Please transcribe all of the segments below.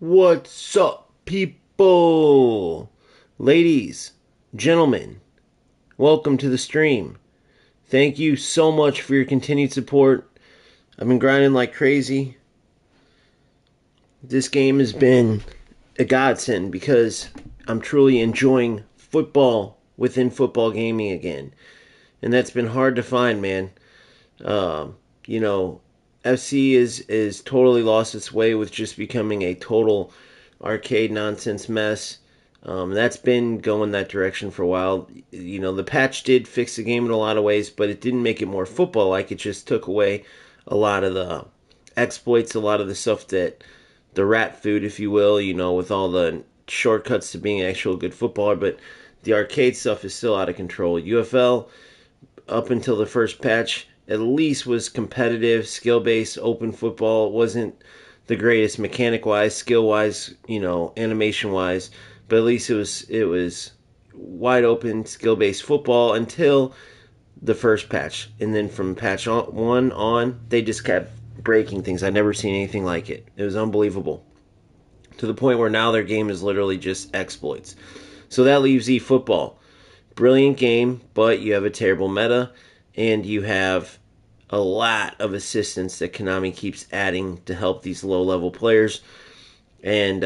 What's up, people? Ladies, gentlemen, welcome to the stream. Thank you so much for your continued support. I've been grinding like crazy. This game has been a godsend because I'm truly enjoying football within football gaming again. And that's been hard to find, man. Uh, you know, FC is totally lost its way with just becoming a total arcade nonsense mess. That's been going that direction for a while. You know, the patch did fix the game in a lot of ways, but it didn't make it more football like. It just took away a lot of the exploits, a lot of the stuff that the rat food, if you will, with all the shortcuts to being an actual good footballer. But the arcade stuff is still out of control. UFL, up until the first patch, at least was competitive, skill-based, open football. It wasn't the greatest mechanic-wise, skill-wise, animation-wise, but at least it was wide open, skill-based football until the first patch. And then from patch 1 on, they just kept breaking things. I've never seen anything like it. It was unbelievable. To the point where now their game is literally just exploits. So that leaves eFootball. Brilliant game, but you have a terrible meta, and you have a lot of assistance that Konami keeps adding to help these low-level players, and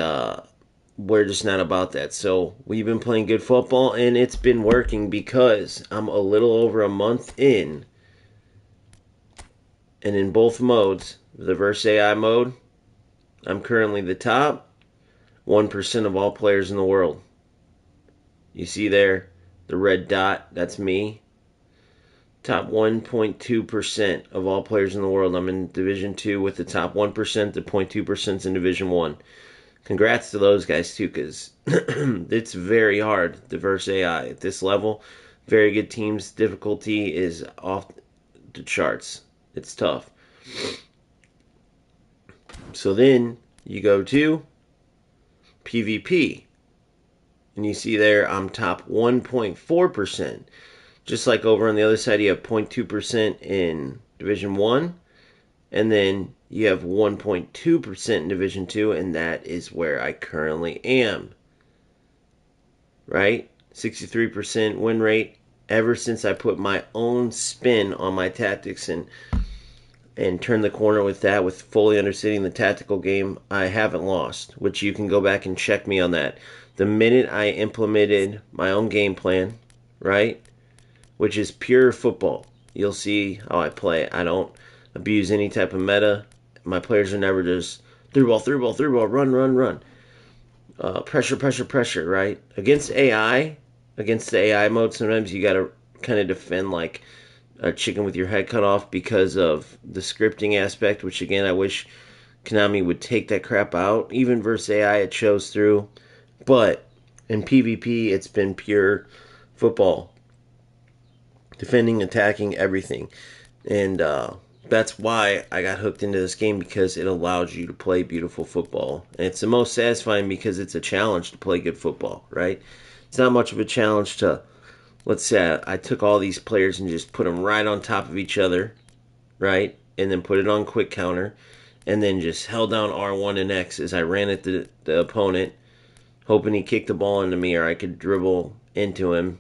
we're just not about that. So we've been playing good football, and it's been working because I'm a little over a month in, and in both modes, the Verse AI mode, I'm currently the top 1% of all players in the world. You see there, the red dot, that's me. Top 1.2% of all players in the world. I'm in Division 2 with the top 1%, the 0.2% in Division 1. Congrats to those guys, too, because it's very hard to verse AI at this level. Very good teams. Difficulty is off the charts. It's tough. So then you go to PvP. And you see there, I'm top 1.4%. Just like over on the other side, you have 0.2% in Division 1. And then you have 1.2% in Division 2. And that is where I currently am. Right? 63% win rate. Ever since I put my own spin on my tactics and turned the corner with that, with fully understanding the tactical game, I haven't lost. Which you can go back and check me on that. The minute I implemented my own game plan, right, which is pure football, you'll see how I play. I don't abuse any type of meta. My players are never just through ball, run. Pressure, right? Against AI, against the AI mode, sometimes you got to kind of defend like a chicken with your head cut off because of the scripting aspect, which again, I wish Konami would take that crap out. Even versus AI, it shows through. But in PvP, it's been pure football. Defending, attacking, everything. And that's why I got hooked into this game, because it allows you to play beautiful football. And it's the most satisfying because it's a challenge to play good football, right? It's not much of a challenge to, let's say I took all these players and just put them right on top of each other, right? And then put it on quick counter. And then just held down R1 and X as I ran at the opponent, hoping he kicked the ball into me, or I could dribble into him,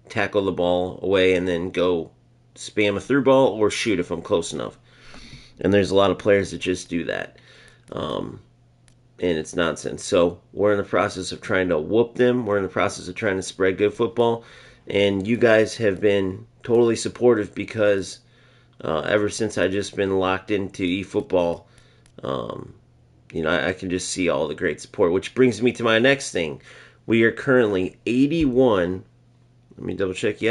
tackle the ball away, and then go spam a through ball or shoot if I'm close enough. And there's a lot of players that just do that. And it's nonsense. So we're in the process of trying to whoop them. We're in the process of trying to spread good football. And you guys have been totally supportive because ever since I just been locked into eFootball, I can just see all the great support, which brings me to my next thing. We are currently 81, let me double check,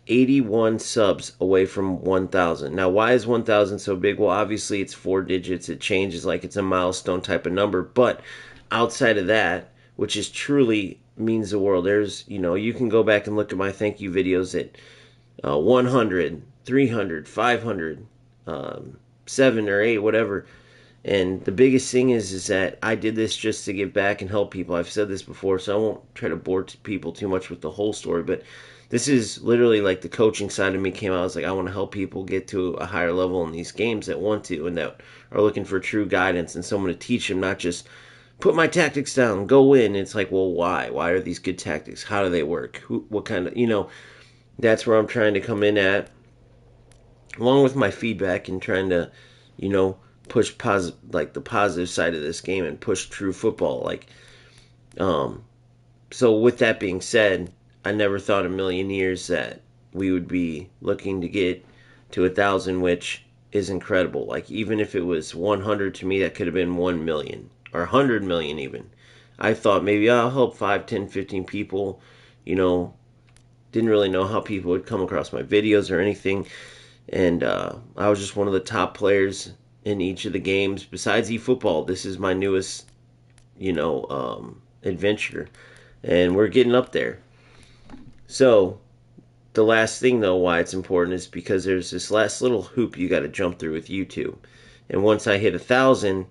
81 subs away from 1,000. Now, why is 1,000 so big? Well, obviously it's 4 digits. It changes like it's a milestone type of number. But outside of that, which is truly means the world, there's, you can go back and look at my thank you videos at 100, 300, 500, 7 or 8, whatever. And the biggest thing is that I did this just to give back and help people. I've said this before, so I won't try to bore people too much with the whole story. But this is literally like the coaching side of me came out. I was like, I want to help people get to a higher level in these games that want to and that are looking for true guidance and someone to teach them, not just put my tactics down, go in. It's like, well, why? Why are these good tactics? How do they work? What kind of, that's where I'm trying to come in at, along with my feedback and trying to, you know, push like the positive side of this game and push true football. Um, so with that being said, I never thought a million years that we would be looking to get to 1,000, which is incredible. Like, even if it was 100, to me, that could have been 1 million or 100 million even. I thought maybe I'll help 5, 10, 15 people. Didn't really know how people would come across my videos or anything. And I was just one of the top players in each of the games. Besides eFootball, this is my newest, adventure. And we're getting up there. So, the last thing, though, why it's important is because there's this last little hoop you got to jump through with YouTube. And once I hit 1,000,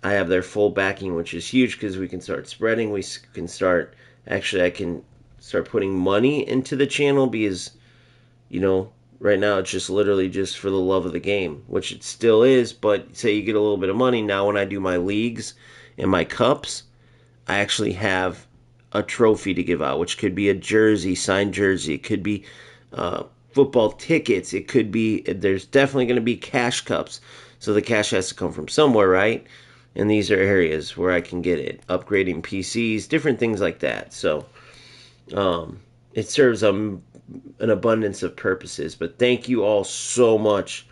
I have their full backing, which is huge because we can start spreading. We can start, actually, I can start putting money into the channel because, right now it's just literally just for the love of the game, which it still is. But say you get a little bit of money. Now when I do my leagues and my cups, I actually have a trophy to give out, which could be a jersey, signed jersey. It could be football tickets. It could be, there's definitely going to be cash cups. So the cash has to come from somewhere, right? And these are areas where I can get it. Upgrading PCs, different things like that. So it serves an abundance of purposes. But thank you all so much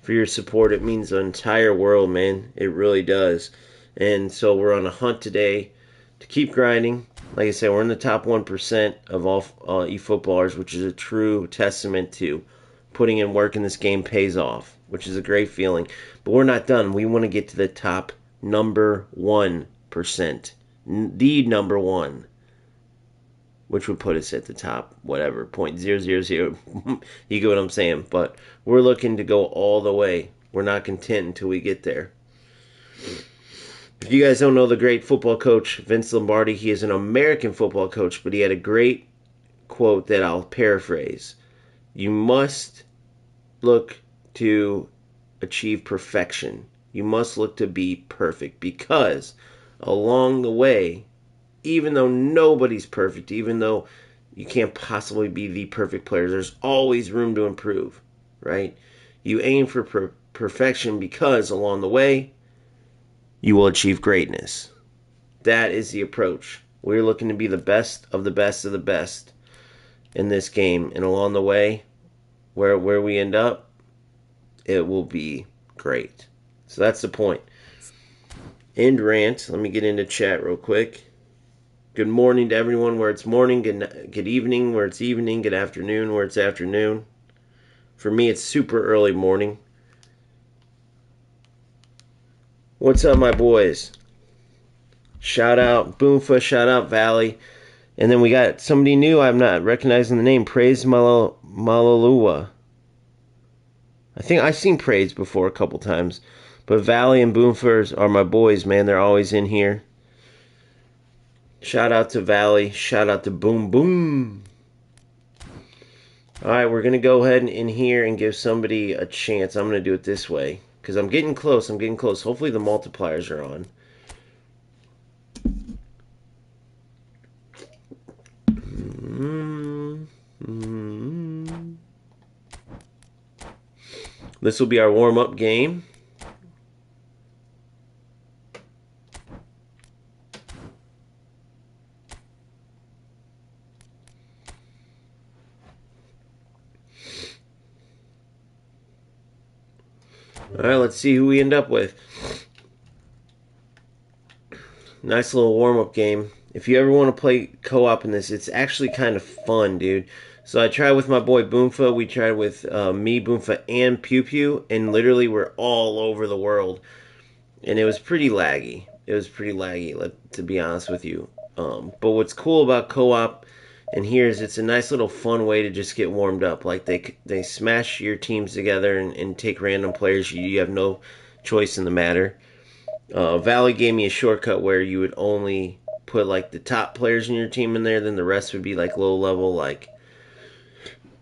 for your support. It means the entire world, man. It really does. And so we're on a hunt today to keep grinding. Like I said, we're in the top 1% of all eFootballers, which is a true testament to putting in work in this game pays off, which is a great feeling. But we're not done. We want to get to the top number 1%. The number one, which would put us at the top, whatever, 0.000. You get what I'm saying? But we're looking to go all the way. We're not content until we get there. If you guys don't know the great football coach, Vince Lombardi, he is an American football coach, but he had a great quote that I'll paraphrase. You must look to achieve perfection. You must look to be perfect, because along the way, even though nobody's perfect, even though you can't possibly be the perfect player, there's always room to improve, right? You aim for perfection because along the way, you will achieve greatness. That is the approach. We're looking to be the best of the best of the best in this game. And along the way, where we end up, it will be great. So that's the point. End rant. Let me get into chat real quick. Good morning to everyone where it's morning. Good evening where it's evening. Good afternoon where it's afternoon. For me, it's super early morning. What's up, my boys? Shout out Boomfa, shout out Valley. And then we got somebody new. I'm not recognizing the name. Praise Malalua. I think I've seen Praise before a couple times. But Valley and Boomfa are my boys, man. They're always in here. Shout out to Valley. Shout out to Boom Boom. Alright, we're going to go ahead in here and give somebody a chance. I'm going to do it this way, because I'm getting close. Hopefully the multipliers are on. This will be our warm-up game. Alright, let's see who we end up with. Nice little warm-up game. If you ever want to play co-op in this, it's actually kind of fun, dude. So I tried with my boy Boomfa. We tried with me, Boomfa, and Pew Pew. And literally we're all over the world. And it was pretty laggy. To be honest with you. But what's cool about co-op and here is it's a nice little fun way to just get warmed up. Like they smash your teams together and take random players. You have no choice in the matter. Valley gave me a shortcut where you would only put like the top players in your team in there, then the rest would be like low level, like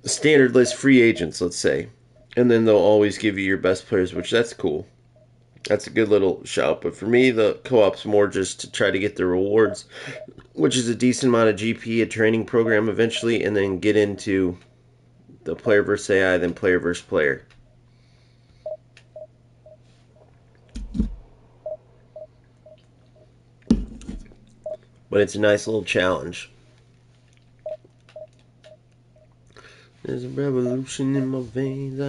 standard list free agents, let's say. And then they'll always give you your best players, which that's cool. That's a good little shout. But for me, the co-op's more just to try to get the rewards, which is a decent amount of GP, a training program eventually, and then get into the player versus AI, then player versus player. But it's a nice little challenge. There's a revolution in my veins.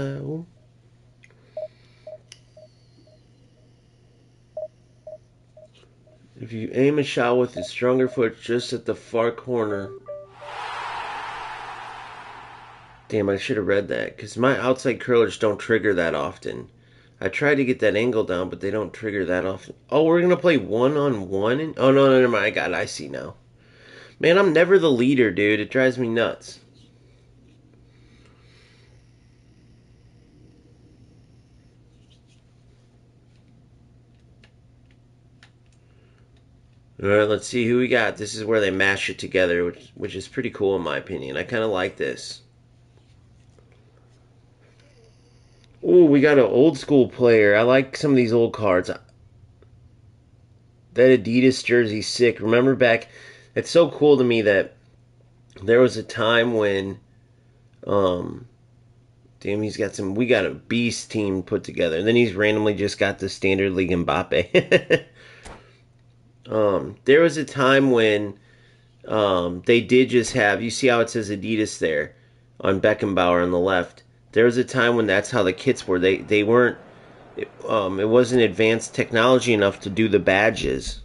If you aim a shot with a stronger foot just at the far corner. Damn, I should have read that, because my outside curlers don't trigger that often. I tried to get that angle down, but they don't trigger that often. Oh, we're going to play one-on-one? Oh, no, never mind. I got it. I see now. Man, I'm never the leader, dude. It drives me nuts. Alright, let's see who we got. This is where they mash it together, which is pretty cool in my opinion. I kind of like this. Oh, we got an old school player. I like some of these old cards. That Adidas jersey's sick. Remember back, it's so cool to me that there was a time when, damn, we got a beast team put together. And then he's randomly just got the standard league Mbappe. There was a time when they did just have, you see how it says Adidas there on Beckenbauer on the left. There was a time when that's how the kits were. They weren't, it wasn't advanced technology enough to do the badges.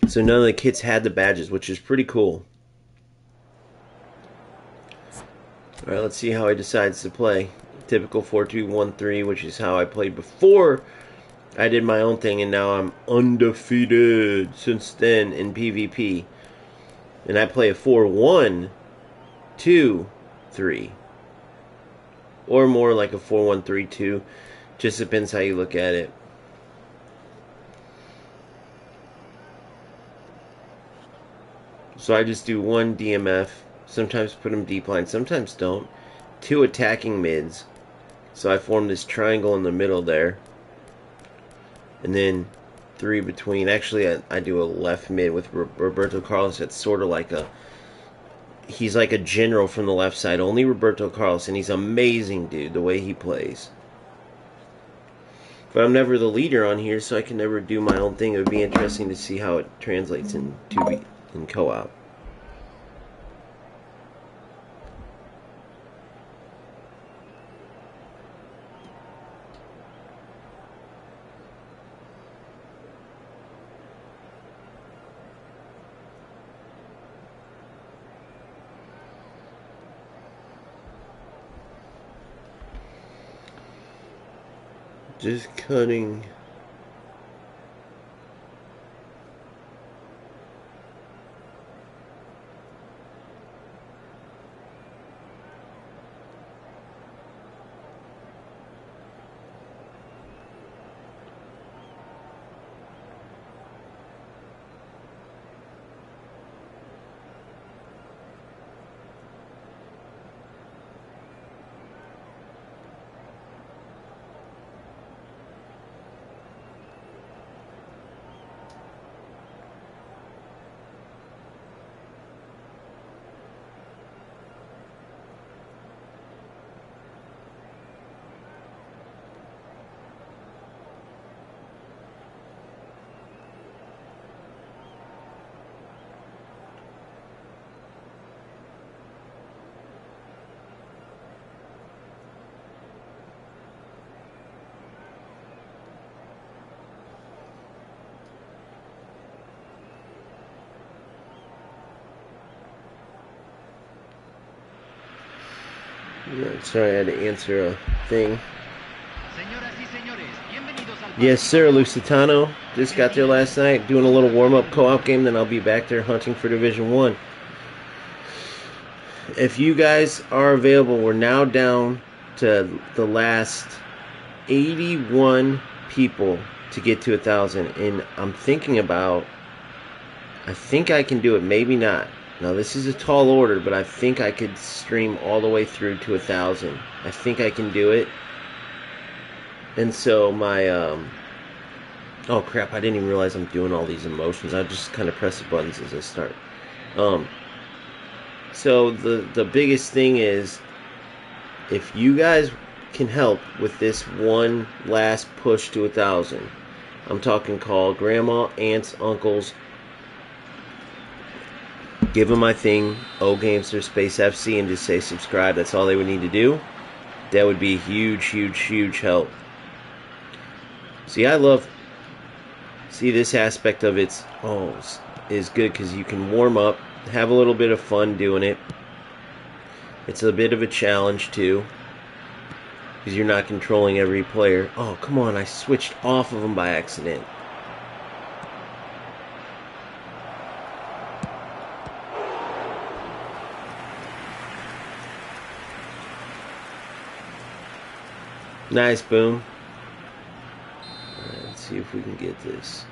So none of the kits had the badges, which is pretty cool. Alright, let's see how he decides to play. Typical 4-2-1-3, which is how I played before I did my own thing, and now I'm undefeated since then in PvP. And I play a 4-1-2-3. Or more like a 4-1-3-2. Just depends how you look at it. So I just do one DMF. Sometimes put them deep line, sometimes don't. 2 attacking mids. So I form this triangle in the middle there. And then 3 between. Actually, I do a left mid with Roberto Carlos. That's sort of like he's like a general from the left side. Only Roberto Carlos, and he's amazing, dude, the way he plays. But I'm never the leader on here, so I can never do my own thing. It would be interesting to see how it translates in co-op. Just cutting. Sorry, I had to answer a thing. Yes, sir, Lusitano. Just got there last night, doing a little warm-up co-op game, then I'll be back there hunting for Division 1. If you guys are available, we're now down to the last 81 people to get to 1,000. And I'm thinking about, I think I can do it, maybe not. Now, this is a tall order, but I think I could stream all the way through to 1,000. I think I can do it. And so my oh crap! I didn't even realize I'm doing all these emotions. I just kind of press the buttons as I start. Um, so the biggest thing is, if you guys can help with this one last push to 1,000, I'm talking call grandma, aunts, uncles, give them my thing, O Gamester Space FC, and just say subscribe. That's all they would need to do. That would be a huge, huge, huge help. See, I love. See, this aspect of it's is good because you can warm up, have a little bit of fun doing it. It's a bit of a challenge too, because you're not controlling every player. Oh, come on! I switched off of them by accident. Nice, boom. Let's see if we can get this.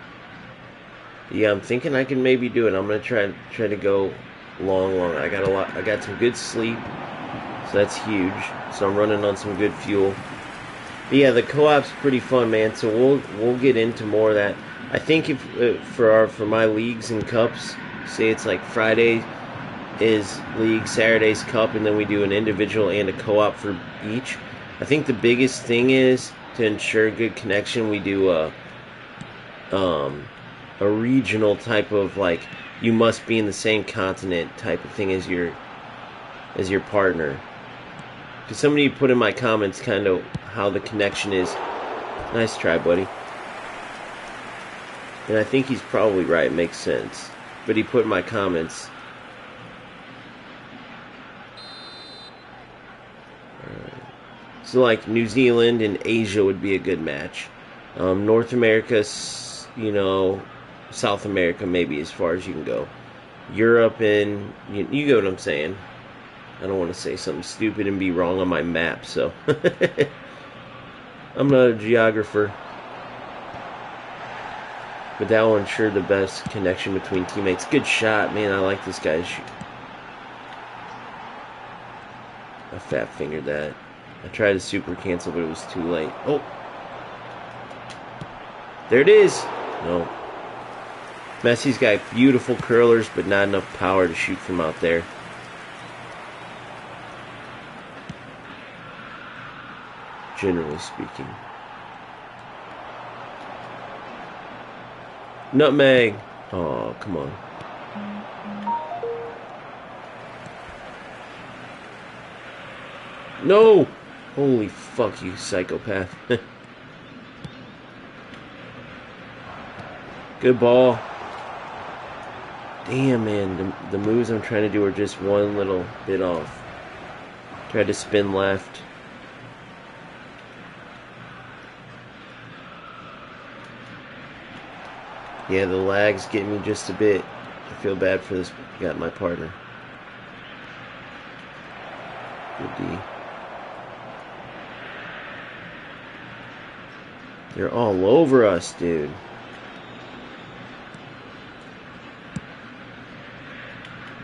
Yeah, I'm thinking I can maybe do it. I'm gonna try to go long. I got some good sleep, so that's huge. So I'm running on some good fuel. But yeah, the co-op's pretty fun, man. So we'll get into more of that. I think if for my leagues and cups, say it's like Friday is league, Saturday's cup, and then we do an individual and a co-op for each. I think the biggest thing is to ensure good connection. We do a regional type of, like, you must be in the same continent type of thing as your partner. Because somebody put in my comments kind of how the connection is. Nice try, buddy. And I think he's probably right. It makes sense. But he put in my comments. So like New Zealand and Asia would be a good match. North America, South America maybe as far as you can go. Europe and you get what I'm saying. I don't want to say something stupid and be wrong on my map, so I'm not a geographer. But that will ensure the best connection between teammates. Good shot, man. I like this guy's shoot. I fat fingered that. I tried to super cancel, but it was too late. Oh! There it is! No. Messi's got beautiful curlers, but not enough power to shoot from out there. Generally speaking. Nutmeg! Oh, come on. No! Holy fuck, you psychopath. Good ball. Damn, man. The moves I'm trying to do are just one little bit off. Tried to spin left. Yeah, the lag's getting me just a bit. I feel bad for this. Got my partner. Good D. They're all over us, dude.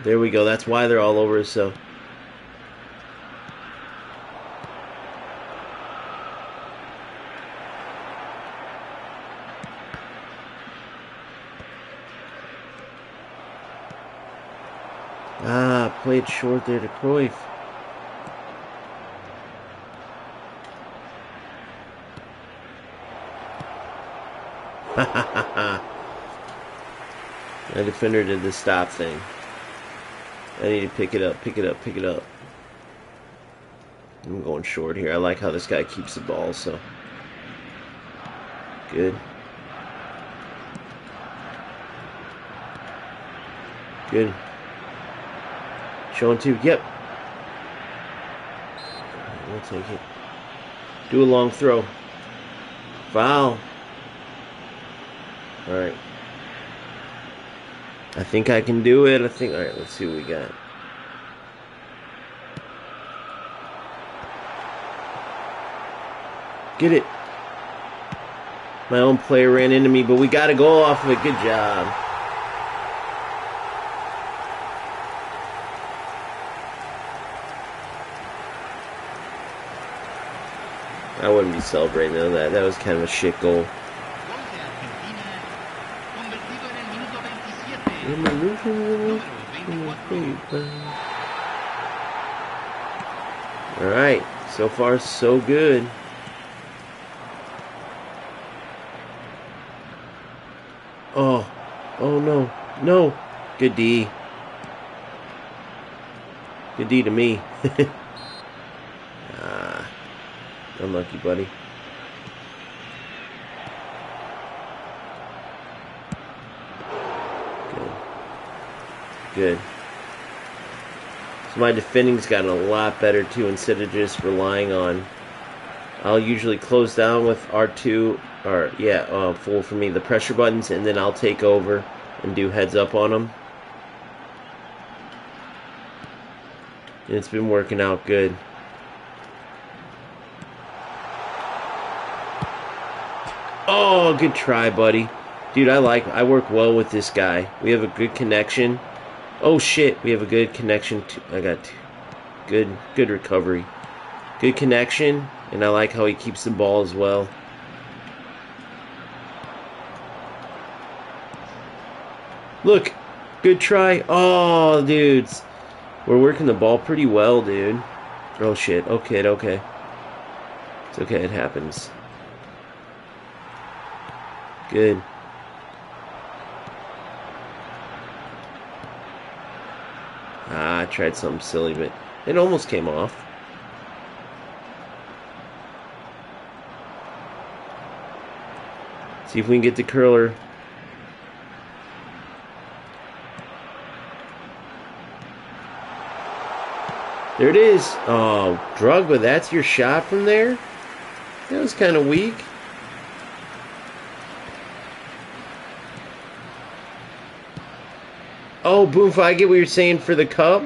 There we go. That's why they're all over us, so. Played short there to Cruyff. My defender did the stop thing. I need to pick it up, pick it up, pick it up. I'm going short here. I like how this guy keeps the ball, so. Good. Good. Showing two. Yep. We'll take it. Do a long throw. Foul. Alright. I think I can do it. Alright, let's see what we got. Get it. My own player ran into me, but we got a goal off of it. Good job. I wouldn't be celebrating though. That was kind of a shit goal. Alright, so far so good. Oh, oh no, no. Good D. Good D to me. Unlucky, buddy. Good. So my defending's gotten a lot better too, instead of just relying on. I'll usually close down with R2, or full for me, the pressure buttons, and then I'll take over and do heads up on them. And it's been working out good. Oh, good try, buddy. Dude, I work well with this guy. We have a good connection. Oh shit, we have a good connection. I got good recovery. Good connection, and I like how he keeps the ball as well. Look, good try. Oh, dudes. We're working the ball pretty well, dude. Oh shit, okay. It's okay, it happens. Good. I tried something silly, but it almost came off. See if we can get the curler. There it is. Oh, Drogba, that's your shot from there? That was kind of weak. Oh, Boomfa, I get what you're saying for the cup.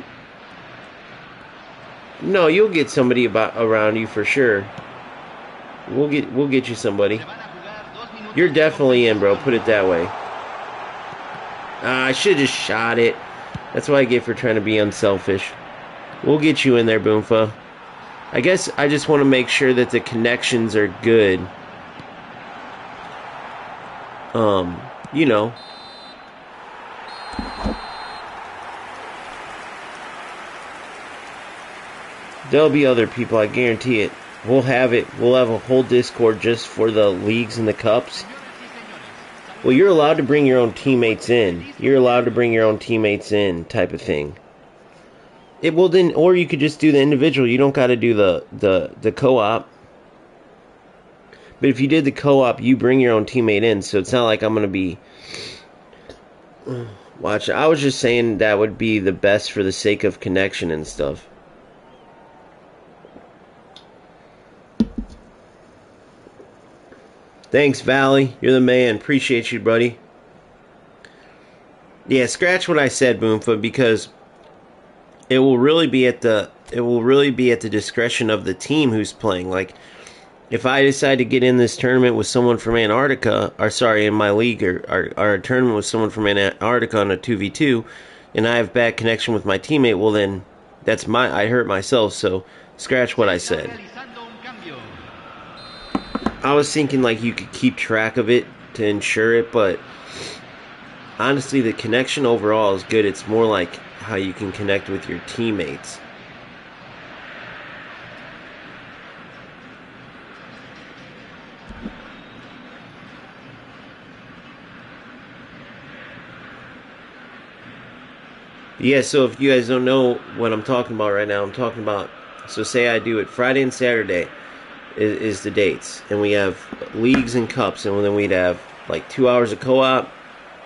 No, you'll get somebody around you for sure. We'll get you somebody. You're definitely in, bro. Put it that way. I should have just shot it. That's what I get for trying to be unselfish. We'll get you in there, Boomfa. I guess I just want to make sure that the connections are good. You know. There'll be other people, I guarantee it. We'll have a whole Discord just for the leagues and the cups. Well, you're allowed to bring your own teammates in. You're allowed to bring your own teammates in, type of thing. It will then, or you could just do the individual. You don't got to do the co-op. But if you did the co-op, you bring your own teammate in. So it's not like I'm gonna be. Watch. I was just saying that would be the best for the sake of connection and stuff. Thanks, Valley. You're the man. Appreciate you, buddy. Yeah, scratch what I said, Boomfoot, because it will really be at the discretion of the team who's playing. Like, if I decide to get in this tournament with someone from Antarctica, in my league or a tournament with someone from Antarctica on a 2v2, and I have bad connection with my teammate, well then, I hurt myself. So scratch what I said. I was thinking like you could keep track of it to ensure it, but honestly, the connection overall is good. It's more like how you can connect with your teammates. Yeah, so if you guys don't know what I'm talking about right now, I'm talking about, so say I do it Friday and Saturday is the dates, and we have leagues and cups, and then we'd have like 2 hours of co-op,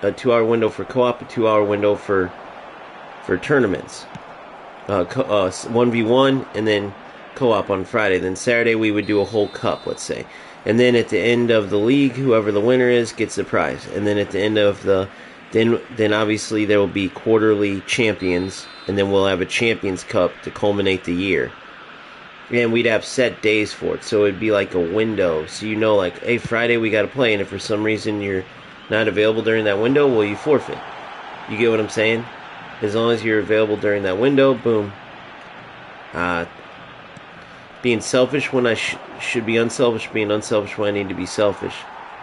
a 2 hour window for co-op, a 2 hour window for tournaments, 1v1, and then co-op on Friday. Then Saturday we would do a whole cup, let's say, and then at the end of the league, whoever the winner is gets the prize, and then at the end of the then obviously there will be quarterly champions, and then we'll have a Champions Cup to culminate the year. And we'd have set days for it, so it'd be like a window. So you know, like, hey, Friday we got to play, and if for some reason you're not available during that window, well, you forfeit. You get what I'm saying? As long as you're available during that window, boom. Being being selfish when I should be unselfish, being unselfish when I need to be selfish.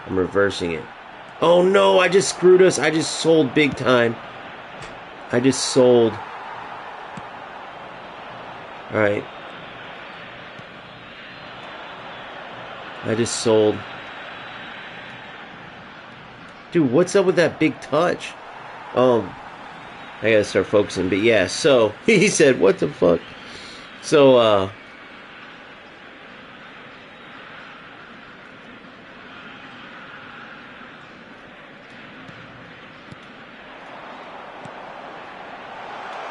I'm reversing it. Oh no, I just screwed us. I just sold big time. I just sold. Alright. I just sold. Dude, what's up with that big touch? I gotta start focusing. But yeah, so he said, what the fuck? So,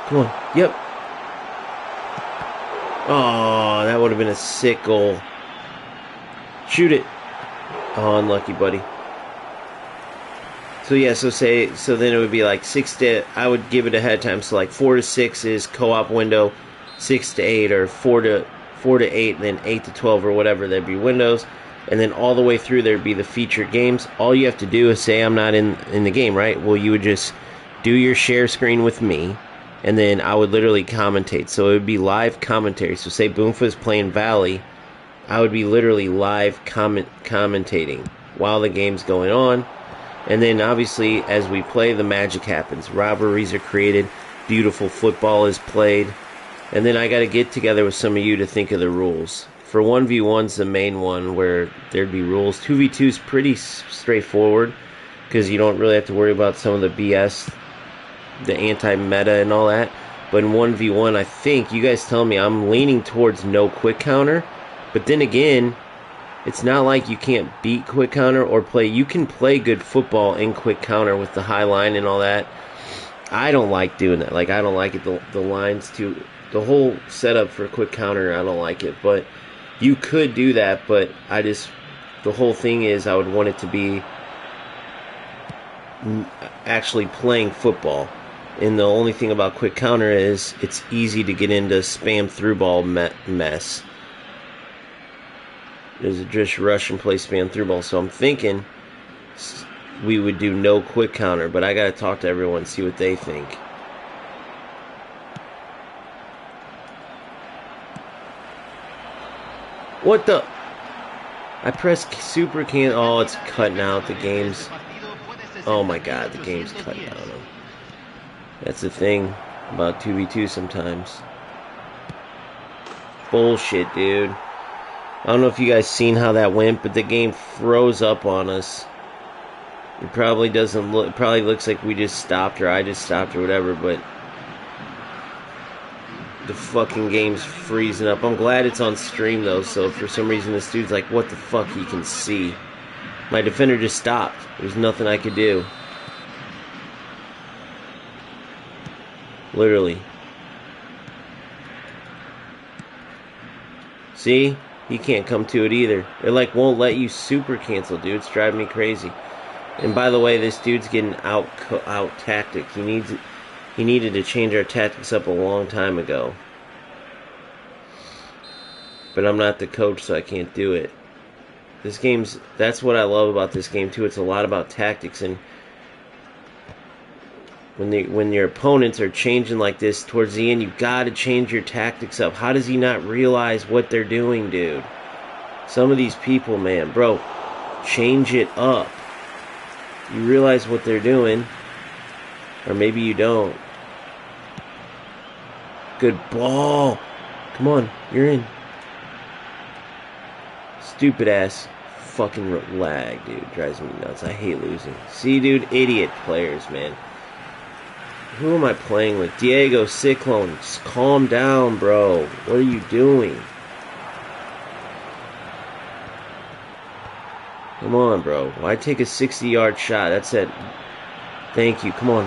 come on. Yep. Oh, that would have been a sick goal. Shoot it. Oh, unlucky, buddy. So yeah, so then it would be like 6 to, I would give it ahead of time. So like 4 to 6 is co-op window, 6 to 8, or 4 to 8, then 8 to 12 or whatever. There'd be windows, and then all the way through there'd be the featured games. All you have to do is say I'm not in the game, right? Well, you would just do your share screen with me, and then I would literally commentate. So it would be live commentary. So say Boomfa's playing Valley, I would be literally live commentating while the game's going on. And then obviously as we play, the magic happens. Robberies are created, beautiful football is played. And then I got to get together with some of you to think of the rules. For 1v1's the main one where there'd be rules. 2v2 is pretty straightforward because you don't really have to worry about some of the BS, the anti-meta and all that. But in 1v1, I think, you guys tell me, I'm leaning towards no quick counter. But then again, it's not like you can't beat quick counter or play. You can play good football in quick counter with the high line and all that. I don't like doing that. Like, I don't like it. The lines too. The whole setup for quick counter, I don't like it. But you could do that. But the whole thing is I would want it to be actually playing football. And the only thing about quick counter is it's easy to get into spam through ball mess. There's a just rush and play spam through ball. So I'm thinking we would do no quick counter, but I got to talk to everyone, see what they think. What the? I pressed super can. Oh, it's cutting out the games. Oh my god, the game's cutting out. That's the thing about 2v2 sometimes. Bullshit, dude. I don't know if you guys seen how that went, but the game froze up on us. It probably doesn't look. It probably looks like we just stopped or I just stopped or whatever, but the fucking game's freezing up. I'm glad it's on stream though, so for some reason this dude's like, what the fuck, he can see. My defender just stopped. There's nothing I could do. Literally. See? He can't come to it either. It like won't let you super cancel, dude. It's driving me crazy. And by the way, this dude's getting out tactic. He needed to change our tactics up a long time ago. But I'm not the coach, so I can't do it. This game's, that's what I love about this game too. It's a lot about tactics, and when your opponents are changing like this towards the end, you gotta change your tactics up. How does he not realize what they're doing, dude? Some of these people, man, bro, change it up. You realize what they're doing, or maybe you don't. Good ball. Come on, you're in. Stupid ass fucking lag, dude. Drives me nuts. I hate losing. See, dude, idiot players, man. Who am I playing with? Diego, Cyclone. Just calm down, bro. What are you doing? Come on, bro. Why take a 60-yard shot? That's it. Thank you. Come on.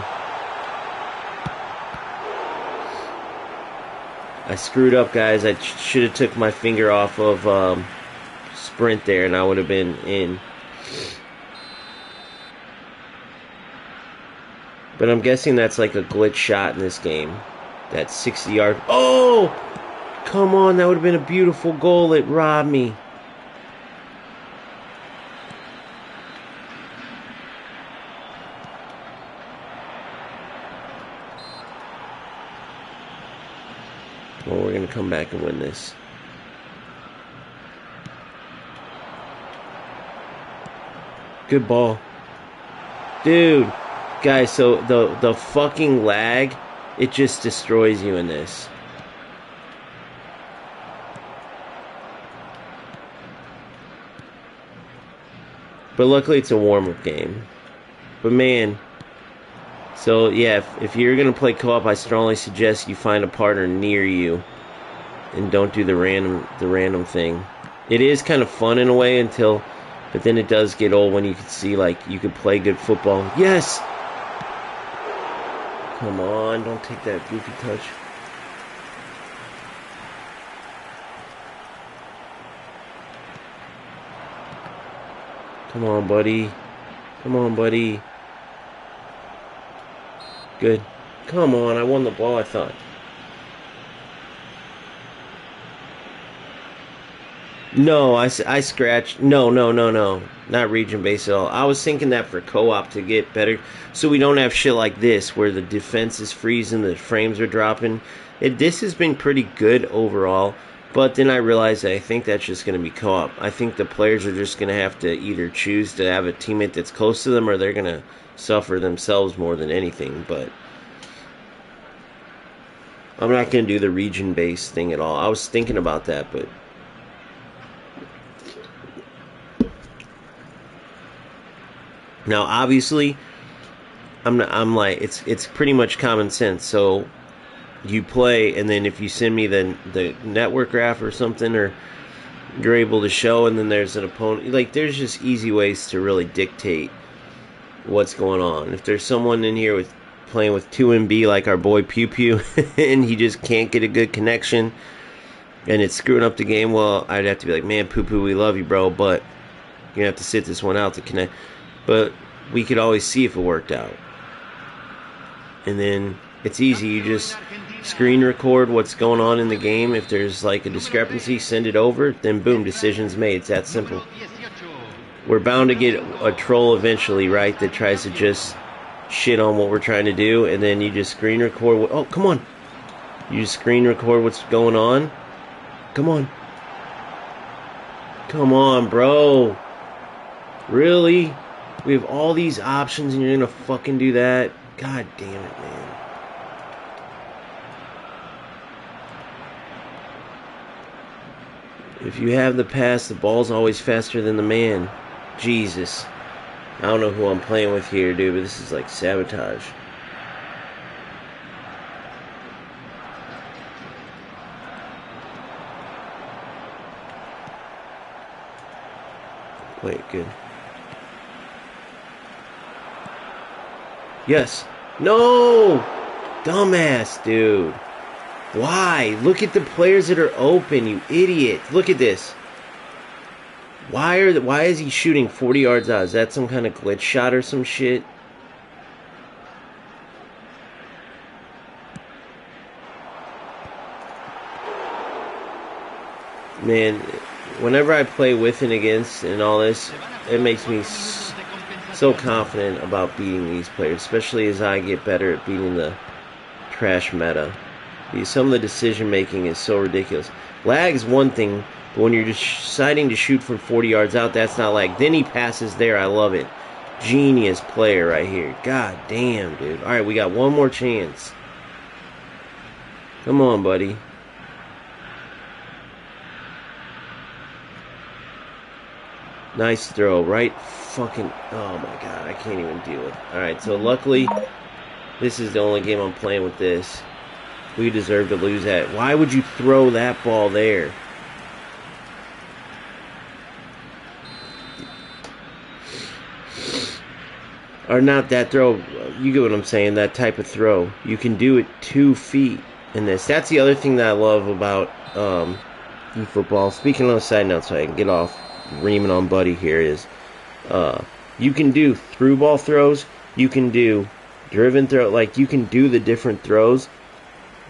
I screwed up, guys. I should have took my finger off of sprint there, and I would have been in. But I'm guessing that's like a glitch shot in this game. That 60-yard. Oh! Come on, that would have been a beautiful goal. It robbed me. Well, we're going to come back and win this. Good ball. Dude. Guys, so the fucking lag, it just destroys you in this. But luckily it's a warm-up game. But man, so yeah, if you're going to play co-op, I strongly suggest you find a partner near you. And don't do the random thing. It is kind of fun in a way but then it does get old when you can see, like, you can play good football. Yes! Come on, don't take that goofy touch. Come on, buddy. Come on, buddy. Good. Come on, I won the ball, I thought. No, I scratched. No. Not region based at all. I was thinking that for co-op to get better, so we don't have shit like this where the defense is freezing, the frames are dropping. This has been pretty good overall, but then I realized that I think that's just going to be co-op. I think the players are just going to have to either choose to have a teammate that's close to them, or they're going to suffer themselves more than anything, but I'm not going to do the region-based thing at all. I was thinking about that, but now, obviously, I'm like, it's pretty much common sense. So you play, and then if you send me the network graph or something, or you're able to show, and then there's an opponent, like, there's just easy ways to really dictate what's going on. If there's someone in here playing with 2MB like our boy Pew Pew, and he just can't get a good connection, and it's screwing up the game, well, I'd have to be like, man, Poo Poo, we love you, bro, but you're gonna have to sit this one out to connect. But we could always see if it worked out. And then it's easy. You just screen record what's going on in the game. If there's like a discrepancy, send it over. Then boom, decision's made. It's that simple. We're bound to get a troll eventually, right, that tries to just shit on what we're trying to do. And then you just screen record. Oh, come on. You just screen record what's going on. Come on. Come on, bro. Really? We have all these options and you're going to fucking do that? God damn it, man. If you have the pass, the ball's always faster than the man. Jesus. I don't know who I'm playing with here, dude, but this is like sabotage. Wait, good. Yes. No! Dumbass, dude. Why? Look at the players that are open, you idiot. Look at this. Why is he shooting 40 yards out? Is that some kind of glitch shot or some shit? Man, whenever I play with and against and all this, it makes me so confident about beating these players, especially as I get better at beating the trash meta. Because some of the decision making is so ridiculous. Lag is one thing, but when you're deciding to shoot from 40 yards out, that's not lag. Then he passes there. I love it. Genius player right here. God damn, dude. Alright, we got one more chance. Come on, buddy. Nice throw, right? Fucking, oh my god, I can't even deal with it. Alright, so luckily, this is the only game I'm playing with this. We deserve to lose that. Why would you throw that ball there? Or not that throw, you get what I'm saying, that type of throw. You can do it 2 feet in this. That's the other thing that I love about eFOOTBALL. Speaking on a side note, so I can get off reaming on Buddy here, is you can do through ball throws, you can do driven throw, like you can do the different throws.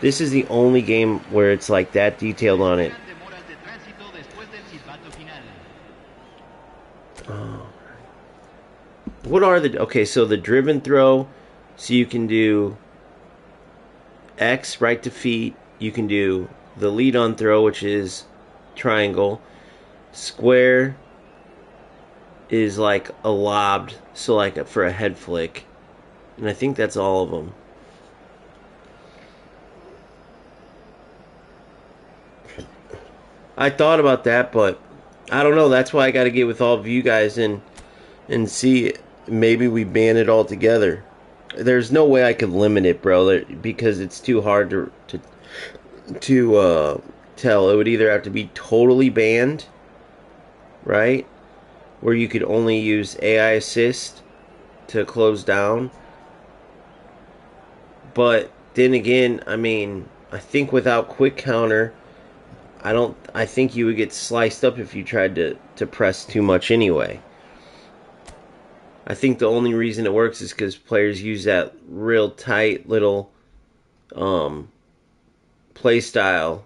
This is the only game where it's like that detailed on it. Oh. What are the... Okay, so the driven throw, so you can do X, right to feet. You can do the lead on throw, which is triangle, square, is like a lobbed, so like for a head flick. And I think that's all of them. I thought about that, but I don't know. That's why I got to get with all of you guys and see, maybe we ban it all together. There's no way I could limit it, bro, because it's too hard to tell. It would either have to be totally banned, right, where you could only use AI assist to close down. But then again, I mean, I think without quick counter, I think you would get sliced up if you tried to press too much anyway. I think the only reason it works is because players use that real tight little um, play style,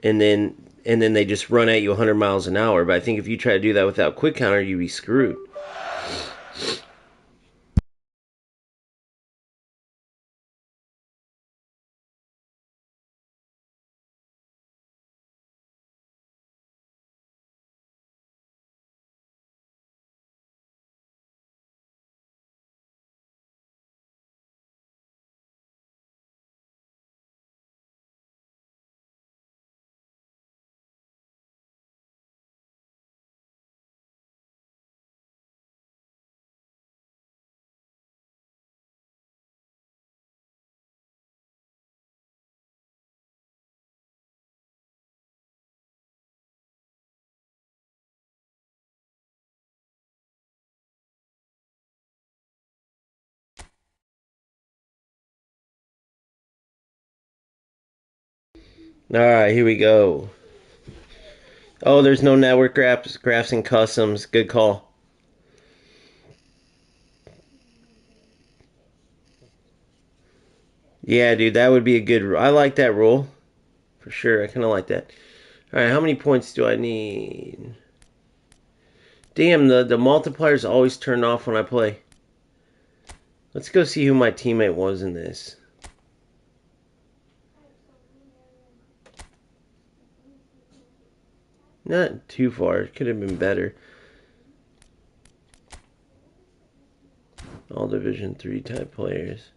and then they just run at you 100 miles an hour. But I think if you try to do that without quick counter, you'd be screwed. All right, here we go. Oh, there's no network graphs and customs. Good call. Yeah, dude, that would be a good. I like that rule for sure. I kind of like that. All right, how many points do I need? Damn, the multiplier's always turned off when I play. Let's go see who my teammate was in this. Not too far. It could have been better. All Division 3 type players.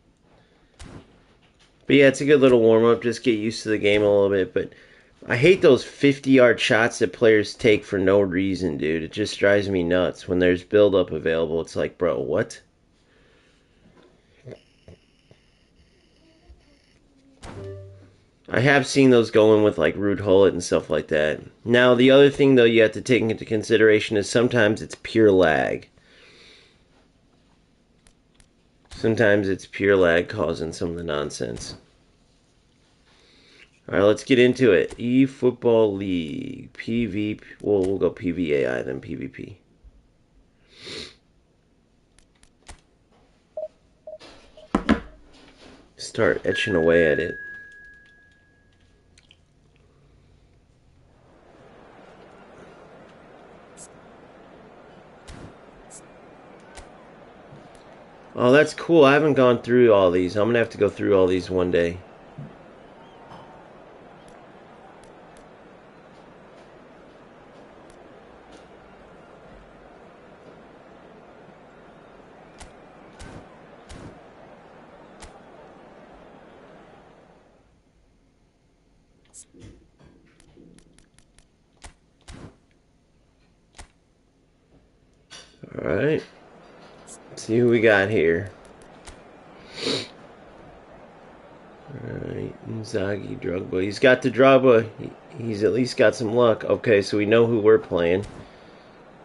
But yeah, it's a good little warm up. Just get used to the game a little bit. But I hate those 50-yard shots that players take for no reason, dude. It just drives me nuts. When there's build up available, it's like, bro, what? I have seen those going with like Rude Hullet and stuff like that. Now, the other thing though you have to take into consideration is sometimes it's pure lag. Sometimes it's pure lag causing some of the nonsense. All right, let's get into it. eFootball League PvP. Well, we'll go PvAI then PvP. Start etching away at it. Oh, that's cool. I haven't gone through all these. I'm gonna have to go through all these one day. Alright. See who we got here. Alright, Inzaghi, Drogba. He's got the Drogba. He's at least got some luck. Okay, so we know who we're playing.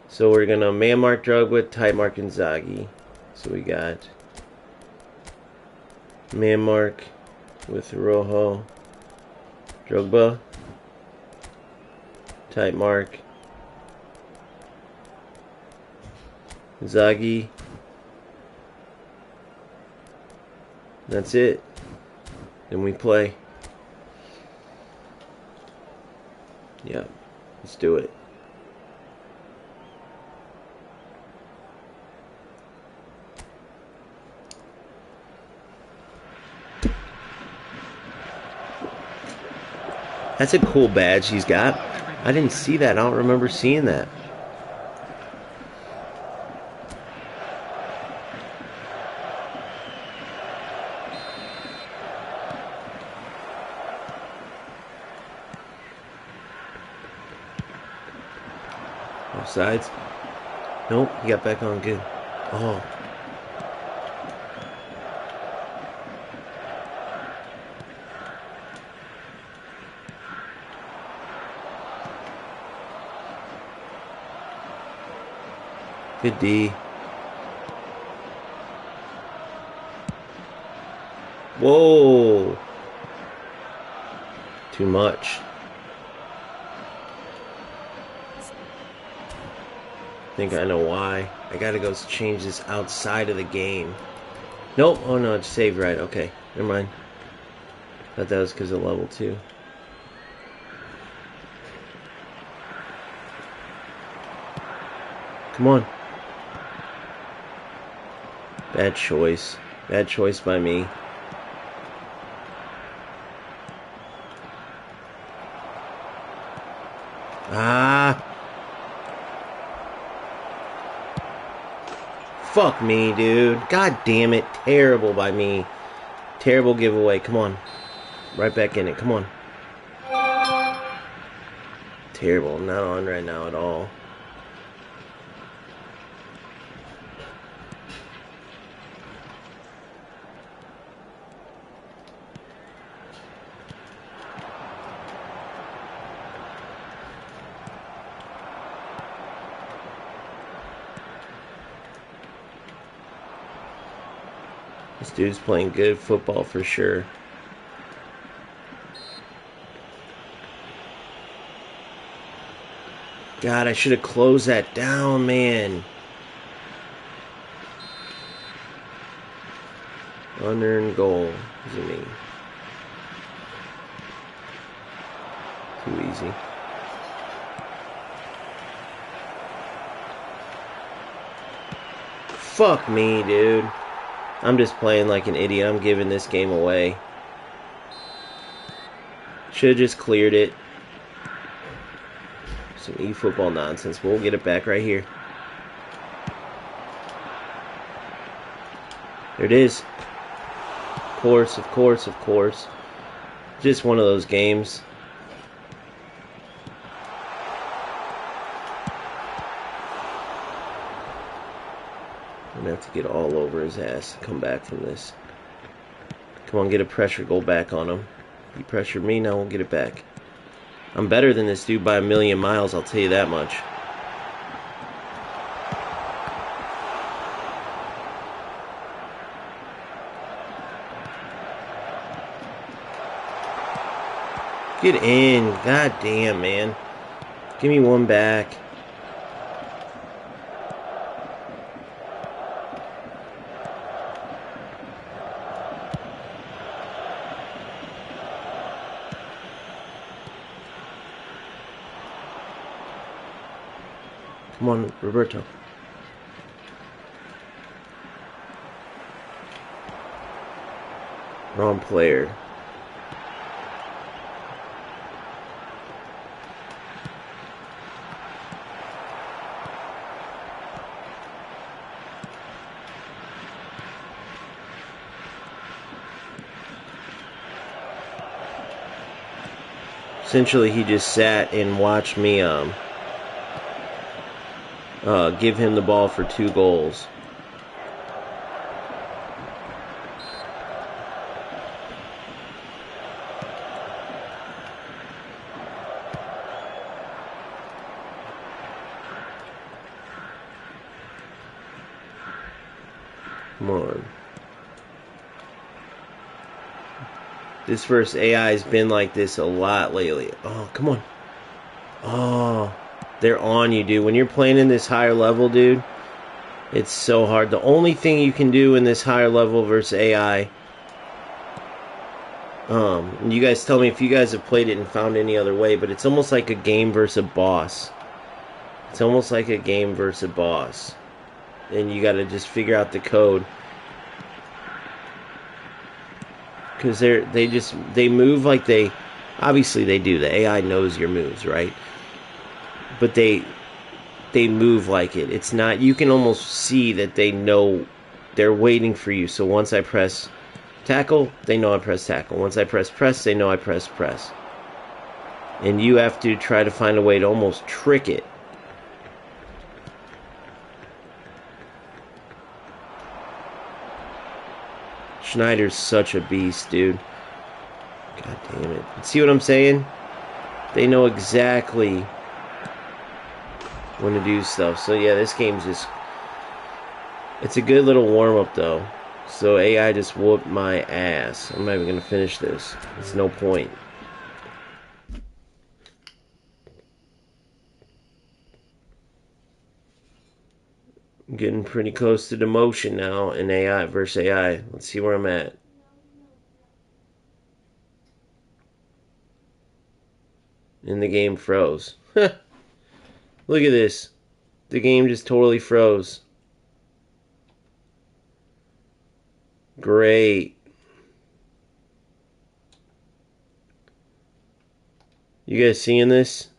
So we're gonna man mark Drogba, tight mark Inzaghi. So we got man mark with Rojo, Drogba, tight mark Inzaghi. That's it. Then we play. Yeah, let's do it. That's a cool badge he's got. I didn't see that. I don't remember seeing that. Offsides. Nope, he got back on good. Oh. Good D. Whoa. Too much. I think I know why. I gotta go change this outside of the game. Nope. Oh no, it's saved right. Okay. Never mind. Thought that was because of level 2. Come on. Bad choice. Bad choice by me. Ah. Fuck me, dude. God damn it. Terrible by me. Terrible giveaway. Come on. Right back in it. Come on. Terrible. I'm not on right now at all. This dude's playing good football for sure. God, I should have closed that down, man. Unearned goal. What does it mean? Too easy. Fuck me, dude. I'm just playing like an idiot. I'm giving this game away. Should have just cleared it. Some eFootball nonsense. We'll get it back right here. There it is. Of course, of course, of course. Just one of those games. I'm gonna have to get all over his ass to come back from this. Come on, get a pressure goal back on him. He pressured me, now we'll get it back. I'm better than this dude by a million miles, I'll tell you that much. Get in. God damn, man. Give me one back. Come on, Roberto. Wrong player. Essentially, he just sat and watched me give him the ball for 2 goals. Come on. This versus AI has been like this a lot lately. Oh, come on. Oh, they're on you, dude. When you're playing in this higher level, dude, it's so hard. The only thing you can do in this higher level versus AI, and you guys tell me if you guys have played it and found any other way, but it's almost like a game versus a boss. It's almost like a game versus a boss. And you got to just figure out the code. Because they move like they, obviously they do. The AI knows your moves, right? But they move like it. It's not, you can almost see that they know, they're waiting for you. So once I press tackle, they know I press tackle. Once I press press, they know I press press. And you have to try to find a way to almost trick it. Schneider's such a beast, dude. God damn it. See what I'm saying? They know exactly when to do stuff. So yeah, this game's just... It's a good little warm-up, though. So AI just whooped my ass. I'm not even going to finish this. It's no point. I'm getting pretty close to demotion now in AI versus AI. Let's see where I'm at. And the game froze. Look at this. The game just totally froze. Great. You guys seeing this?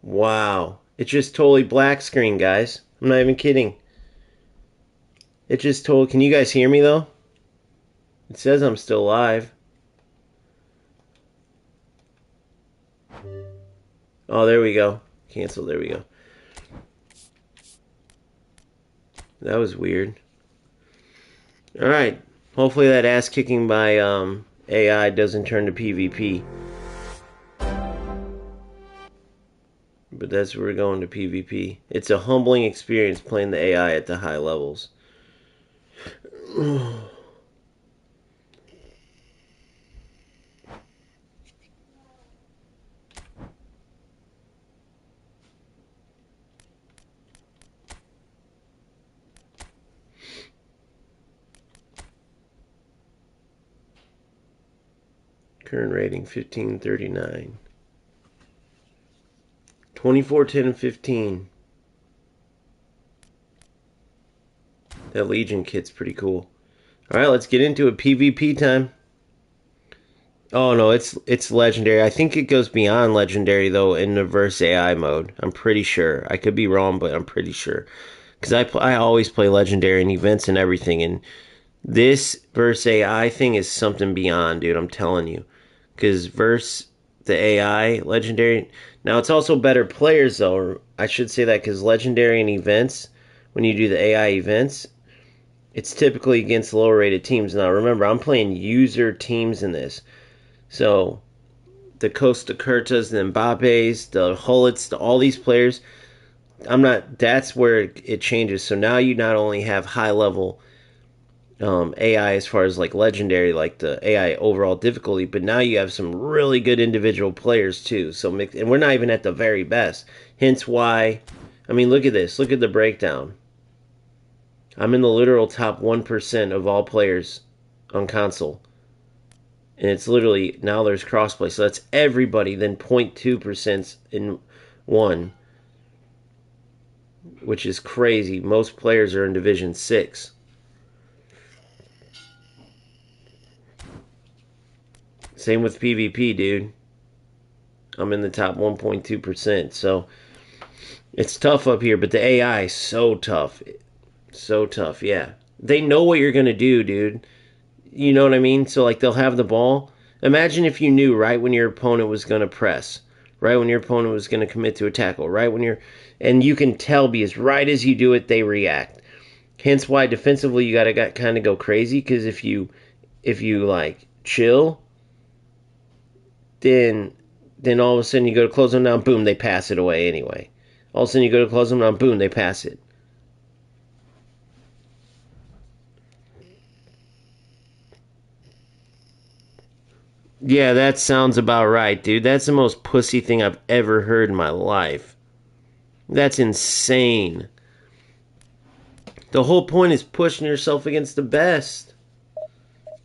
Wow. It just totally black screen, guys. I'm not even kidding. It just totally... Can you guys hear me, though? It says I'm still live. Oh, there we go. Cancel. There we go. That was weird. Alright. Hopefully that ass kicking by AI doesn't turn to PvP. But that's where we're going to PvP. It's a humbling experience playing the AI at the high levels. Current rating 1539. 24, 10, and 15. That Legion kit's pretty cool. Alright, let's get into it. PvP time. Oh no, it's legendary. I think it goes beyond legendary though in the verse AI mode. I'm pretty sure. I could be wrong, but I'm pretty sure. Because I always play legendary in events and everything, and this verse AI thing is something beyond, dude. I'm telling you. Because verse the AI legendary. Now it's also better players though. I should say that because legendary in events, when you do the AI events, it's typically against lower rated teams. Now remember, I'm playing user teams in this. So the Costa Curtas, the Mbappes, the Hullets, all these players, that's where it changes. So now you not only have high level AI as far as like legendary, like the AI overall difficulty, but now you have some really good individual players too. So and we're not even at the very best. Hence why, I mean, look at this. Look at the breakdown. I'm in the literal top 1% of all players on console. And it's literally, now there's crossplay. So that's everybody, then 0.2% in one. Which is crazy. Most players are in Division 6. Same with PvP, dude. I'm in the top 1.2%. So it's tough up here, but the AI is so tough. So tough, yeah. They know what you're going to do, dude. You know what I mean? So, like, they'll have the ball. Imagine if you knew right when your opponent was going to press, right when your opponent was going to commit to a tackle, right when you're... And you can tell because right as you do it, they react. Hence why defensively you got to kind of go crazy, because if you like, chill, then all of a sudden you go to close them down, boom, they pass it away anyway. All of a sudden you go to close them down, boom, they pass it. Yeah, that sounds about right, dude. That's the most pussy thing I've ever heard in my life. That's insane. The whole point is pushing yourself against the best.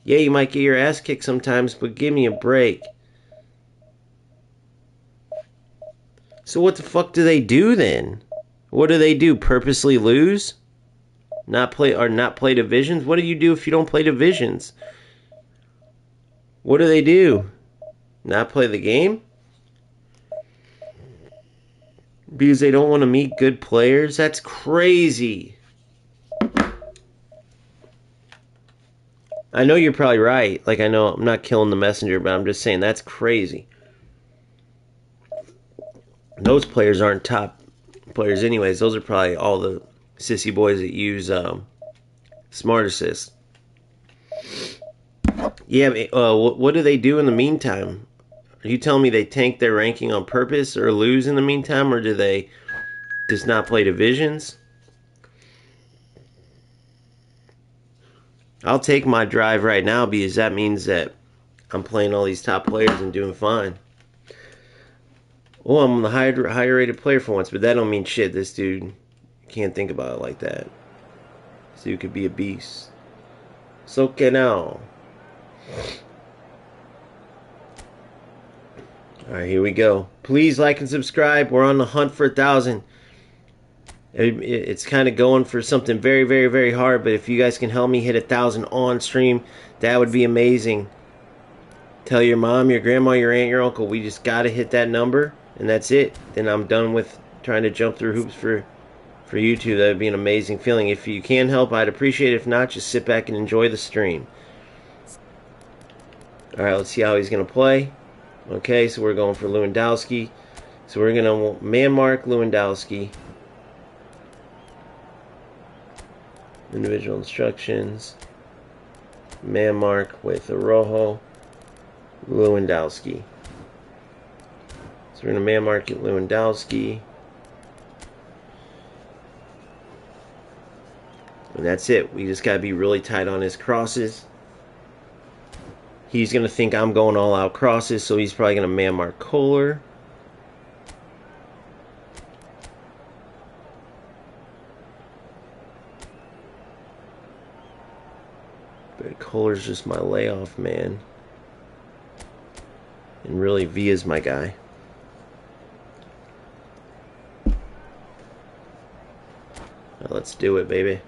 Yeah, you might get your ass kicked sometimes, but give me a break. So what the fuck do they do then? What do they do? Purposely lose? Not play divisions? What do you do if you don't play divisions? What do they do? Not play the game? Because they don't want to meet good players? That's crazy. I know you're probably right. Like, I know I'm not killing the messenger, but I'm just saying that's crazy. Those players aren't top players anyways. Those are probably all the sissy boys that use Smart Assist. Yeah, what do they do in the meantime? Are you telling me they tank their ranking on purpose or lose in the meantime, or do they just not play divisions? I'll take my drive right now because that means that I'm playing all these top players and doing fine. Oh, I'm the higher rated player for once, but that don't mean shit. This dude can't think about it like that. This dude could be a beast. So can now. Alright, here we go. Please like and subscribe. We're on the hunt for 1,000. It's kind of going for something very, very, very hard, but if you guys can help me hit 1,000 on stream, that would be amazing. Tell your mom, your grandma, your aunt, your uncle, we just got to hit that number, and that's it. Then I'm done with trying to jump through hoops for YouTube. That would be an amazing feeling. If you can help, I'd appreciate it. If not, just sit back and enjoy the stream. Alright, let's see how he's going to play. Okay, so we're going for Lewandowski. So we're going to man mark Lewandowski. Individual instructions. Man mark with Rojo. Lewandowski. So we're going to man mark it Lewandowski. And that's it. We just got to be really tight on his crosses. He's going to think I'm going all out crosses, so he's probably going to man mark Kohler. But Kohler's just my layoff man. And really, Villa's my guy. Now let's do it, baby.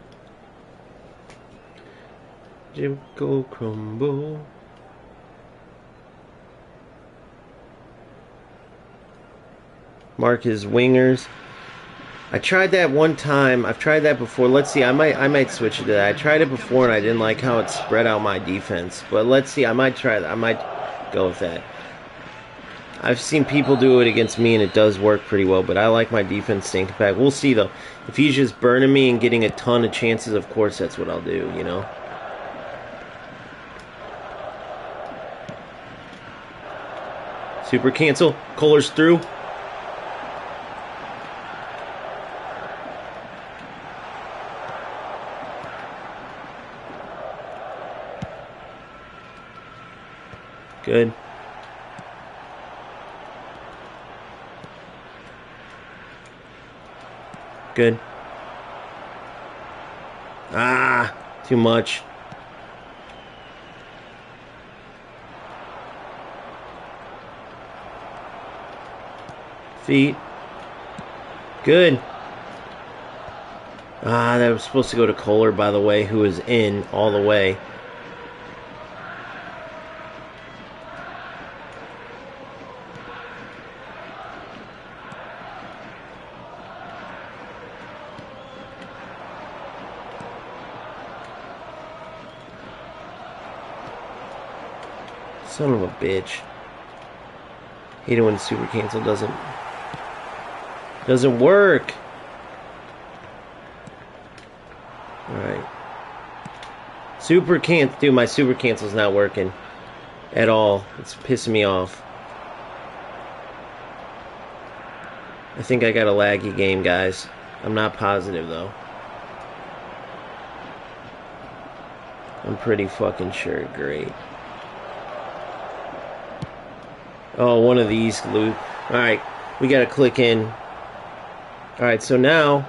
Jimko Crumble. Mark his wingers. I tried that one time. I've tried that before. Let's see. I might switch it to that. I tried it before and I didn't like how it spread out my defense. But let's see. I might try that. I might go with that. I've seen people do it against me and it does work pretty well. But I like my defense staying compact. We'll see though. If he's just burning me and getting a ton of chances, of course that's what I'll do. You know. Super cancel. Kohler's through. Good. Good. Ah, too much. Feet. Good. Ah, that was supposed to go to Kohler, by the way, who is in all the way. Son of a bitch. Hate it when super cancel doesn't work. Alright. Super cancel. Dude, my super cancel's not working at all. It's pissing me off. I think I got a laggy game, guys. I'm not positive though. I'm pretty fucking sure. Great. Oh, one of these loot. Alright, we gotta click in. Alright, so now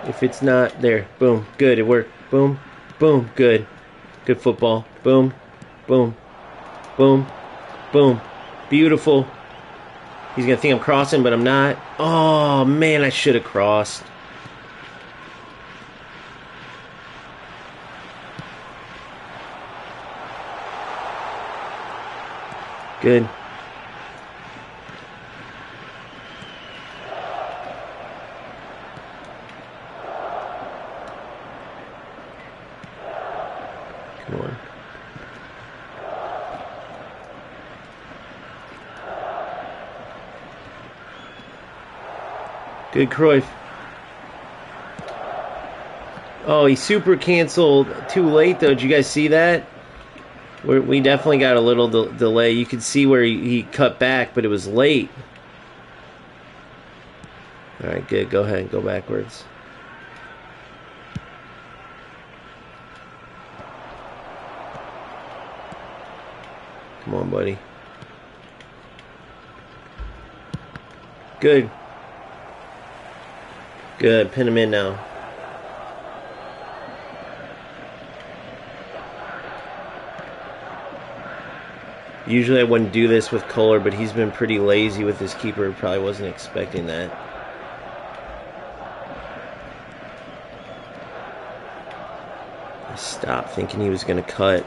if it's not there, boom, good, it worked. Boom, boom, good. Good football. Boom, boom, boom, boom. Beautiful. He's gonna think I'm crossing, but I'm not. Oh man, I should have crossed. Good. Good Cruyff. Oh, he super canceled too late, though. Did you guys see that? We definitely got a little delay. You could see where he cut back, but it was late. All right, good. Go ahead. Go backwards. Come on, buddy. Good. Good. Pin him in now. Usually I wouldn't do this with Kohler, but he's been pretty lazy with his keeper. Probably wasn't expecting that. I stopped thinking he was going to cut.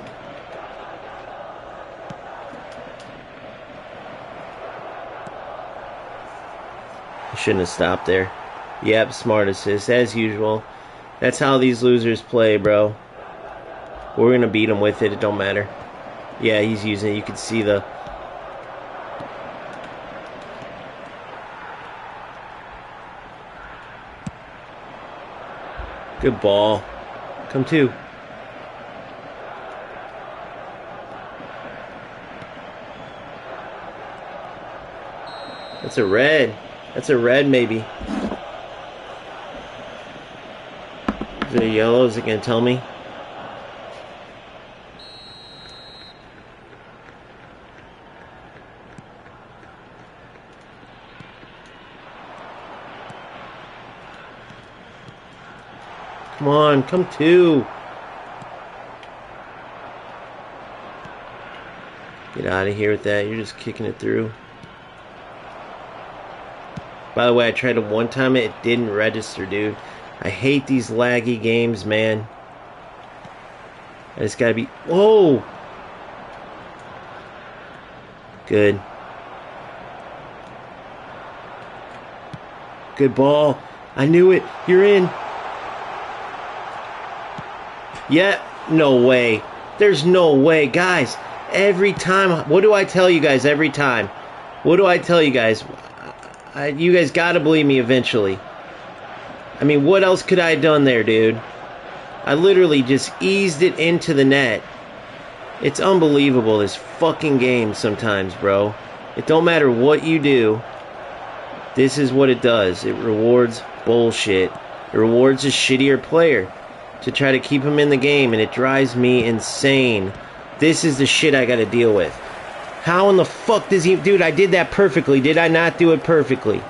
I shouldn't have stopped there. Yep, smart assist, as usual. That's how these losers play, bro. We're going to beat them with it. It don't matter. Yeah, he's using it. You can see the... Good ball. Come to. That's a red. That's a red, maybe. Is it a yellow? Is it going to tell me? Come on, come to. Get out of here with that. You're just kicking it through. By the way, I tried to one-time it. It didn't register, dude. I hate these laggy games, man. I just gotta be... Whoa! Good. Good ball. I knew it. You're in. Yeah, no way. There's no way. Guys, every time... What do I tell you guys every time? What do I tell you guys? You guys gotta believe me eventually. I mean, what else could I have done there, dude? I literally just eased it into the net. It's unbelievable, this fucking game sometimes, bro. It don't matter what you do. This is what it does. It rewards bullshit. It rewards a shittier player to try to keep him in the game, and it drives me insane. This is the shit I gotta deal with. How in the fuck does he... Dude, I did that perfectly. Did I not do it perfectly?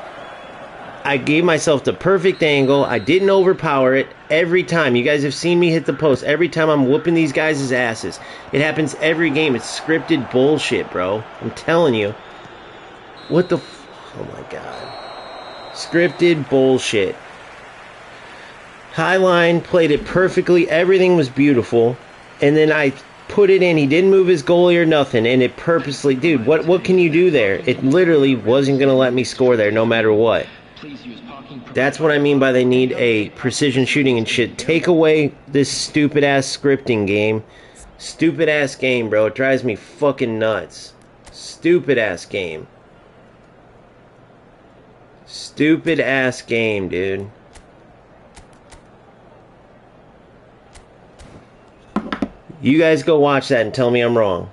I gave myself the perfect angle. I didn't overpower it every time. You guys have seen me hit the post. Every time I'm whooping these guys' asses. It happens every game. It's scripted bullshit, bro. I'm telling you. What the... Oh, my God. Scripted bullshit. Highline played it perfectly. Everything was beautiful. And then I... put it in. He didn't move his goalie or nothing, and it purposely... Dude, what can you do there? It literally wasn't going to let me score there no matter what. That's what I mean by they need a precision shooting and shit. Take away this stupid-ass scripting game. Stupid-ass game, bro. It drives me fucking nuts. Stupid-ass game. Stupid-ass game, dude. You guys go watch that and tell me I'm wrong.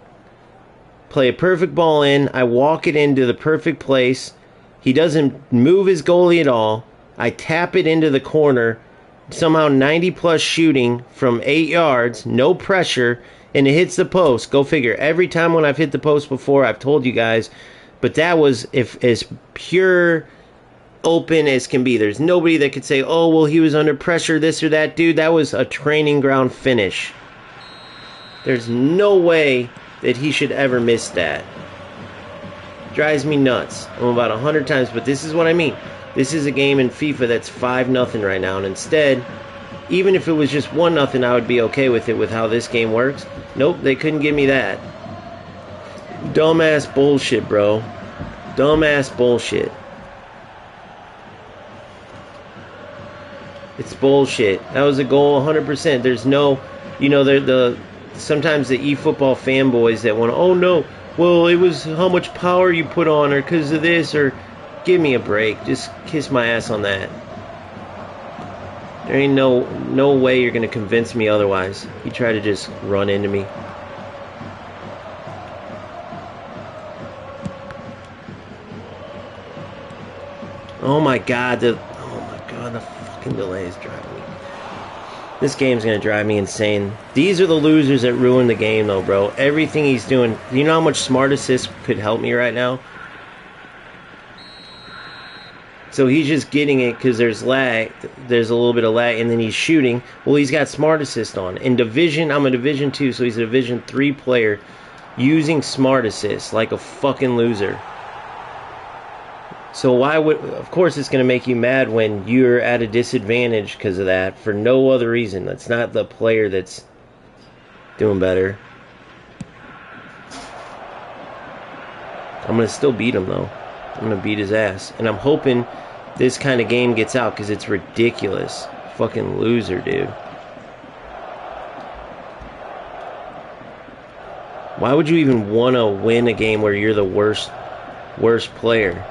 Play a perfect ball in. I walk it into the perfect place. He doesn't move his goalie at all. I tap it into the corner. Somehow 90-plus shooting from 8 yards. No pressure. And it hits the post. Go figure. Every time when I've hit the post before, I've told you guys. But that was as pure open as can be. There's nobody that could say, oh, well, he was under pressure, this or that. Dude, that was a training ground finish. There's no way that he should ever miss that. Drives me nuts. I'm about 100 times, but this is what I mean. This is a game in FIFA that's 5-0 right now, and instead, even if it was just 1-0, I would be okay with it with how this game works. Nope, they couldn't give me that. Dumbass bullshit, bro. Dumbass bullshit. It's bullshit. That was a goal 100%. There's no, you know, sometimes the eFootball fanboys that want, oh no, well, it was how much power you put on or because of this, or Give me a break. Just kiss my ass on that. There ain't no way you're going to convince me otherwise. You try to just run into me. Oh my god, the fucking delay is driving me. This game's gonna drive me insane. These are the losers that ruin the game though, bro. Everything he's doing. You know how much smart assist could help me right now? So he's just getting it because there's lag. There's a little bit of lag, and then he's shooting. Well, he's got smart assist on. In Division, I'm a Division 2, so he's a Division 3 player using smart assist like a fucking loser. So why would... Of course it's going to make you mad when you're at a disadvantage because of that for no other reason. That's not the player that's doing better. I'm going to still beat him, though. I'm going to beat his ass. And I'm hoping this kind of game gets out because it's ridiculous. Fucking loser, dude. Why would you even want to win a game where you're the worst player?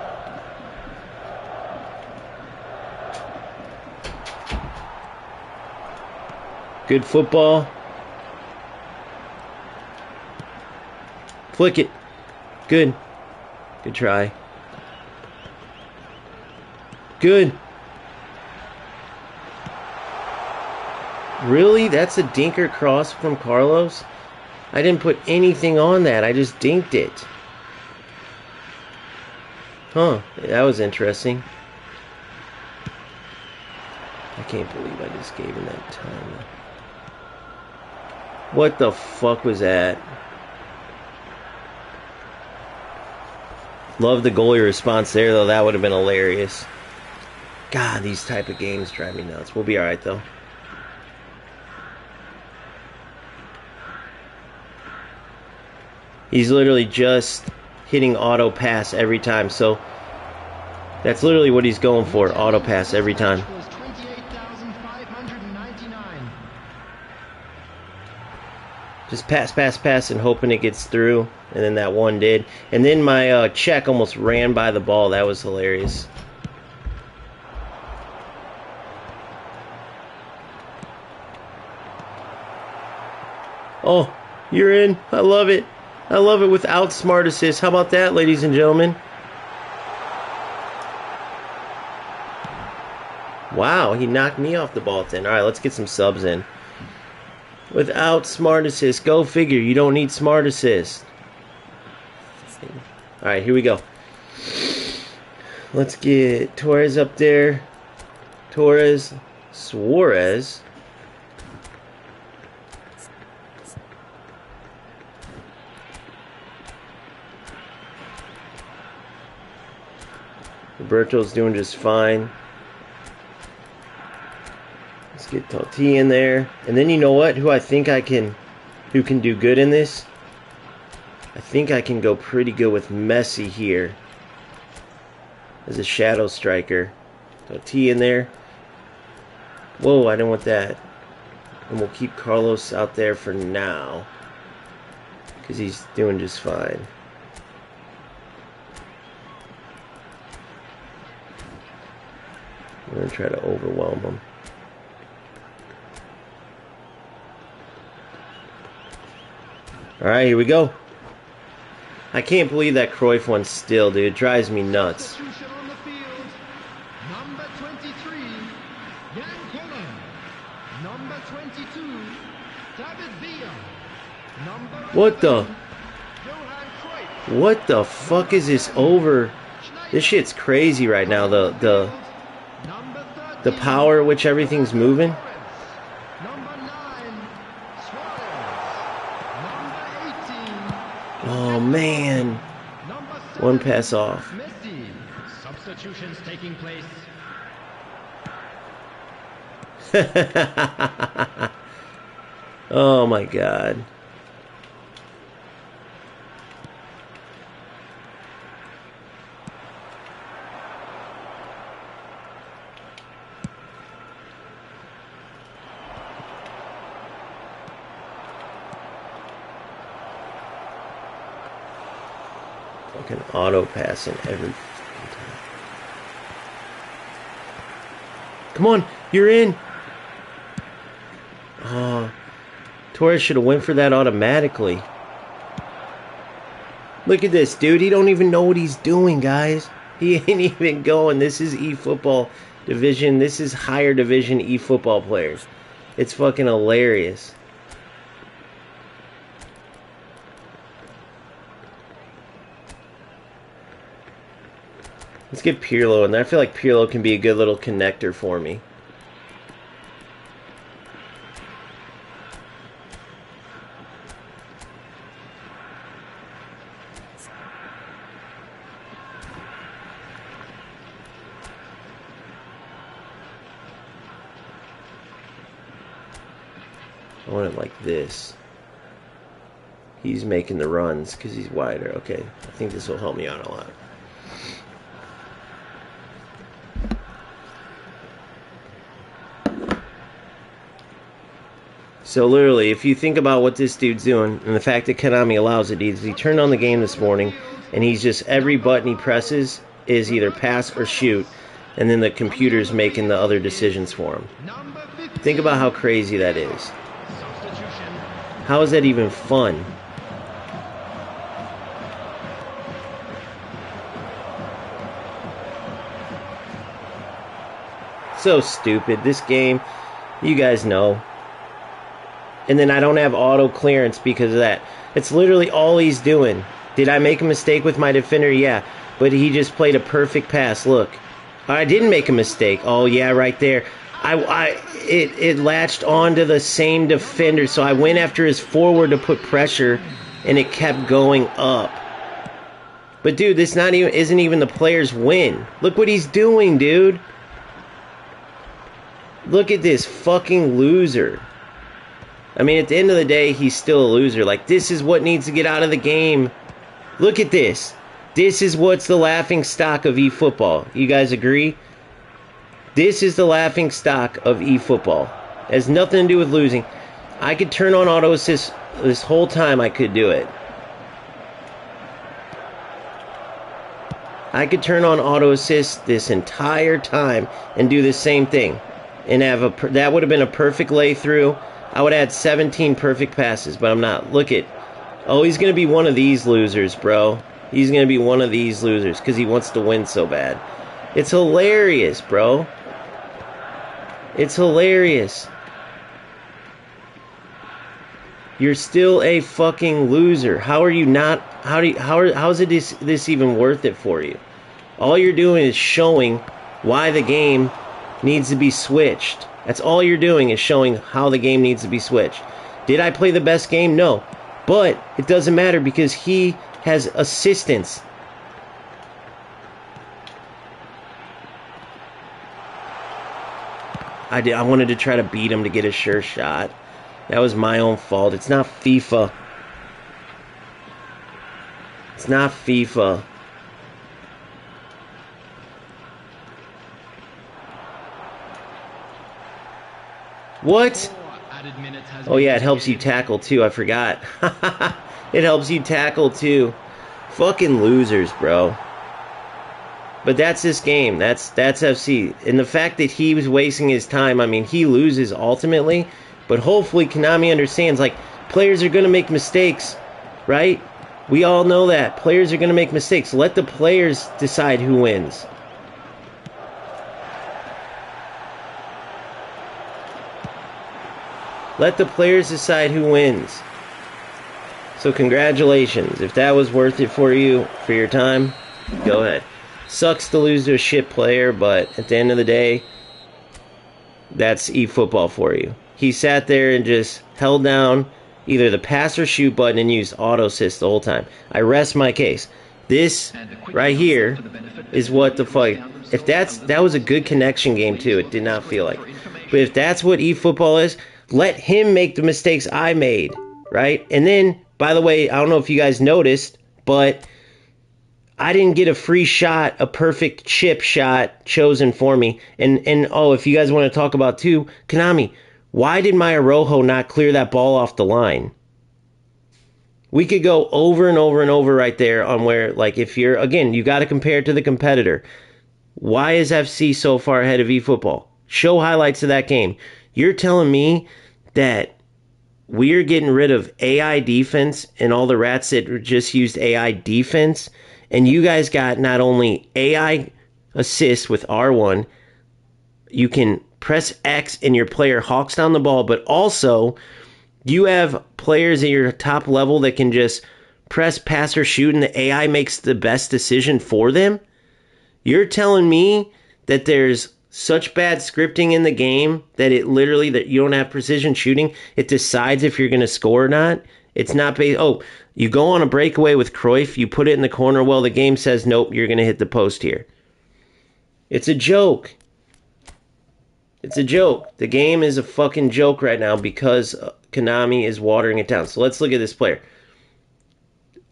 Good football. Flick it. Good. Good try. Good. Really? That's a dinker cross from Carlos? I didn't put anything on that. I just dinked it. Huh. That was interesting. I can't believe I just gave him that time. What the fuck was that? Love the goalie response there, though. That would have been hilarious. God, these type of games drive me nuts. We'll be alright, though. He's literally just hitting auto pass every time. So that's literally what he's going for. Auto pass every time. Just pass, and hoping it gets through. And then that one did. And then my check almost ran by the ball. That was hilarious. Oh, you're in. I love it. I love it without smart assist. How about that, ladies and gentlemen? Wow, he knocked me off the ball at 10. All right, let's get some subs in. Without smart assist. Go figure. You don't need smart assist. All right, here we go. Let's get Torres up there. Torres. Suarez. Roberto's doing just fine. Let's get Totti in there. And then you know what? Who can do good in this? I think I can go pretty good with Messi here as a shadow striker. Totti in there. Whoa, I didn't want that. And we'll keep Carlos out there for now because he's doing just fine. I'm going to try to overwhelm him. Alright, here we go. I can't believe that Cruyff one still, dude. It drives me nuts. Number 23, Jan Koller. Number 22, David Villa. What the? What the fuck is this over? This shit's crazy right now. The power at which everything's moving. Oh man. One pass off. Substitutions taking place. Oh my god. Fucking auto passing every time. Come on, you're in. Oh, Torres should have went for that automatically. Look at this, dude. He don't even know what he's doing, guys. He ain't even going. This is eFootball division. This is higher division eFootball players. It's fucking hilarious. Let's get Pirlo in there. I feel like Pirlo can be a good little connector for me. I want it like this. He's making the runs because he's wider. Okay, I think this will help me out a lot. So literally, if you think about what this dude's doing, and the fact that Konami allows it, he turned on the game this morning, and he's just, every button he presses is either pass or shoot, and then the computer's making the other decisions for him. Think about how crazy that is. How is that even fun? So stupid. This game, you guys know. And then I don't have auto clearance because of that. It's literally all he's doing. Did I make a mistake with my defender? Yeah. But he just played a perfect pass. Look. I didn't make a mistake. Oh, yeah, right there. It latched onto the same defender, so I went after his forward to put pressure, and it kept going up. But dude, this isn't even the player's win. Look what he's doing, dude. Look at this fucking loser. I mean, at the end of the day, he's still a loser. Like, this is what needs to get out of the game. Look at this. This is what's the laughing stock of eFootball. You guys agree? This is the laughing stock of eFootball. It has nothing to do with losing. I could turn on auto assist this whole time. I could do it. I could turn on auto assist this entire time and do the same thing, and have that would have been a perfect lay through. I would add 17 perfect passes, but I'm not. Look at, oh, he's gonna be one of these losers, bro. He's gonna be one of these losers because he wants to win so bad. It's hilarious, bro. It's hilarious. You're still a fucking loser. How are you not? How is this even worth it for you? All you're doing is showing why the game needs to be switched. That's all you're doing, is showing how the game needs to be switched. Did I play the best game? No. But it doesn't matter because he has assistance. I wanted to try to beat him to get a sure shot. That was my own fault. It's not FIFA. It's not FIFA. What? Oh yeah, it helps you tackle too. I forgot. It helps you tackle too. Fucking losers, bro. But that's this game. That's FC. And the fact that he was wasting his time, I mean, he loses ultimately. But hopefully Konami understands, like, players are going to make mistakes, right? We all know that. Players are going to make mistakes. Let the players decide who wins. Let the players decide who wins. So congratulations. If that was worth it for you, for your time, go ahead. Sucks to lose to a shit player, but at the end of the day, that's eFootball for you. He sat there and just held down either the pass or shoot button and used auto assist the whole time. I rest my case. This right here is what the fuck. If that was a good connection game too, it did not feel like. But if that's what eFootball is, let him make the mistakes I made, right? And then, by the way, I don't know if you guys noticed, but I didn't get a free shot, a perfect chip shot chosen for me. And oh, if you guys want to talk about too, Konami, why did my Arojo not clear that ball off the line? We could go over and over and over right there on where, like, if you're, again, you got to compare it to the competitor. Why is FC so far ahead of eFootball? Show highlights of that game. You're telling me that we're getting rid of AI defense and all the rats that just used AI defense, and you guys got not only AI assist with R1, you can press X and your player hawks down the ball, but also you have players at your top level that can just press, pass, or shoot, and the AI makes the best decision for them. You're telling me that there's such bad scripting in the game that it literally, that you don't have precision shooting. It decides if you're going to score or not. It's not based. Oh, you go on a breakaway with Cruyff, you put it in the corner. Well, the game says, nope, you're going to hit the post here. It's a joke. It's a joke. The game is a fucking joke right now because Konami is watering it down. So let's look at this player.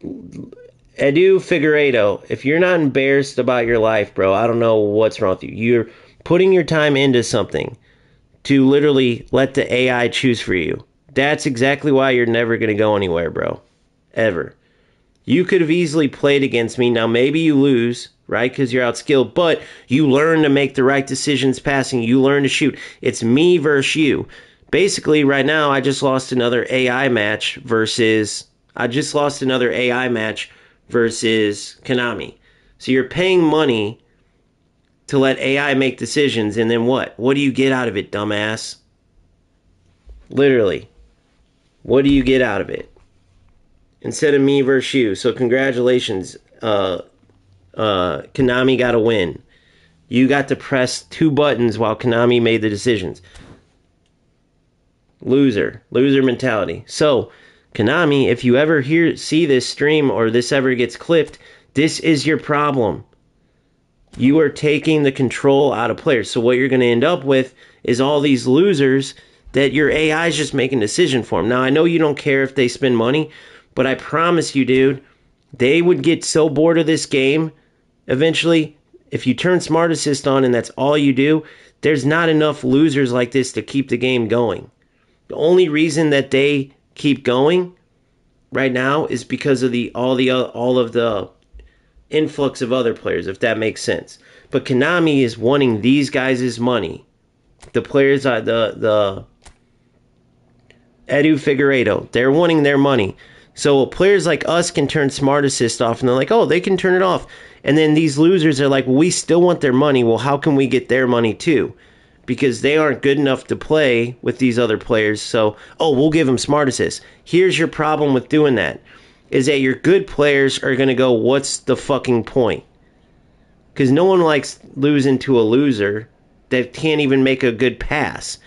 Edu Figueiredo, if you're not embarrassed about your life, bro, I don't know what's wrong with you. You're putting your time into something to literally let the AI choose for you. That's exactly why you're never going to go anywhere, bro. Ever. You could have easily played against me. Now, maybe you lose, right, because you're outskilled, but you learn to make the right decisions passing. You learn to shoot. It's me versus you. Basically, right now, I just lost another AI match versus Konami. So you're paying money to let AI make decisions, and then what? What do you get out of it, dumbass? Literally. What do you get out of it? Instead of me versus you. So congratulations. Konami got a win. You got to press 2 buttons while Konami made the decisions. Loser mentality. So, Konami, if you ever see this stream or this ever gets clipped, this is your problem. You are taking the control out of players. So what you're going to end up with is all these losers that your AI is just making a decision for them. Now, I know you don't care if they spend money, but I promise you, dude, they would get so bored of this game eventually. If you turn Smart Assist on and that's all you do, there's not enough losers like this to keep the game going. The only reason that they keep going right now is because of all of the influx of other players, if that makes sense. But Konami is wanting these guys' money. The players are the Edu Figueiredo. They're wanting their money. So players like us can turn Smart Assist off, and they're like, oh, they can turn it off. And then these losers are like, well, we still want their money. Well, how can we get their money too? Because they aren't good enough to play with these other players. So, we'll give them Smart Assist. Here's your problem with doing that, is that your good players are going to go, what's the fucking point? Because no one likes losing to a loser that can't even make a good pass.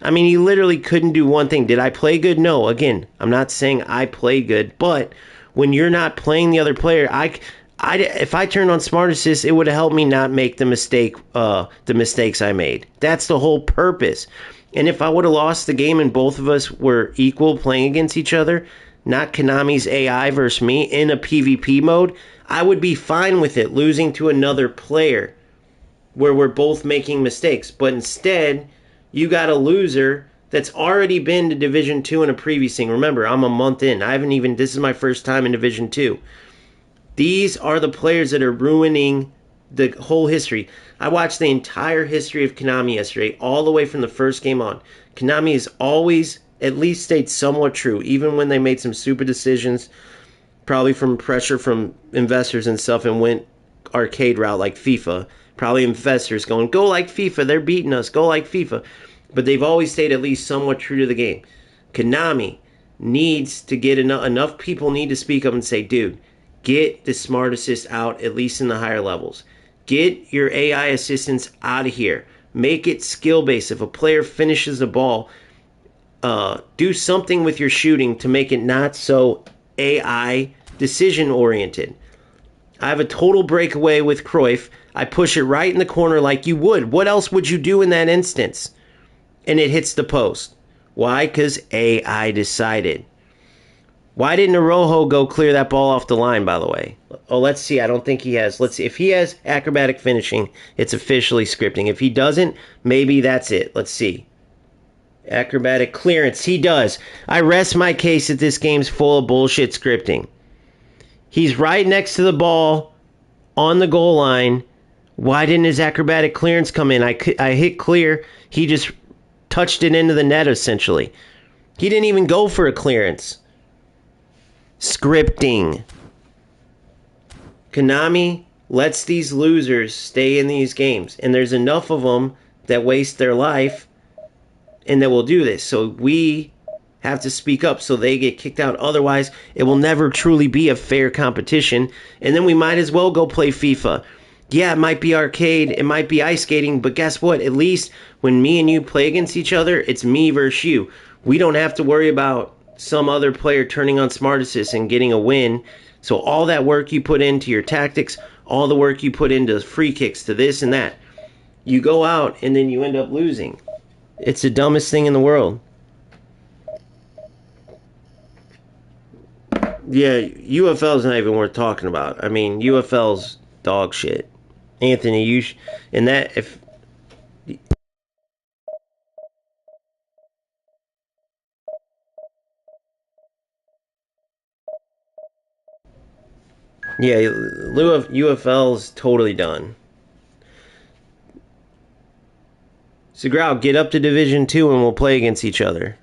I mean, he literally couldn't do one thing. Did I play good? No. Again, I'm not saying I played good, but when you're not playing the other player, if I turned on Smart Assist, it would have helped me not make the mistakes I made. That's the whole purpose. And if I would have lost the game and both of us were equal playing against each other, not Konami's AI versus me in a PvP mode, I would be fine with it losing to another player where we're both making mistakes. But instead, you got a loser that's already been to Division 2 in a previous thing. Remember, I'm a month in. This is my first time in Division 2. These are the players that are ruining the whole history. I watched the entire history of Konami yesterday, all the way from the first game on. Konami has always at least stayed somewhat true, even when they made some stupid decisions, probably from pressure from investors and stuff, and went arcade route like FIFA. Probably investors going, go like FIFA, they're beating us, go like FIFA. But they've always stayed at least somewhat true to the game. Konami needs to get enough people need to speak up and say, dude, get the Smart Assist out, at least in the higher levels. Get your AI assistants out of here. Make it skill-based. If a player finishes the ball, do something with your shooting to make it not so AI decision-oriented. I have a total breakaway with Cruyff. I push it right in the corner like you would. What else would you do in that instance? And it hits the post. Why? Because AI decided. Why didn't Arojo go clear that ball off the line, by the way? Oh, let's see. I don't think he has. Let's see. If he has acrobatic finishing, it's officially scripting. If he doesn't, maybe that's it. Let's see. Acrobatic clearance. He does. I rest my case that this game's full of bullshit scripting. He's right next to the ball on the goal line Why didn't his acrobatic clearance come in? I hit clear. He just touched it into the net, essentially. He didn't even go for a clearance. Scripting. Konami lets these losers stay in these games. And there's enough of them that waste their life and that will do this. So we have to speak up so they get kicked out. Otherwise, it will never truly be a fair competition. And then we might as well go play FIFA. Yeah, it might be arcade, it might be ice skating, but guess what? At least when me and you play against each other, it's me versus you. We don't have to worry about some other player turning on Smart Assist and getting a win. So all that work you put into your tactics, all the work you put into free kicks, to this and that, you go out and then you end up losing. It's the dumbest thing in the world. Yeah, UFL's not even worth talking about. I mean, UFL's dog shit. Anthony, and that if yeah, UFL's totally done. So Grau, get up to Division 2 and we'll play against each other.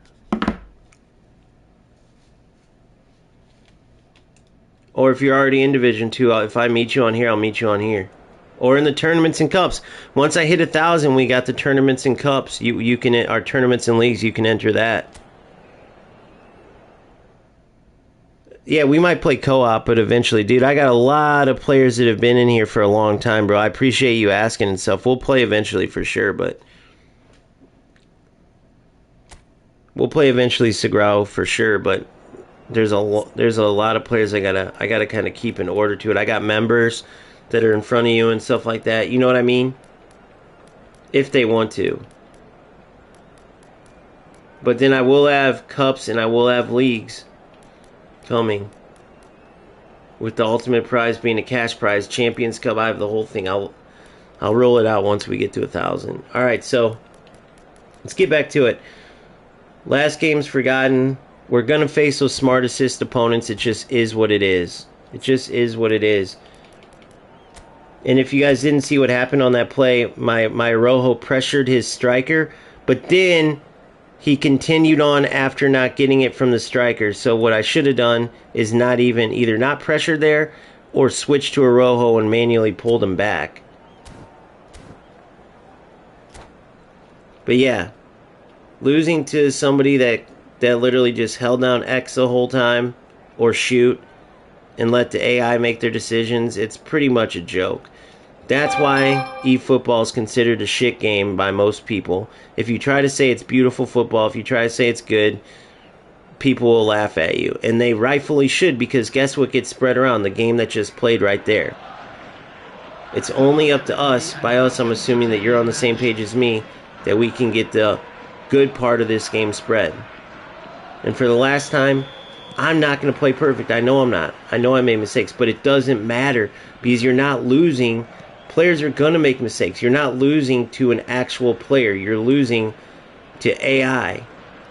Or if you're already in Division 2, if I meet you on here, I'll meet you on here. Or in the tournaments and cups. Once I hit 1,000, we got the tournaments and cups. You can, our tournaments and leagues, you can enter that. Yeah, we might play co-op, but eventually, dude, I got a lot of players that have been in here for a long time, bro. I appreciate you asking and stuff. We'll play eventually for sure, but we'll play eventually, Sagrao, for sure. But there's a lot of players I gotta kind of keep in order to it. I got members that are in front of you and stuff like that. You know what I mean? If they want to. But then I will have cups and I will have leagues coming. With the ultimate prize being a cash prize, Champions Cup, I have the whole thing. I'll roll it out once we get to 1,000. Alright, so let's get back to it. Last game's forgotten. We're gonna face those Smart Assist opponents. It just is what it is. It just is what it is. And if you guys didn't see what happened on that play, my Rojo pressured his striker, but then he continued on after not getting it from the striker. So what I should have done is not even either not pressured there or switched to a Rojo and manually pulled him back. But yeah, losing to somebody that literally just held down X the whole time or shoot and let the AI make their decisions, it's pretty much a joke. That's why eFootball is considered a shit game by most people. If you try to say it's beautiful football, if you try to say it's good, people will laugh at you. And they rightfully should, because guess what gets spread around? The game that just played right there. It's only up to us, by us I'm assuming that you're on the same page as me, that we can get the good part of this game spread. And for the last time, I'm not going to play perfect. I know I'm not. I know I made mistakes, but it doesn't matter because you're not losing. Players are going to make mistakes. You're not losing to an actual player. You're losing to AI.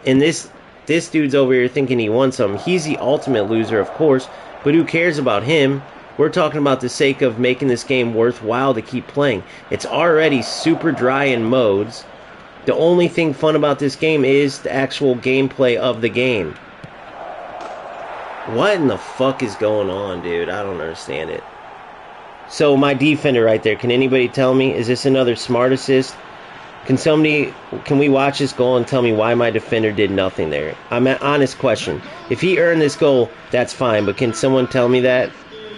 And this dude's over here thinking he won something. He's the ultimate loser, of course, but who cares about him? We're talking about the sake of making this game worthwhile to keep playing. It's already super dry in modes. The only thing fun about this game is the actual gameplay of the game. What in the fuck is going on, dude? I don't understand it. So my defender right there, can anybody tell me, is this another Smart Assist? Can we watch this goal and tell me why my defender did nothing there? I'm an honest question. If he earned this goal, that's fine, but can someone tell me that?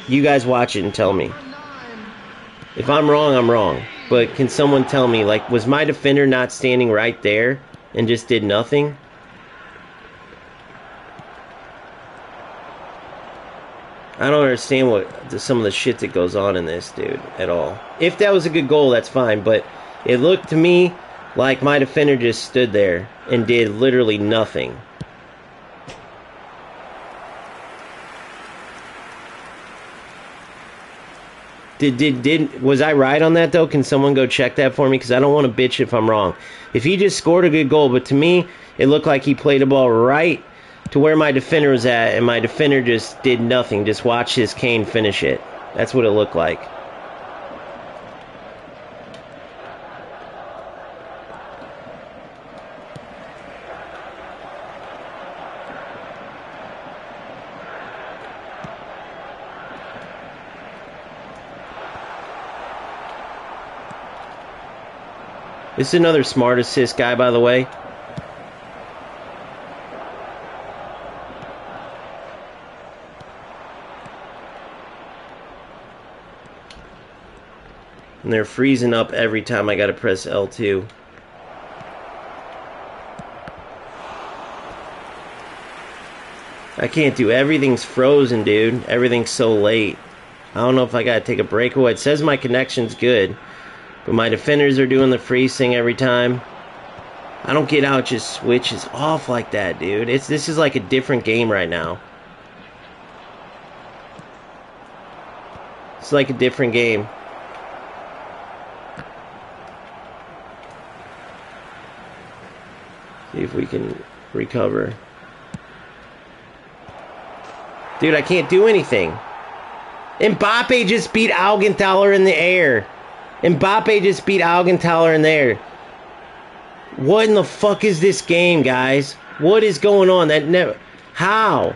You guys watch it and tell me. If I'm wrong, I'm wrong. But can someone tell me, like, was my defender not standing right there and just did nothing? I don't understand some of the shit that goes on in this, dude, at all. If that was a good goal, that's fine, but it looked to me like my defender just stood there and did literally nothing. Was I right on that, though? Can someone go check that for me? Because I don't want to bitch if I'm wrong. If he just scored a good goal, but to me, it looked like he played the ball right to where my defender was at, and my defender just did nothing. Just watched his Kane finish it. That's what it looked like. This is another smart assist guy, by the way. And they're freezing up every time I gotta press L2. I can't do everything's frozen, dude. Everything's so late. I don't know if I gotta take a breakaway. It says my connection's good, but my defenders are doing the freeze thing every time. I don't get how it just switches off like that, dude. This is like a different game right now. It's like a different game. See if we can recover. Dude, I can't do anything. Mbappe just beat Augenthaler in the air. Mbappe just beat Augenthaler in the air. What in the fuck is this game, guys? What is going on? How?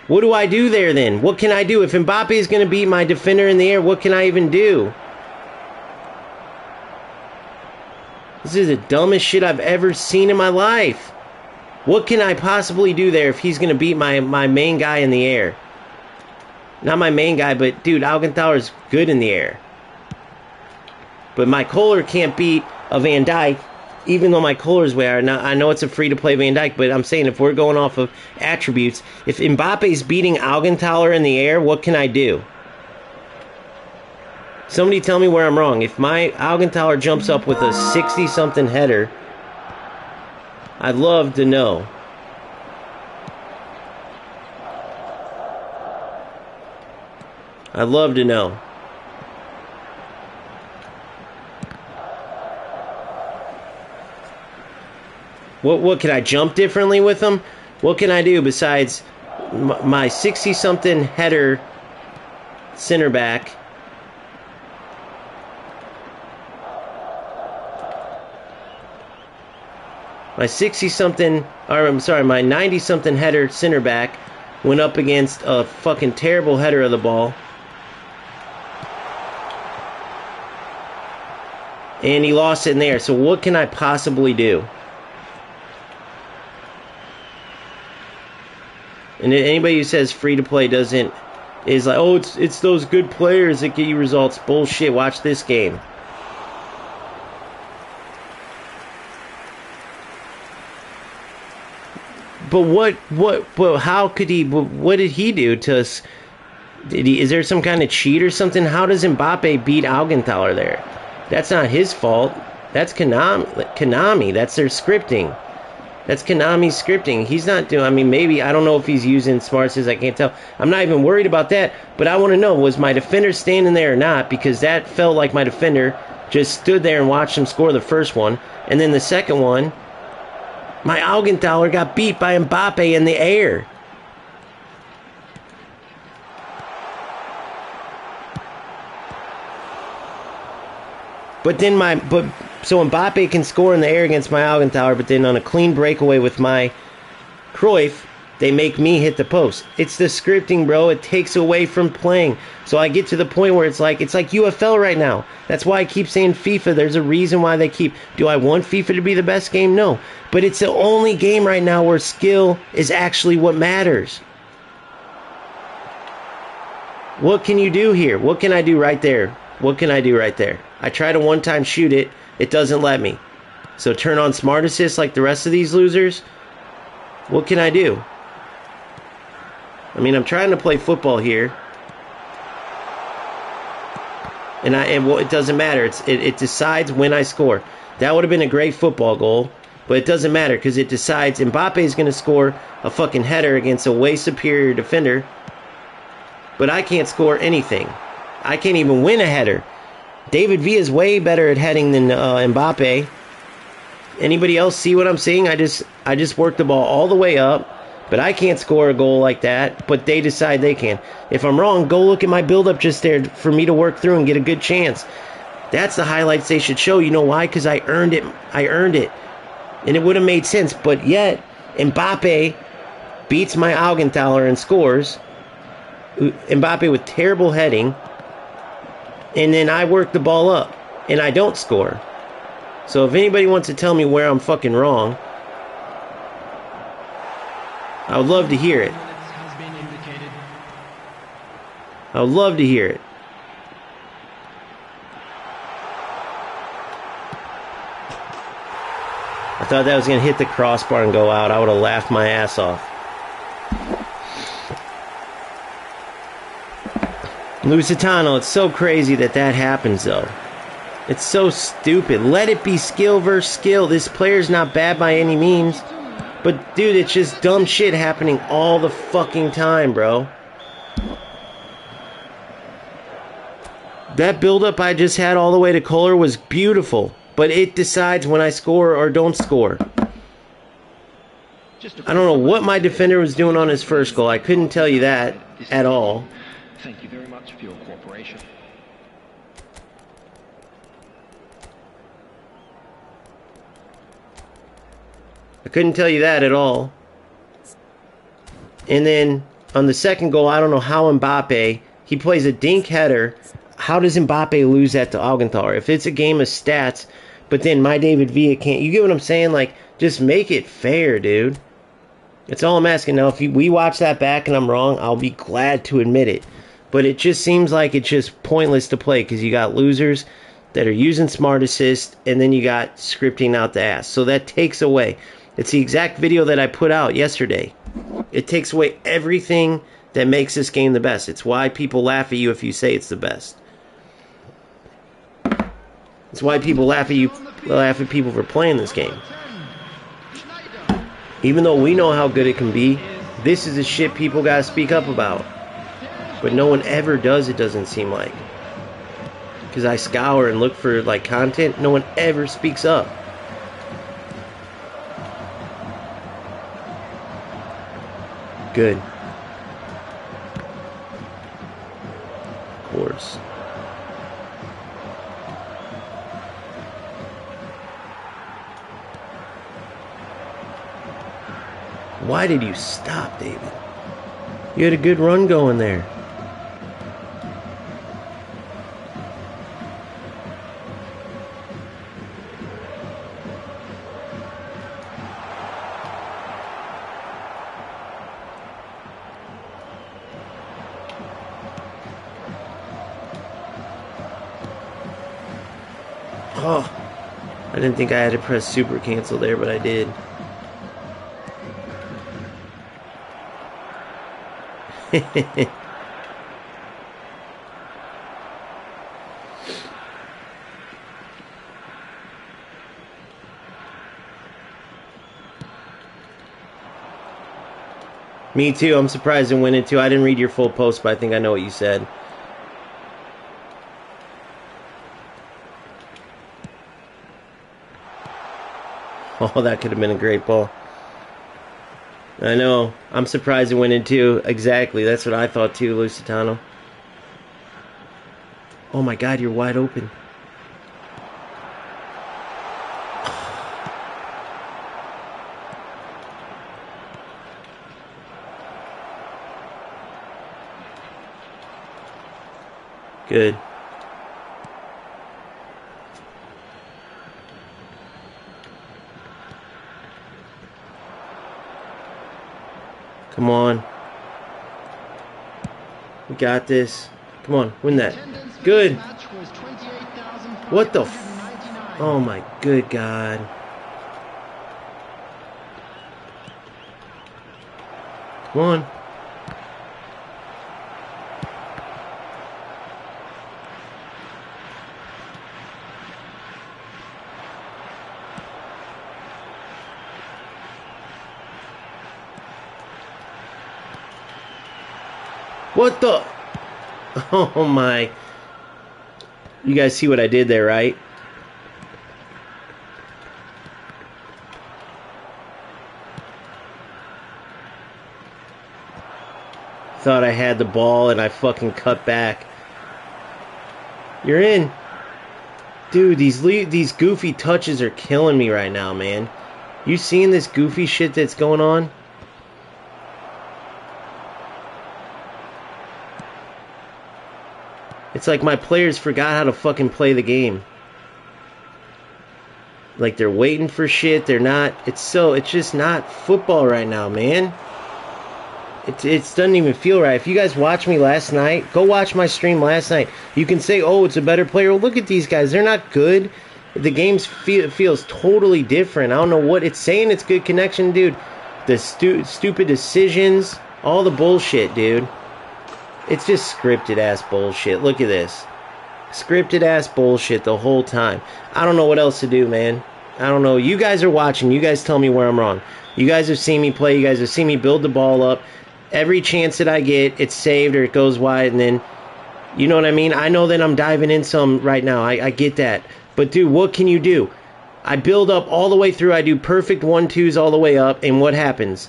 What do I do there then? What can I do? If Mbappe is going to beat my defender in the air, what can I even do? This is the dumbest shit I've ever seen in my life. What can I possibly do there if he's going to beat my main guy in the air? Not my main guy, but dude, Augenthaler's good in the air. But my Kohler can't beat a Van Dijk, even though my Kohler's way higher. Now, I know it's a free-to-play Van Dijk, but I'm saying if we're going off of attributes, if Mbappe's beating Augenthaler in the air, what can I do? Somebody tell me where I'm wrong. If my Augenthaler jumps up with a 60-something header, I'd love to know. I'd love to know. What can I jump differently with them? What can I do besides my 60-something header center back? My 60-something, or I'm sorry, my 90-something header center back went up against a fucking terrible header of the ball. And he lost it in there. So what can I possibly do? And anybody who says free-to-play is like, oh, it's those good players that get you results. Bullshit. Watch this game. But how could he, what did he do to us? Is there some kind of cheat or something? How does Mbappe beat Augenthaler there? That's not his fault. That's Konami. That's their scripting. That's Konami's scripting. He's not doing, I mean, maybe, I don't know if he's using smart says, I can't tell. I'm not even worried about that, but I want to know, was my defender standing there or not? Because that felt like my defender just stood there and watched him score the first one. And then the second one, my Augenthaler got beat by Mbappe in the air. So Mbappe can score in the air against my Augenthaler, but then on a clean breakaway with my Cruyff, they make me hit the post. It's the scripting, bro. It takes away from playing. So I get to the point where it's like UFL right now. That's why I keep saying FIFA. There's a reason why they keep. Do I want FIFA to be the best game? No. But it's the only game right now where skill is actually what matters. What can you do here? What can I do right there? What can I do right there? I try to one-time shoot it. It doesn't let me. So turn on smart assist like the rest of these losers. What can I do? I mean, I'm trying to play football here. And it doesn't matter. It decides when I score. That would have been a great football goal. But it doesn't matter because it decides Mbappe is going to score a fucking header against a way superior defender. But I can't score anything. I can't even win a header. David Villa is way better at heading than Mbappe. Anybody else see what I'm saying? I just worked the ball all the way up, but I can't score a goal like that, but they decide they can. If I'm wrong, go look at my build-up just there for me to work through and get a good chance. That's the highlights they should show. You know why? Because I earned it. And it would have made sense, but yet Mbappe beats my Augenthaler and scores. Mbappe with terrible heading. And then I work the ball up, and I don't score. So if anybody wants to tell me where I'm fucking wrong, I would love to hear it. I would love to hear it. I thought that was going to hit the crossbar and go out. I would have laughed my ass off. Lusitano, it's so crazy that happens, though. It's so stupid. Let it be skill versus skill. This player's not bad by any means. But, dude, it's just dumb shit happening all the fucking time, bro. That build-up I just had all the way to Kohler was beautiful. But it decides when I score or don't score. I don't know what my defender was doing on his first goal. I couldn't tell you that at all. Thank you very much for your cooperation. I couldn't tell you that at all. And then on the second goal, I don't know how Mbappe, he plays a dink header. How does Mbappe lose that to Augenthaler? If it's a game of stats, but then my David Villa can't. You get what I'm saying? Like, just make it fair, dude. That's all I'm asking. Now, if we watch that back and I'm wrong, I'll be glad to admit it. But it just seems like it's just pointless to play because you got losers that are using smart assist and then you got scripting out the ass. So that takes away. It's the exact video that I put out yesterday. It takes away everything that makes this game the best. It's why people laugh at you if you say it's the best. It's why people laugh at people for playing this game. Even though we know how good it can be, this is the shit people gotta speak up about. But no one ever does, it doesn't seem like. Because I scour and look for like content, no one ever speaks up. Good. Of course. Why did you stop, David? You had a good run going there. Oh, I didn't think I had to press super cancel there, but I did. Me too. I'm surprised in winning too. I didn't read your full post, but I think I know what you said. Oh, that could have been a great ball. I know. I'm surprised it went in too. Exactly. That's what I thought too, Lusitano. Oh my God, you're wide open. Good. Come on. We got this. Come on, win that. Good. What the f... Oh my good God. Come on. What the... Oh my... You guys see what I did there, right? Thought I had the ball and I fucking cut back. You're in. Dude, these goofy touches are killing me right now, man. You seeing this goofy shit that's going on? It's like my players forgot how to fucking play the game. Like they're waiting for shit. They're not. It's just not football right now, man. It doesn't even feel right. If you guys watched me last night, go watch my stream last night. You can say, oh, it's a better player. Well, look at these guys. They're not good. The game feels totally different. I don't know what it's saying. It's good connection, dude. The stupid decisions, all the bullshit, dude. It's just scripted-ass bullshit. Look at this. Scripted-ass bullshit the whole time. I don't know what else to do, man. I don't know. You guys are watching. You guys tell me where I'm wrong. You guys have seen me play. You guys have seen me build the ball up. Every chance that I get, it's saved or it goes wide, and then, you know what I mean? I know that I'm diving in some right now. I get that. But, dude, what can you do? I build up all the way through. I do perfect 1-2s all the way up, and what happens?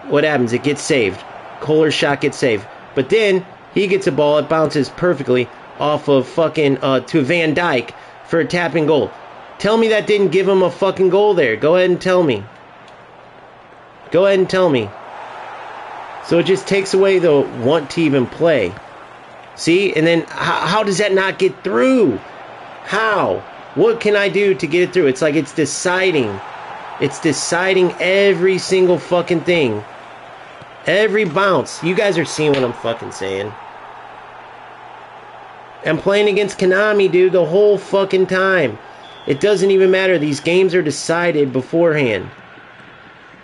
What happens? It gets saved. Kohler's shot gets saved. But then he gets a ball. It bounces perfectly off of fucking to Van Dyke for a tap-in goal. Tell me that didn't give him a fucking goal there. Go ahead and tell me. Go ahead and tell me. So it just takes away the want to even play. See? And then how does that not get through? How? What can I do to get it through? It's like it's deciding. It's deciding every single fucking thing. Every bounce. You guys are seeing what I'm fucking saying. I'm playing against Konami, dude, the whole fucking time. It doesn't even matter. These games are decided beforehand.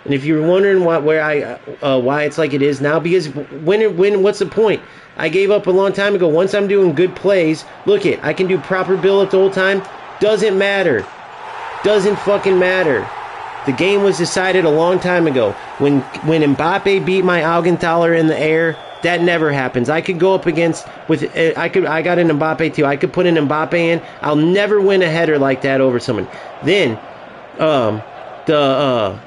And if you're wondering why it's like it is now, because what's the point? I gave up a long time ago. Once I'm doing good plays, look it, I can do proper build-up the whole time. Doesn't matter. Doesn't fucking matter. The game was decided a long time ago. When Mbappe beat my Augenthaler in the air, that never happens. I could go up against I got an Mbappe too. I could put an Mbappe in. I'll never win a header like that over someone. Then the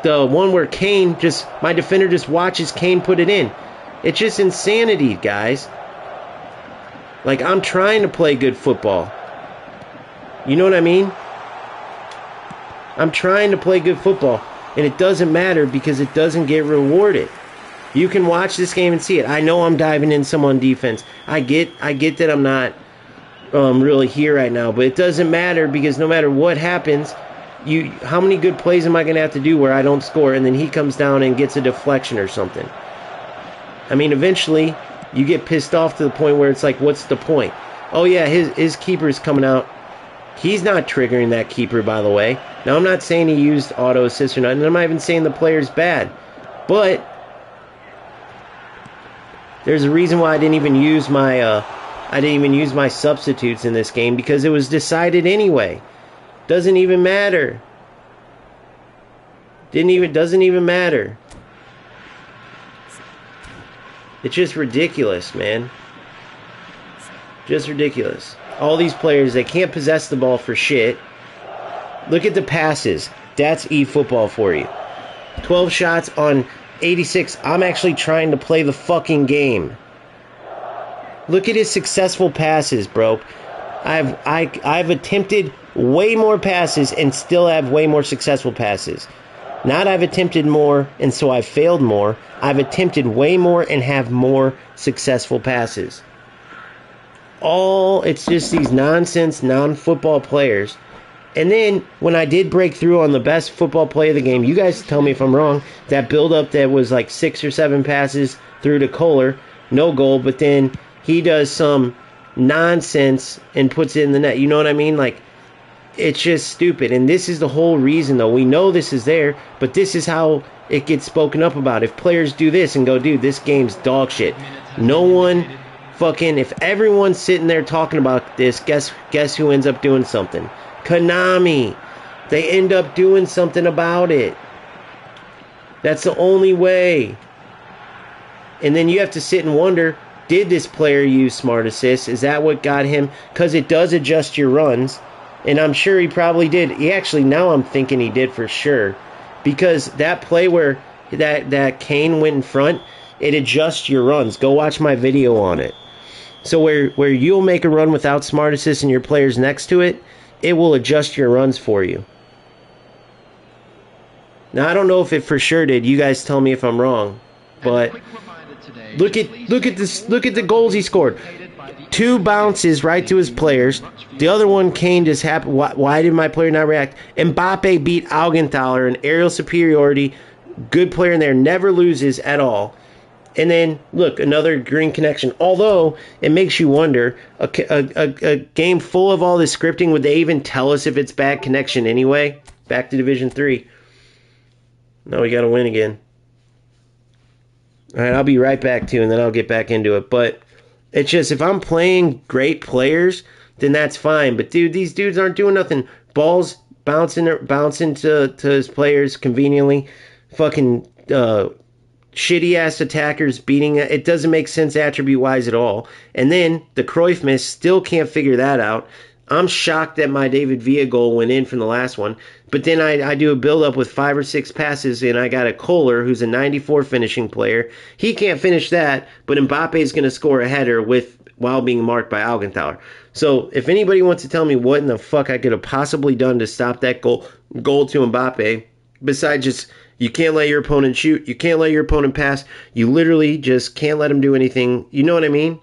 one where Kane my defender just watches Kane put it in. It's just insanity, guys. Like, I'm trying to play good football. You know what I mean? I'm trying to play good football, and it doesn't matter because it doesn't get rewarded. You can watch this game and see it. I know I'm diving in some on defense. I get that I'm not really here right now, but it doesn't matter because no matter what happens, how many good plays am I going to have to do where I don't score and then he comes down and gets a deflection or something? I mean, eventually you get pissed off to the point where it's like, what's the point? Oh yeah, his keeper's coming out. He's not triggering that keeper, by the way. Now, I'm not saying he used auto assist or nothing. I'm not even saying the player's bad. But there's a reason why I didn't even use my substitutes in this game, because it was decided anyway. Doesn't even matter. Doesn't even matter. It's just ridiculous, man. Just ridiculous. All these players, they can't possess the ball for shit. Look at the passes. That's eFootball for you. 12 shots on 86. I'm actually trying to play the fucking game. Look at his successful passes, bro. I've attempted way more passes and still have way more successful passes. Not I've attempted more and so I've failed more. I've attempted way more and have more successful passes. It's just these nonsense, non-football players. And then, when I did break through on the best football play of the game, you guys tell me if I'm wrong, that build-up that was like 6 or 7 passes through to Kohler, no goal, but then he does some nonsense and puts it in the net. You know what I mean? Like, it's just stupid. And this is the whole reason, though. We know this is there, but this is how it gets spoken up about. If players do this and go, dude, this game's dog shit. No one fucking, if everyone's sitting there talking about this, guess who ends up doing something? Konami. They end up doing something about it. That's the only way. And then you have to sit and wonder, did this player use Smart Assist? Is that what got him? Because it does adjust your runs. And I'm sure he probably did. Now I'm thinking he did for sure. Because that play where that Kane went in front, it adjusts your runs. Go watch my video on it. So where you'll make a run without Smart Assist and your player's next to it, it will adjust your runs for you. Now, I don't know if it for sure did. You guys tell me if I'm wrong. But look at the goals he scored. 2 bounces right to his players. The other one, Kane just happened. Why did my player not react? Mbappe beat Augenthaler in aerial superiority. Good player in there, never loses at all. And then, look, another green connection. Although, it makes you wonder, a game full of all this scripting, would they even tell us if it's bad connection anyway? Back to Division 3. Now we got to win again. All right, I'll be right back to you, and then I'll get back into it. But it's just, if I'm playing great players, then that's fine. But, dude, these dudes aren't doing nothing. Balls bouncing to his players conveniently. Fucking shitty-ass attackers beating it. It doesn't make sense attribute-wise at all. And then the Cruyff miss, still can't figure that out. I'm shocked that my David Villa goal went in from the last one. But then I do a build-up with 5 or 6 passes, and I got a Kohler, who's a 94 finishing player. He can't finish that, but Mbappe's going to score a header while being marked by Augenthaler. So if anybody wants to tell me what in the fuck I could have possibly done to stop that goal to Mbappe, besides just, you can't let your opponent shoot, you can't let your opponent pass, you literally just can't let him do anything. You know what I mean?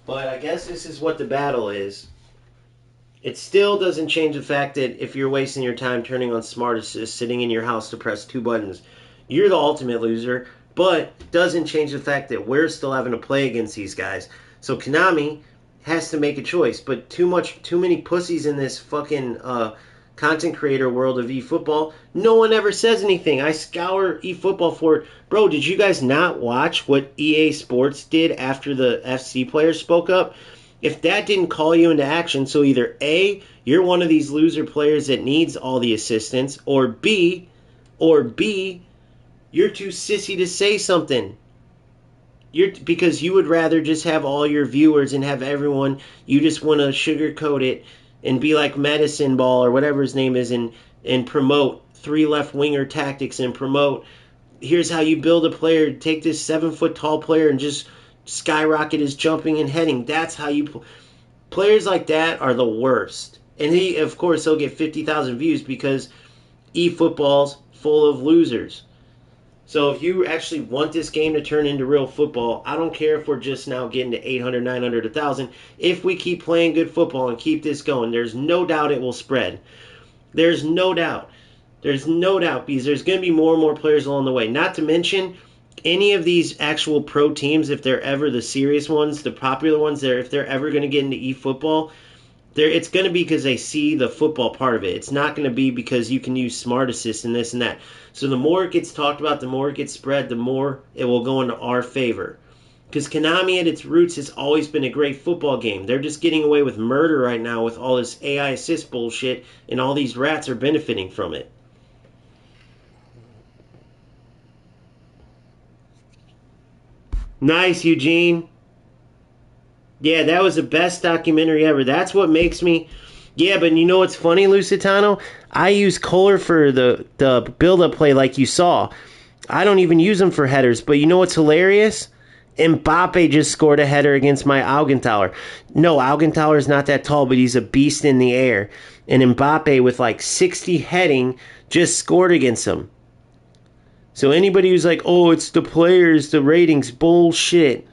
But I guess this is what the battle is. It still doesn't change the fact that if you're wasting your time turning on Smart Assist, sitting in your house to press 2 buttons, you're the ultimate loser. But it doesn't change the fact that we're still having to play against these guys. So Konami has to make a choice. But too many pussies in this fucking content creator world of eFootball. No one ever says anything. I scour eFootball for it. Bro, did you guys not watch what EA Sports did after the FC players spoke up? If that didn't call you into action, so either A, you're one of these loser players that needs all the assistance, or B, you're too sissy to say something. Because you would rather just have all your viewers and have everyone, you just want to sugarcoat it and be like Medicine Ball or whatever his name is and promote 3 left winger tactics and promote, here's how you build a player, take this 7-foot tall player and just skyrocket his jumping and heading. That's how you players like that are the worst. And of course he'll get 50,000 views because eFootball's full of losers. So if you actually want this game to turn into real football, I don't care if we're just now getting to 800, 900, 1,000. If we keep playing good football and keep this going, there's no doubt it will spread. There's no doubt. There's no doubt because there's going to be more and more players along the way. Not to mention, any of these actual pro teams, if they're ever the serious ones, the popular ones, if they're ever going to get into eFootball, it's going to be because they see the football part of it. It's not going to be because you can use Smart Assist and this and that. So the more it gets talked about, the more it gets spread, the more it will go into our favor. Because Konami at its roots has always been a great football game. They're just getting away with murder right now with all this AI assist bullshit, and all these rats are benefiting from it. Nice, Eugene. Yeah, that was the best documentary ever. That's what makes me... Yeah, but you know what's funny, Lusitano? I use Kohler for the build-up play like you saw. I don't even use him for headers, but you know what's hilarious? Mbappe just scored a header against my Augenthaler. No, Augenthaler is not that tall, but he's a beast in the air. And Mbappe, with like 60 heading, just scored against him. So anybody who's like, oh, it's the players, the ratings, bullshit.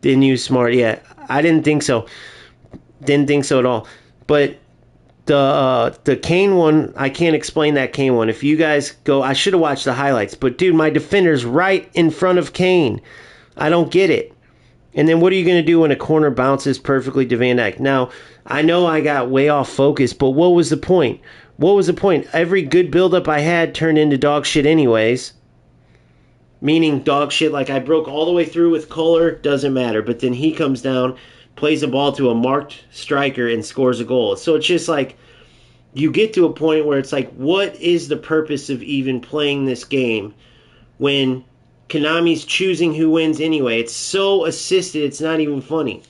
Didn't use Smart. Yeah, I didn't think so. Didn't think so at all. But the Kane one, I can't explain that Kane one. If you guys go, I should have watched the highlights. But, dude, my defender's right in front of Kane. I don't get it. And then what are you going to do when a corner bounces perfectly to Van Dijk? Now, I know I got way off focus, but what was the point? What was the point? Every good build-up I had turned into dog shit anyways. Meaning dog shit, like I broke all the way through with Kohler, doesn't matter. But then he comes down, plays the ball to a marked striker, and scores a goal. So it's just like, you get to a point where it's like, what is the purpose of even playing this game when Konami's choosing who wins anyway? It's so assisted, it's not even funny.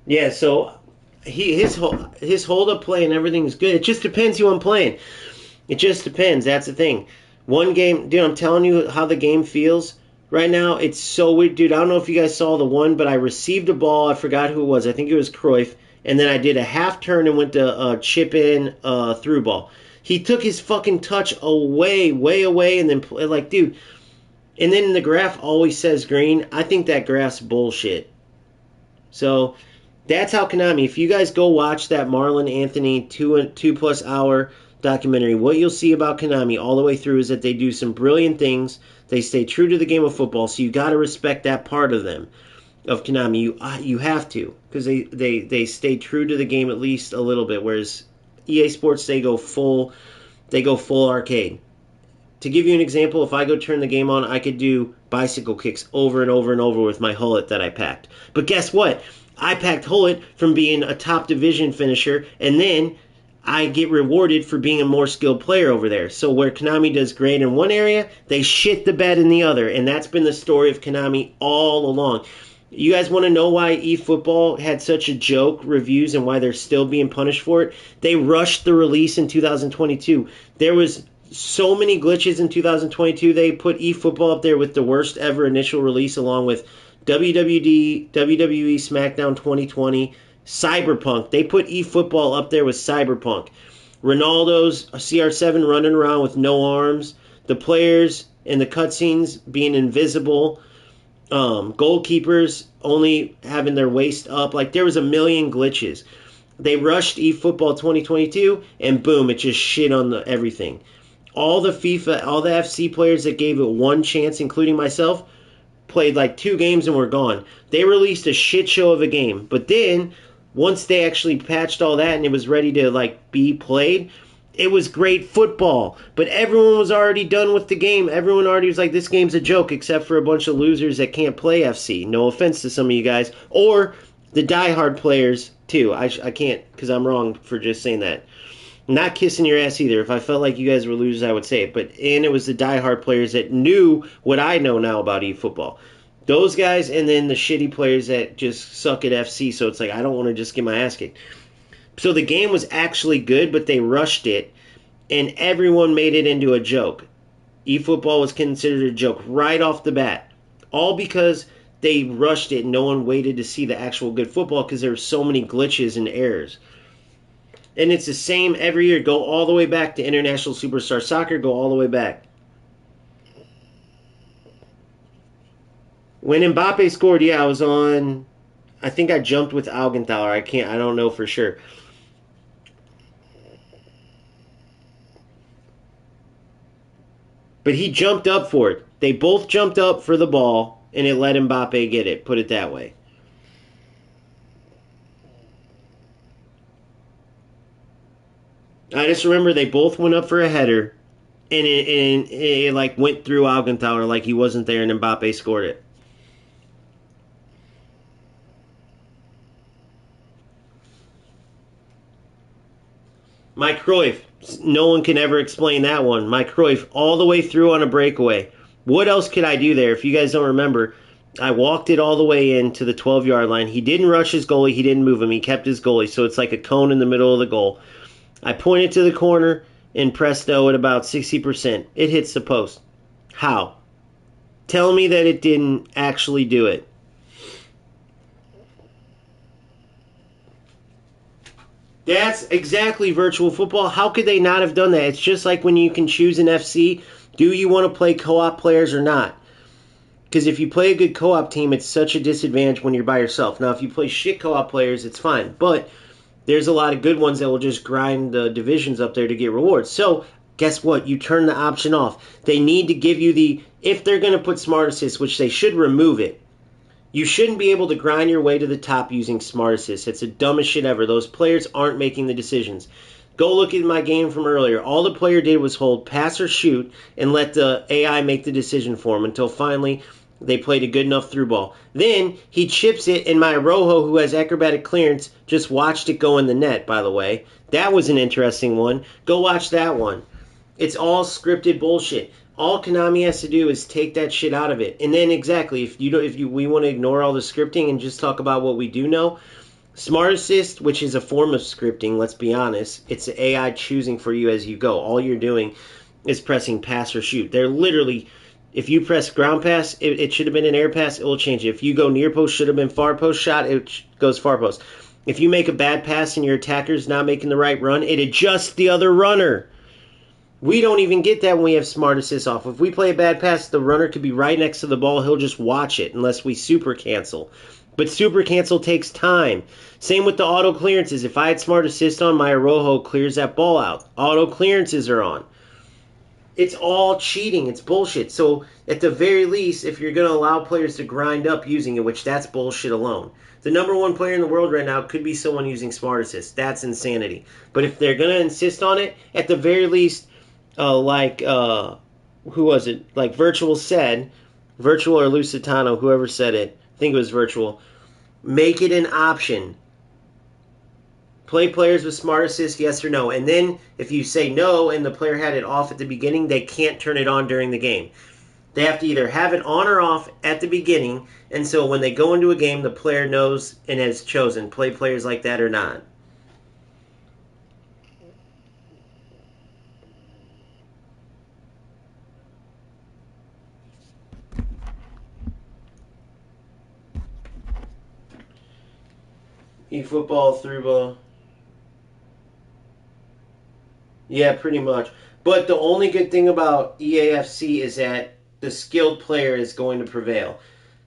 Yeah, so his hold up play and everything is good. It just depends who I'm playing. It just depends. That's the thing. One game, dude, I'm telling you how the game feels. Right now, it's so weird, dude. I don't know if you guys saw the one, but I received a ball. I forgot who it was. I think it was Cruyff. And then I did a half turn and went to chip in through ball. He took his fucking touch away, way away, and then like, dude. And then the graph always says green. I think that graph's bullshit. So that's how Konami. If you guys go watch that Marlon Anthony 2+ hour documentary, what you'll see about Konami all the way through is that they do some brilliant things. They stay true to the game of football, so you got to respect that part of them, of Konami. You have to, because they stay true to the game at least a little bit. Whereas EA Sports, they go full arcade. To give you an example, if I go turn the game on, I could do bicycle kicks over and over and over with my hullet that I packed. But guess what? I packed hullet from being a top division finisher, and then I get rewarded for being a more skilled player over there. So where Konami does great in one area, they shit the bed in the other. And that's been the story of Konami all along. You guys want to know why eFootball had such a joke reviews and why they're still being punished for it? They rushed the release in 2022. There was so many glitches in 2022. They put eFootball up there with the worst ever initial release, along with WWE SmackDown 2020, Cyberpunk. They put eFootball up there with Cyberpunk. Ronaldo's CR7 running around with no arms, the players in the cutscenes being invisible, goalkeepers only having their waist up. Like, there was a million glitches. They rushed eFootball 2022, and boom, it just shit on everything. All the FC players that gave it one chance, including myself, played like 2 games and were gone. They released a shit show of a game. But then, once they actually patched all that and it was ready to like be played, it was great football. But everyone was already done with the game. Everyone already was like, this game's a joke, except for a bunch of losers that can't play FC. No offense to some of you guys. Or the diehard players, too. I can't, because I'm wrong for just saying that. Not kissing your ass either. If I felt like you guys were losers, I would say it. And it was the diehard players that knew what I know now about eFootball. Those guys, and then the shitty players that just suck at FC. So it's like, I don't want to just get my ass kicked. So the game was actually good, but they rushed it, and everyone made it into a joke. eFootball was considered a joke right off the bat. All because they rushed it and no one waited to see the actual good football because there were so many glitches and errors. And it's the same every year. Go all the way back to International Superstar Soccer. Go all the way back. When Mbappe scored, I was on... I think I jumped with Augenthaler. I don't know for sure. But he jumped up for it. They both jumped up for the ball, and it let Mbappe get it. Put it that way. I just remember they both went up for a header, and it like went through Augenthaler like he wasn't there, and Mbappe scored it. Mike Cruyff, no one can ever explain that one. Mike Cruyff all the way through on a breakaway. What else could I do there? If you guys don't remember, I walked it all the way in to the 12-yard line. He didn't rush his goalie. He didn't move him. He kept his goalie, so it's like a cone in the middle of the goal. I pointed to the corner, and presto, at about 60%, it hits the post. How? Tell me that it didn't actually do it. That's exactly virtual football. How could they not have done that? It's just like when you can choose an FC. Do you want to play co-op players or not? Because if you play a good co-op team, it's such a disadvantage when you're by yourself. Now, if you play shit co-op players, it's fine. But there's a lot of good ones that will just grind the divisions up there to get rewards. So, guess what? You turn the option off. They need to give you if they're going to put Smart Assist, which they should remove it, you shouldn't be able to grind your way to the top using Smart Assist. It's the dumbest shit ever. Those players aren't making the decisions. Go look at my game from earlier. All the player did was hold pass or shoot and let the AI make the decision for him until finally they played a good enough through ball. Then he chips it, and my Rojo, who has acrobatic clearance, just watched it go in the net, by the way. That was an interesting one. Go watch that one. It's all scripted bullshit. All Konami has to do is take that shit out of it. And then exactly, if we want to ignore all the scripting and just talk about what we do know, Smart Assist, which is a form of scripting, let's be honest, it's the AI choosing for you as you go. All you're doing is pressing pass or shoot. They're literally, If you press ground pass, it should have been an air pass. It will change it. If you go near post, should have been far post shot. It goes far post. If you make a bad pass and your attacker's not making the right run, it adjusts the other runner. We don't even get that when we have smart assist off. If we play a bad pass, the runner could be right next to the ball. He'll just watch it unless we super cancel. But super cancel takes time. Same with the auto clearances. If I had smart assist on, my Arojo clears that ball out. Auto clearances are on. It's all cheating. It's bullshit. So at the very least, if you're going to allow players to grind up using it, which that's bullshit alone. The number one player in the world right now could be someone using smart assist. That's insanity. But if they're going to insist on it, at the very least, who was it? Like Virtual said, Virtual or Lusitano, whoever said it, I think it was Virtual, make it an option. Play players with smart assist, yes or no. And then if you say no and the player had it off at the beginning, they can't turn it on during the game. They have to either have it on or off at the beginning, and so when they go into a game, the player knows and has chosen play players like that or not. eFootball through ball. Yeah, pretty much. But the only good thing about EAFC is that the skilled player is going to prevail.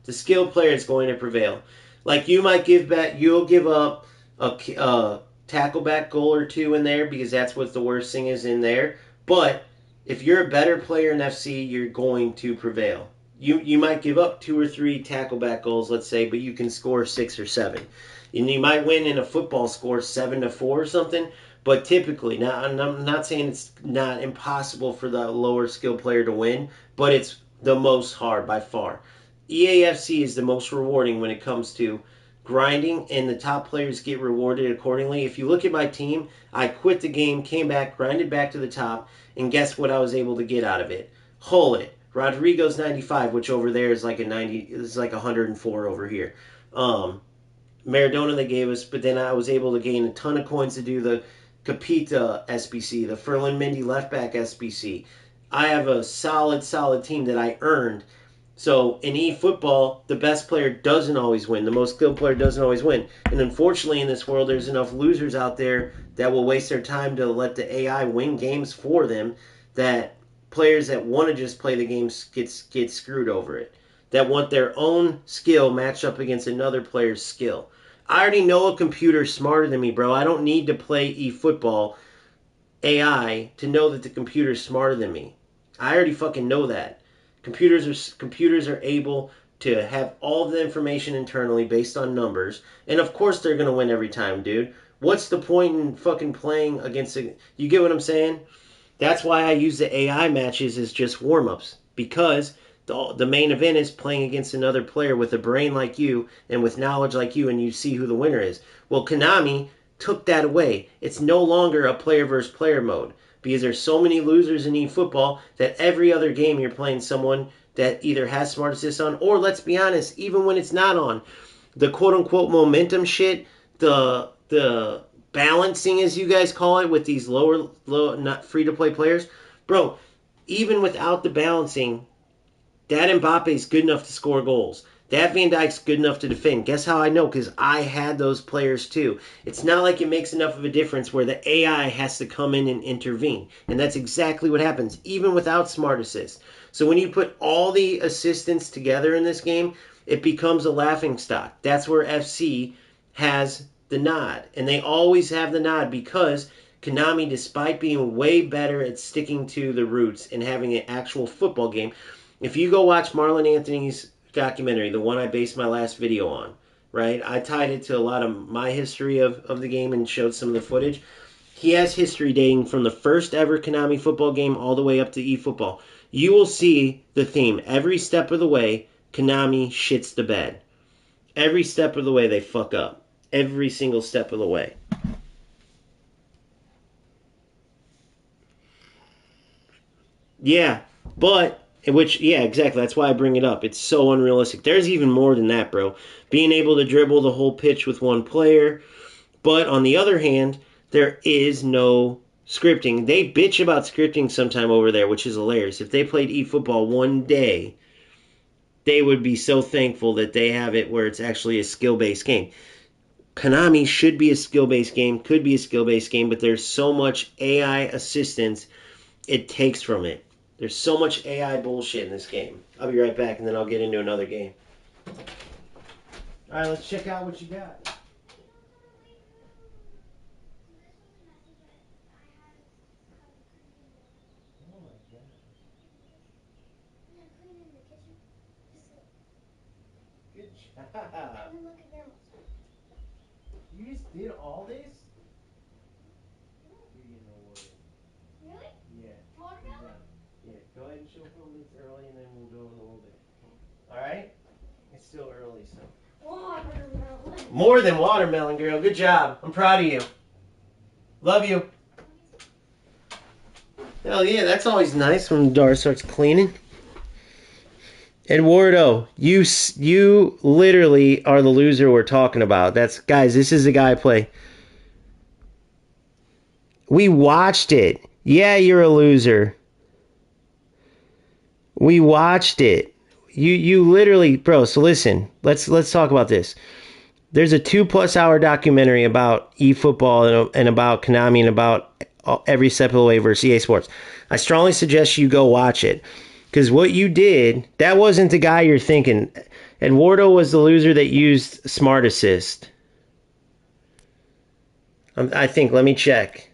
The skilled player is going to prevail. Like you might give back, you'll give up a tackle back goal or two in there because that's what the worst thing is in there. But if you're a better player in FC, you're going to prevail. You might give up 2 or 3 tackle back goals, let's say, but you can score 6 or 7. And you might win in a football score 7-4 or something. But typically, now I'm not saying it's not impossible for the lower skill player to win, but it's the most hard by far. EAFC is the most rewarding when it comes to grinding, and the top players get rewarded accordingly. If you look at my team, I quit the game, came back, grinded back to the top, and guess what I was able to get out of it? Hullet. Rodrigo's 95, which over there is like a 90, is like 104 over here. Maradona they gave us, but then I was able to gain a ton of coins to do the Capita SBC, the Ferland Mendy left back SBC. I have a solid team that I earned. So in eFootball, the best player doesn't always win. The most skilled player doesn't always win. And unfortunately in this world, there's enough losers out there that will waste their time to let the AI win games for them, that players that want to just play the games get screwed over it. That want their own skill matched up against another player's skill. I already know a computer's smarter than me, bro. I don't need to play eFootball AI to know that the computer's smarter than me. I already fucking know that. Computers are able to have all of the information internally based on numbers, and of course they're gonna win every time, dude. What's the point in fucking playing against a... You get what I'm saying? That's why I use the AI matches as just warm-ups, because the main event is playing against another player with a brain like you and with knowledge like you, and you see who the winner is. Well, Konami took that away. It's no longer a player versus player mode because there's so many losers in eFootball that every other game you're playing someone that either has smart assist on, or let's be honest, even when it's not on, the quote-unquote momentum shit, the balancing, as you guys call it, with these low not free-to-play players, bro, even without the balancing, that Mbappe's good enough to score goals. That Van Dijk's good enough to defend. Guess how I know? Because I had those players too. It's not like it makes enough of a difference where the AI has to come in and intervene. And that's exactly what happens, even without smart assist. So when you put all the assistants together in this game, it becomes a laughingstock. That's where FC has the nod. And they always have the nod because Konami, despite being way better at sticking to the roots and having an actual football game, if you go watch Marlon Anthony's documentary, the one I based my last video on, right? I tied it to a lot of my history of the game and showed some of the footage. He has history dating from the first ever Konami football game all the way up to eFootball. You will see the theme. Every step of the way, Konami shits the bed. Every step of the way, they fuck up. Every single step of the way. Yeah, but... yeah, exactly. That's why I bring it up. It's so unrealistic. There's even more than that, bro. Being able to dribble the whole pitch with one player. But on the other hand, there is no Scripting. They bitch about scripting sometime over there, which is hilarious. If they played eFootball one day, they would be so thankful that they have it where it's actually a skill-based game. Konami should be a skill-based game, could be a skill-based game, but there's so much AI assistance it takes from it. There's so much AI bullshit in this game. I'll be right back, and then I'll get into another game. All right, let's check out what you got. Good job. You just did all this? You're getting rewarded. Really? Yeah. Watermelon? Yeah, go ahead and show them it's early, and then we'll go in a little bit. All right? It's still early, so. Watermelon. More than watermelon, girl. Good job. I'm proud of you. Love you. Hell yeah, that's always nice when Dara starts cleaning. Eduardo, you literally are the loser we're talking about. Guys, this is the guy I play. We watched it. Yeah, you're a loser. We watched it. You literally, bro, so listen. Let's talk about this. There's a 2+ hour documentary about eFootball and about Konami and about every step of the way versus EA Sports. I strongly suggest you go watch it. Because what you did, that wasn't the guy you're thinking. Eduardo was the loser that used Smart Assist. I think, let me check.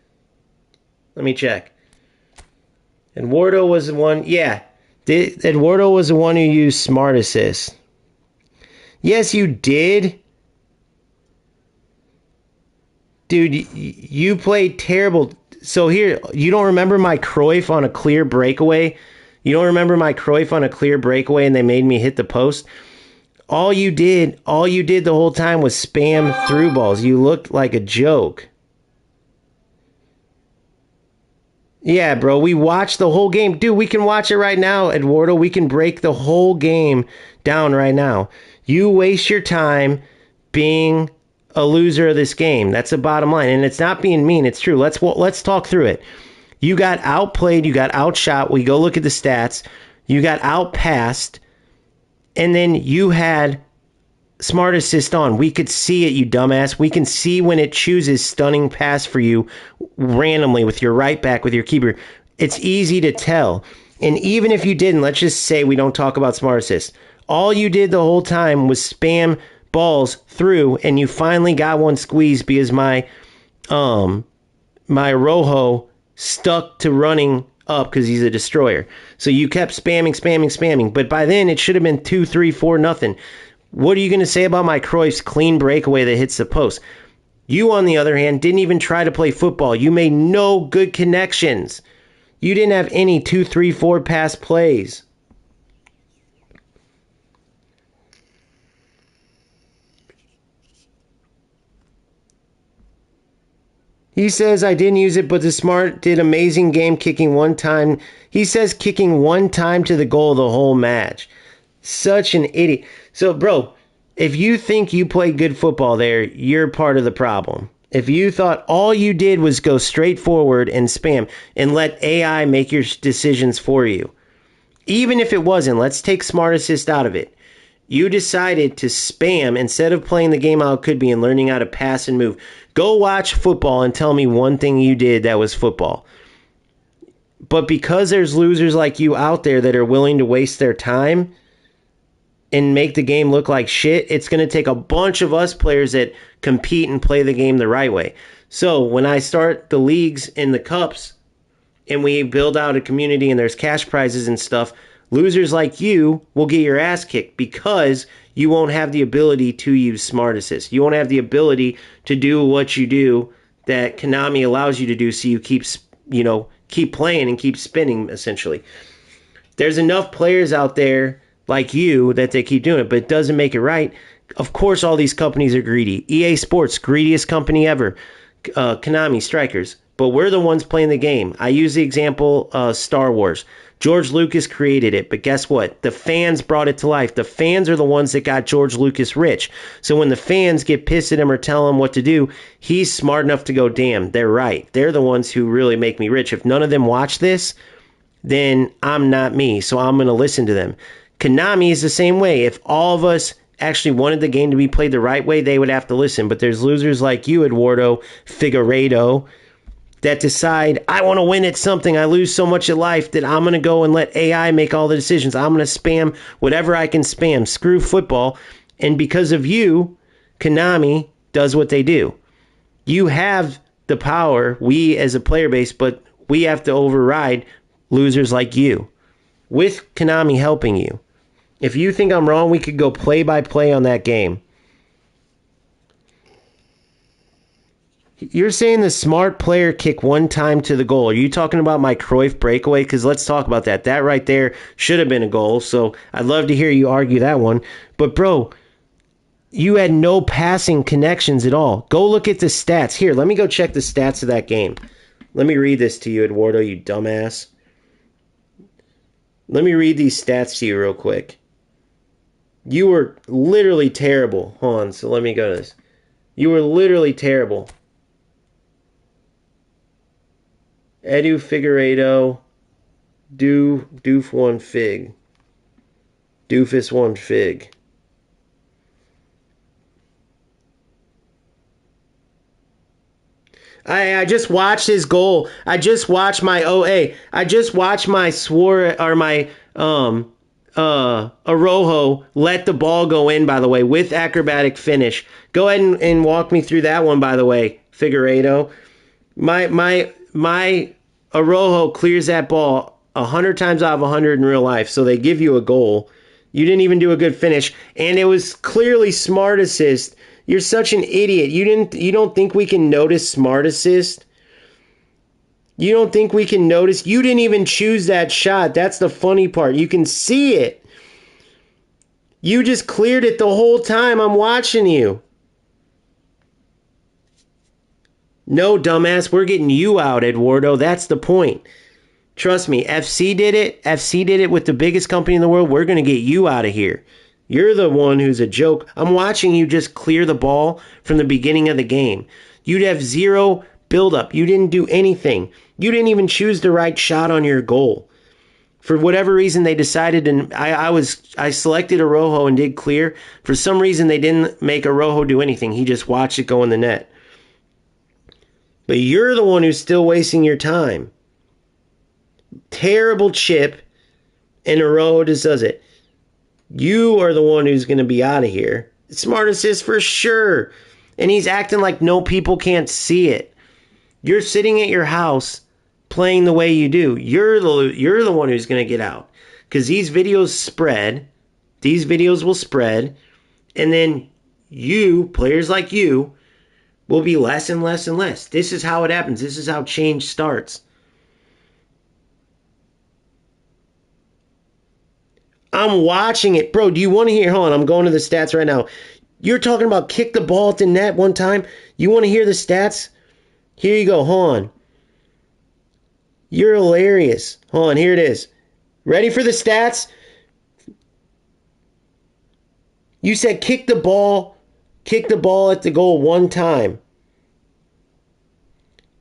Eduardo was the one, yeah. Eduardo was the one who used Smart Assist. Yes, you did. Dude, you played terrible. So here, you don't remember my Cruyff on a clear breakaway? You don't remember my Cruyff on a clear breakaway and they made me hit the post? All you did the whole time was spam through balls. You looked like a joke. Yeah, bro, we watched the whole game. Dude, we can watch it right now, Eduardo. We can break the whole game down right now. You waste your time being a loser of this game. That's the bottom line. And it's not being mean. It's true. Let's talk through it. You got outplayed. You got outshot. We go look at the stats. You got outpassed. And then you had Smart Assist on. We could see it, you dumbass. We can see when it chooses stunning pass for you randomly with your right back, with your keeper. It's easy to tell. And even if you didn't, let's just say we don't talk about Smart Assist. All you did the whole time was spam balls through, and you finally got one squeezed because my Rojo stuck to running up because he's a destroyer. So you kept spamming. But by then, it should have been 2, 3, 4, nothing. What are you going to say about my Cruyff's clean breakaway that hits the post? You, on the other hand, didn't even try to play football. You made no good connections. You didn't have any 2, 3, 4 pass plays. He says, I didn't use it, but the Smart did amazing game kicking one time. He says kicking one time to the goal the whole match. Such an idiot. So, bro, if you think you play good football there, you're part of the problem. If you thought all you did was go straight forward and spam and let AI make your decisions for you, even if it wasn't, let's take Smart Assist out of it. You decided to spam instead of playing the game how it could be and learning how to pass and move. Go watch football and tell me one thing you did that was football. But because there's losers like you out there that are willing to waste their time and make the game look like shit, it's going to take a bunch of us players that compete and play the game the right way. So when I start the leagues and the cups and we build out a community and there's cash prizes and stuff, losers like you will get your ass kicked because you won't have the ability to use Smart Assist. You won't have the ability to do what you do that Konami allows you to do, so you keep playing and keep spinning, essentially. There's enough players out there like you that they keep doing it, but it doesn't make it right. Of course, all these companies are greedy. EA Sports, greediest company ever. Konami, Strikers. But we're the ones playing the game. I use the example Star Wars. George Lucas created it, but guess what? The fans brought it to life. The fans are the ones that got George Lucas rich. So when the fans get pissed at him or tell him what to do, he's smart enough to go, damn, they're right. They're the ones who really make me rich. If none of them watch this, then I'm not me, so I'm going to listen to them. Konami is the same way. If all of us actually wanted the game to be played the right way, they would have to listen. But there's losers like you, Eduardo Figueiredo, that decide, I want to win at something. I lose so much at life that I'm going to go and let AI make all the decisions. I'm going to spam whatever I can spam. Screw football. And because of you, Konami does what they do. You have the power, we as a player base, but we have to override losers like you, with Konami helping you. If you think I'm wrong, we could go play by play on that game. You're saying the smart player kick one time to the goal. Are you talking about my Cruyff breakaway? Because let's talk about that. That right there should have been a goal. So I'd love to hear you argue that one. But bro, you had no passing connections at all. Go look at the stats. Here, let me go check the stats of that game. Let me read this to you, Eduardo, you dumbass. Let me read these stats to you real quick. You were literally terrible. Hold on, so let me go to this. You were literally terrible. Edu Figueiredo, Doof one fig. Doofus one fig. I just watched his goal. I just watched my OA. I just watched my Arojo let the ball go in, by the way, with acrobatic finish. Go ahead and walk me through that one, by the way, Figueiredo. My Arojo clears that ball 100 times out of 100 in real life, so they give you a goal. You didn't even do a good finish, and it was clearly smart assist. You're such an idiot. You don't think we can notice smart assist? You don't think we can notice? You didn't even choose that shot. That's the funny part. You can see it. You just cleared it the whole time I'm watching you. No, dumbass, we're getting you out, Eduardo. That's the point. Trust me, FC did it. FC did it with the biggest company in the world. We're going to get you out of here. You're the one who's a joke. I'm watching you just clear the ball from the beginning of the game. You'd have zero buildup. You didn't do anything. You didn't even choose the right shot on your goal. For whatever reason, they decided, and I selected Arojo and did clear. For some reason, they didn't make Arojo do anything. He just watched it go in the net. But you're the one who's still wasting your time. Terrible chip, and Arojo just does it. You are the one who's going to be out of here. Smart assist for sure. And he's acting like no people can't see it. You're sitting at your house playing the way you do. You're the one who's going to get out. Because these videos spread. These videos will spread. And then you, players like you, will be less and less and less. This is how it happens. This is how change starts. I'm watching it. Bro, do you want to hear? Hold on, I'm going to the stats right now. You're talking about kick the ball at the net one time. You want to hear the stats? Here you go. Hold on. You're hilarious. Hold on, here it is. Ready for the stats? You said kick the ball at the goal one time.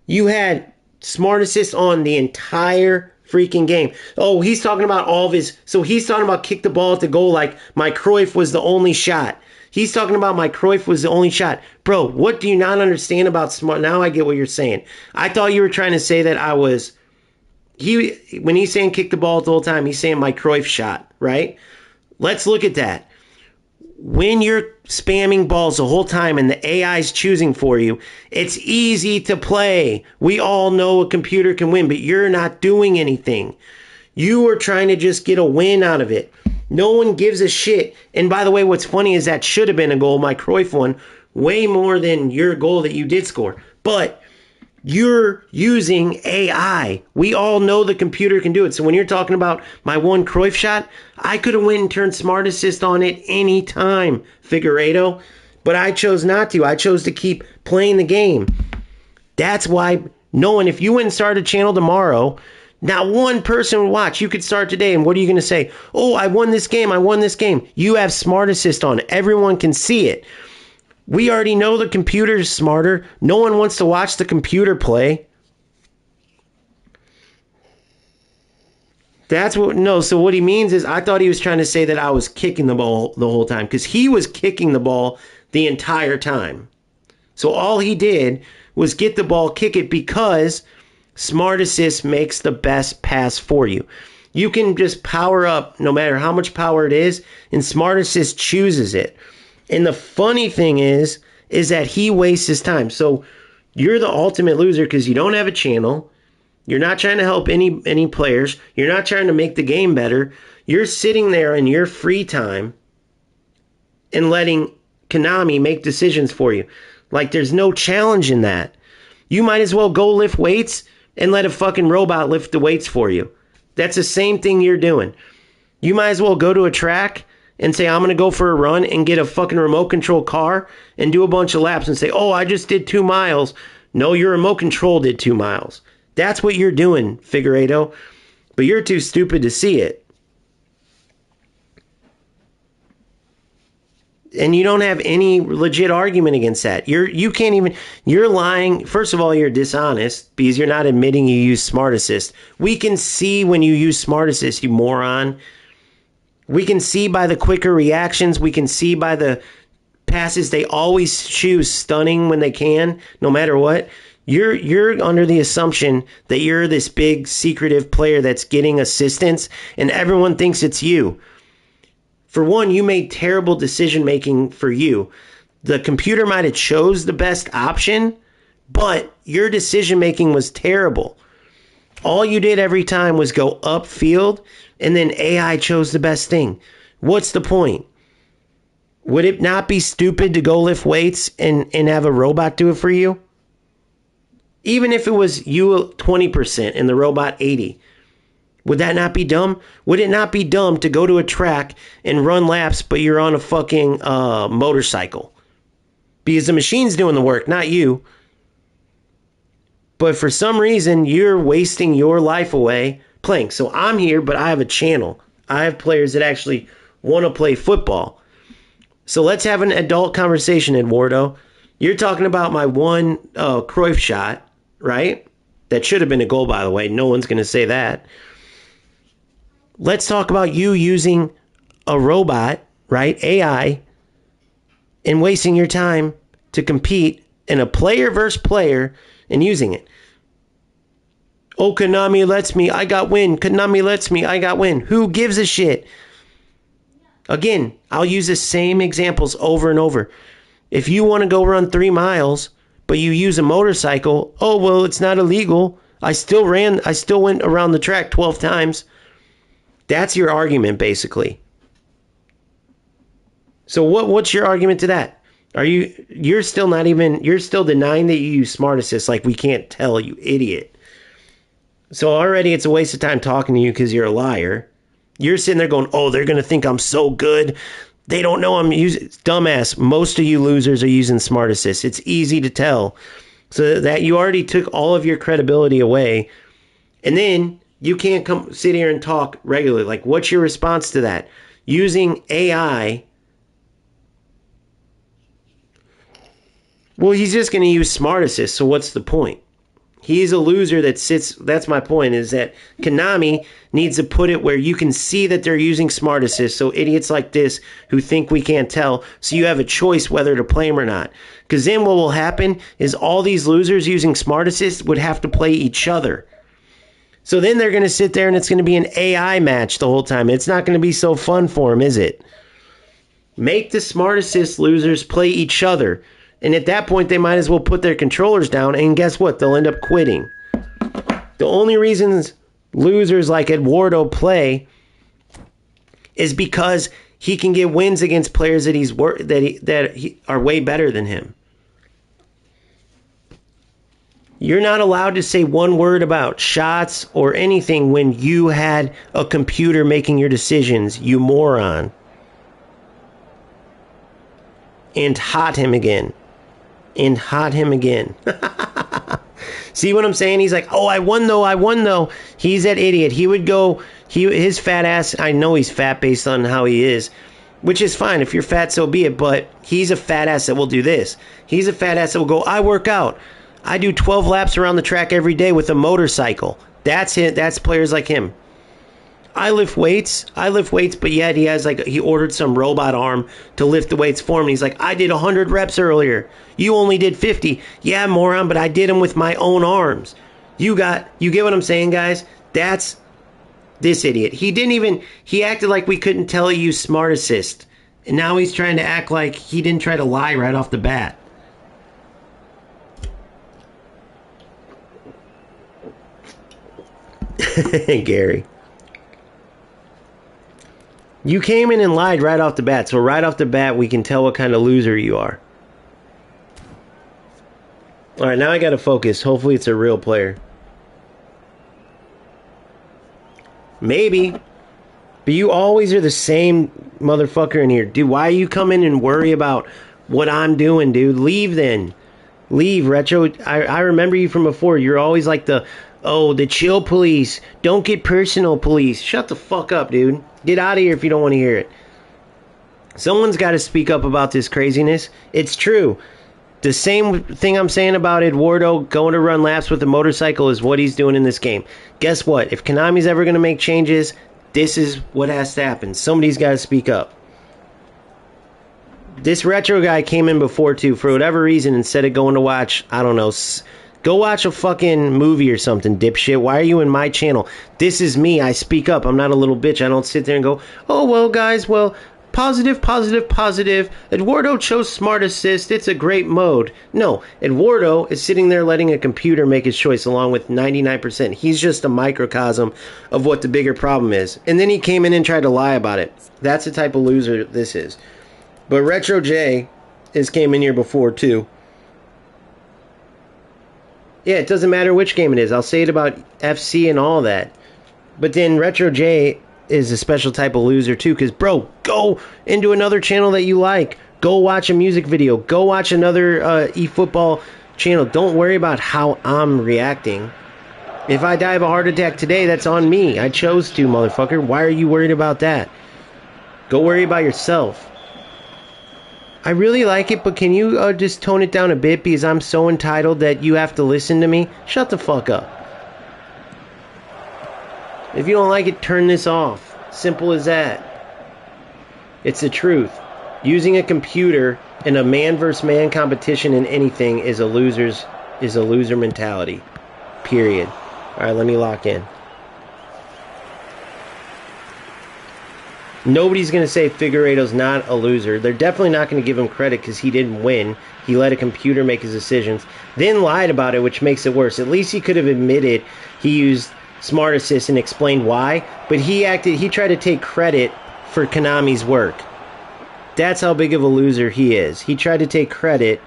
You had smart assist on the entire freaking game. Oh, he's talking about all of his... So he's talking about kick the ball at the goal like my Cruyff was the only shot. He's talking about my Cruyff was the only shot. Bro, what do you not understand about smart... Now I get what you're saying. I thought you were trying to say that I was... When he's saying kick the ball the whole time, he's saying my Cruyff shot, right? Let's look at that. When you're spamming balls the whole time and the AI's choosing for you, it's easy to play. We all know a computer can win, but you're not doing anything. You are trying to just get a win out of it. No one gives a shit. And by the way, what's funny is that should have been a goal, my Cruyff one, way more than your goal that you did score. But you're using AI. We all know the computer can do it. So when you're talking about my one Cruyff shot, I could have went and turned smart assist on it any time, Figueiredo. But I chose not to. I chose to keep playing the game. That's why no one, if you went and started a channel tomorrow, Not one person would watch. You could start today, and what are you going to say? Oh, I won this game. I won this game. You have Smart Assist on. Everyone can see it. We already know the computer's smarter. No one wants to watch the computer play. That's what, no, so what he means is I thought he was trying to say that I was kicking the ball the whole time because he was kicking the ball the entire time. So all he did was get the ball, kick it because Smart Assist makes the best pass for you. You can just power up no matter how much power it is, and Smart Assist chooses it. And the funny thing is that he wastes his time. So you're the ultimate loser because you don't have a channel. You're not trying to help any players. You're not trying to make the game better. You're sitting there in your free time and letting Konami make decisions for you. Like there's no challenge in that. You might as well go lift weights and let a fucking robot lift the weights for you. That's the same thing you're doing. You might as well go to a track and say, I'm going to go for a run and get a fucking remote control car and do a bunch of laps and say, oh, I just did 2 miles. No, your remote control did 2 miles. That's what you're doing, Figueiredo. But you're too stupid to see it. And you don't have any legit argument against that. You're lying. First of all, you're dishonest because you're not admitting you use Smart Assist. We can see when you use Smart Assist, you moron. We can see by the quicker reactions. We can see by the passes. They always choose stunning when they can, no matter what. You're under the assumption that you're this big secretive player that's getting assistance, and everyone thinks it's you. For one, you made terrible decision making for you. The computer might have chose the best option, but your decision making was terrible. All you did every time was go upfield, and then AI chose the best thing. What's the point? Would it not be stupid to go lift weights and have a robot do it for you? Even if it was you 20% and the robot 80%. Would that not be dumb? Would it not be dumb to go to a track and run laps, but you're on a fucking motorcycle? Because the machine's doing the work, not you. But for some reason, you're wasting your life away playing. So I'm here, but I have a channel. I have players that actually want to play football. So let's have an adult conversation, Eduardo. You're talking about my one Cruyff shot, right? That should have been a goal, by the way. No one's going to say that. Let's talk about you using a robot, right? AI, and wasting your time to compete in a player versus player and using it. Oh, Konami lets me, I got win. Konami lets me, I got win. Who gives a shit? Again, I'll use the same examples over and over. If you want to go run 3 miles, but you use a motorcycle, oh, well, it's not illegal. I still went around the track 12 times. That's your argument, basically. So what's your argument to that? You're still denying that you use Smart Assist like we can't tell, you idiot. So already it's a waste of time talking to you because you're a liar. You're sitting there going, oh, they're going to think I'm so good. They don't know I'm using... Dumbass, most of you losers are using Smart Assist. It's easy to tell. So that you already took all of your credibility away. And then you can't come sit here and talk regularly. Like, what's your response to that? Using AI... Well, he's just going to use Smart Assist, so what's the point? He's a loser that sits... That's my point, is that Konami needs to put it where you can see that they're using Smart Assist, so idiots like this who think we can't tell, so you have a choice whether to play him or not. Because then what will happen is all these losers using Smart Assist would have to play each other. So then they're going to sit there and it's going to be an AI match the whole time. It's not going to be so fun for them, is it? Make the Smart Assist losers play each other. And at that point, they might as well put their controllers down, and guess what? They'll end up quitting. The only reasons losers like Eduardo play is because he can get wins against players that are way better than him. You're not allowed to say one word about shots or anything when you had a computer making your decisions, you moron. And hot him again. See what I'm saying? He's like, oh, I won though. He's that idiot. He would go, his fat ass, I know he's fat based on how he is, which is fine. If you're fat, so be it. But he's a fat ass that will do this. He's a fat ass that will go, I work out. I do 12 laps around the track every day with a motorcycle. That's it. That's players like him. I lift weights, but yet he ordered some robot arm to lift the weights for him. And he's like, I did 100 reps earlier. You only did 50. Yeah, moron, but I did them with my own arms. You get what I'm saying, guys? That's this idiot. He acted like we couldn't tell he used Smart Assist. And now he's trying to act like he didn't try to lie right off the bat. Gary. You came in and lied right off the bat, so right off the bat we can tell what kind of loser you are. Alright, now I gotta focus. Hopefully it's a real player. Maybe. But you always are the same motherfucker in here. Dude, why you come in and worry about what I'm doing, dude? Leave then. Leave, Retro. I remember you from before. You're always like the chill police. Don't get personal police. Shut the fuck up, dude. Get out of here if you don't want to hear it. Someone's got to speak up about this craziness. It's true. The same thing I'm saying about Eduardo going to run laps with a motorcycle is what he's doing in this game. Guess what? If Konami's ever going to make changes, this is what has to happen. Somebody's got to speak up. This Retro guy came in before, too, for whatever reason, instead of going to watch, I don't know, go watch a fucking movie or something, dipshit. Why are you in my channel? This is me. I speak up. I'm not a little bitch. I don't sit there and go, oh, well, guys, well, positive. Eduardo chose Smart Assist. It's a great mode. No, Eduardo is sitting there letting a computer make his choice along with 99%. He's just a microcosm of what the bigger problem is. And then he came in and tried to lie about it. That's the type of loser this is. But Retro J came in here before, too. Yeah, it doesn't matter which game it is. I'll say it about FC and all that. But then Retro J is a special type of loser, too. Because, bro, go into another channel that you like. Go watch a music video. Go watch another eFootball channel. Don't worry about how I'm reacting. If I die of a heart attack today, that's on me. I chose to, motherfucker. Why are you worried about that? Go worry about yourself. I really like it, but can you just tone it down a bit because I'm so entitled that you have to listen to me? Shut the fuck up. If you don't like it, turn this off. Simple as that. It's the truth. Using a computer in a man versus man competition in anything is a loser mentality. Period. Alright, let me lock in. Nobody's going to say Figueiredo's not a loser. They're definitely not going to give him credit because he didn't win. He let a computer make his decisions. Then lied about it, which makes it worse. At least he could have admitted he used Smart Assist and explained why. But he tried to take credit for Konami's work. That's how big of a loser he is. He tried to take credit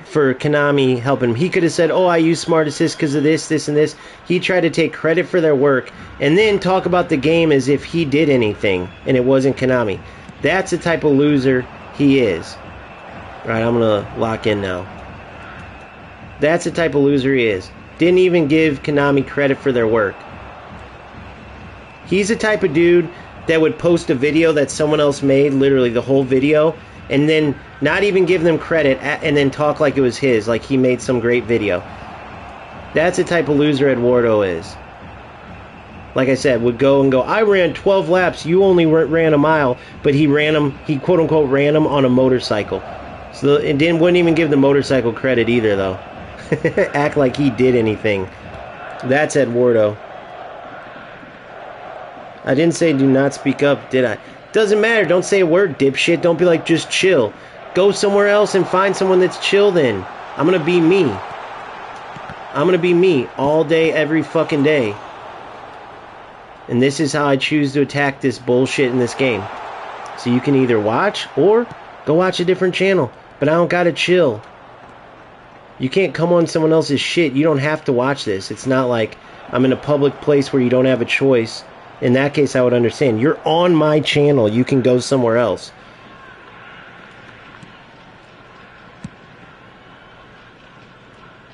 for Konami helping him. He could have said, oh, I use Smart Assist because of this, and this. He tried to take credit for their work and then talk about the game as if he did anything and it wasn't Konami. That's the type of loser he is. Alright, I'm going to lock in now. That's the type of loser he is. Didn't even give Konami credit for their work. He's the type of dude that would post a video that someone else made, literally the whole video, and then not even give them credit and then talk like it was his, like he made some great video. That's the type of loser Eduardo is. Like I said, would go and go, I ran 12 laps, you only ran a mile, but he quote unquote ran them on a motorcycle. So it wouldn't even give the motorcycle credit either, though. Act like he did anything. That's Eduardo. I didn't say do not speak up, did I? Doesn't matter. Don't say a word, dipshit. Don't be like, just chill. Go somewhere else and find someone that's chill then. I'm going to be me. I'm going to be me all day, every fucking day. And this is how I choose to attack this bullshit in this game. So you can either watch or go watch a different channel. But I don't got to chill. You can't come on someone else's shit. You don't have to watch this. It's not like I'm in a public place where you don't have a choice. In that case, I would understand. You're on my channel. You can go somewhere else.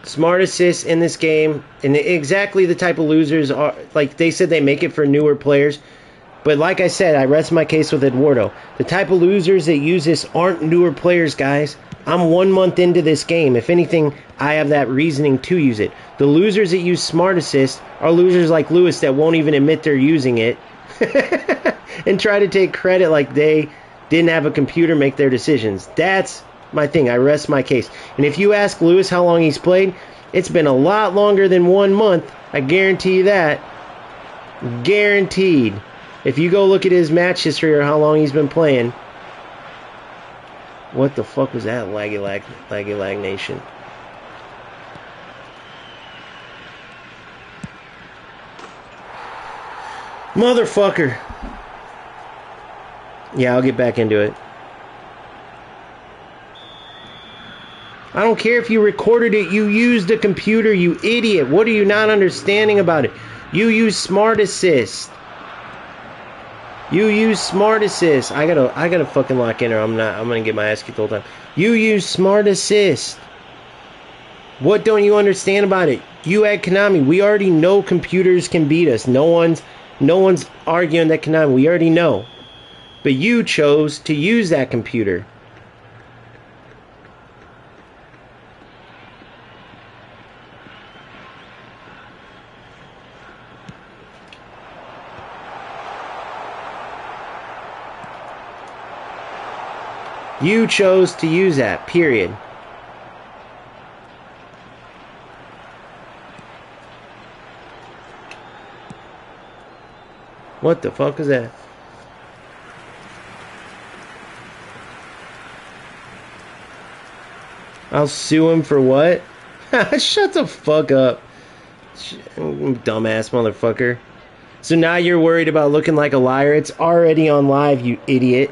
Smart assists in this game, and exactly the type of losers are, like they said they make it for newer players. But like I said, I rest my case with Eduardo. The type of losers that use this aren't newer players, guys. I'm 1 month into this game. If anything, I have that reasoning to use it. The losers that use smart assist are losers like Lewis that won't even admit they're using it and try to take credit like they didn't have a computer make their decisions. That's my thing. I rest my case. And if you ask Lewis how long he's played, it's been a lot longer than 1 month. I guarantee you that. Guaranteed. If you go look at his match history or how long he's been playing. What the fuck was that, Laggy Lag Nation? Motherfucker. Yeah, I'll get back into it. I don't care if you recorded it. You used a computer, you idiot. What are you not understanding about it? You use Smart Assist. You use Smart Assist. I gotta fucking lock in or I'm gonna get my ass kicked the whole time. You use Smart Assist. What don't you understand about it? You at Konami, we already know computers can beat us. No one's arguing that Konami. We already know. But you chose to use that computer. You chose to use that, period. What the fuck is that? I'll sue him for what? Shut the fuck up. Dumbass motherfucker. So now you're worried about looking like a liar? It's already on live, you idiot.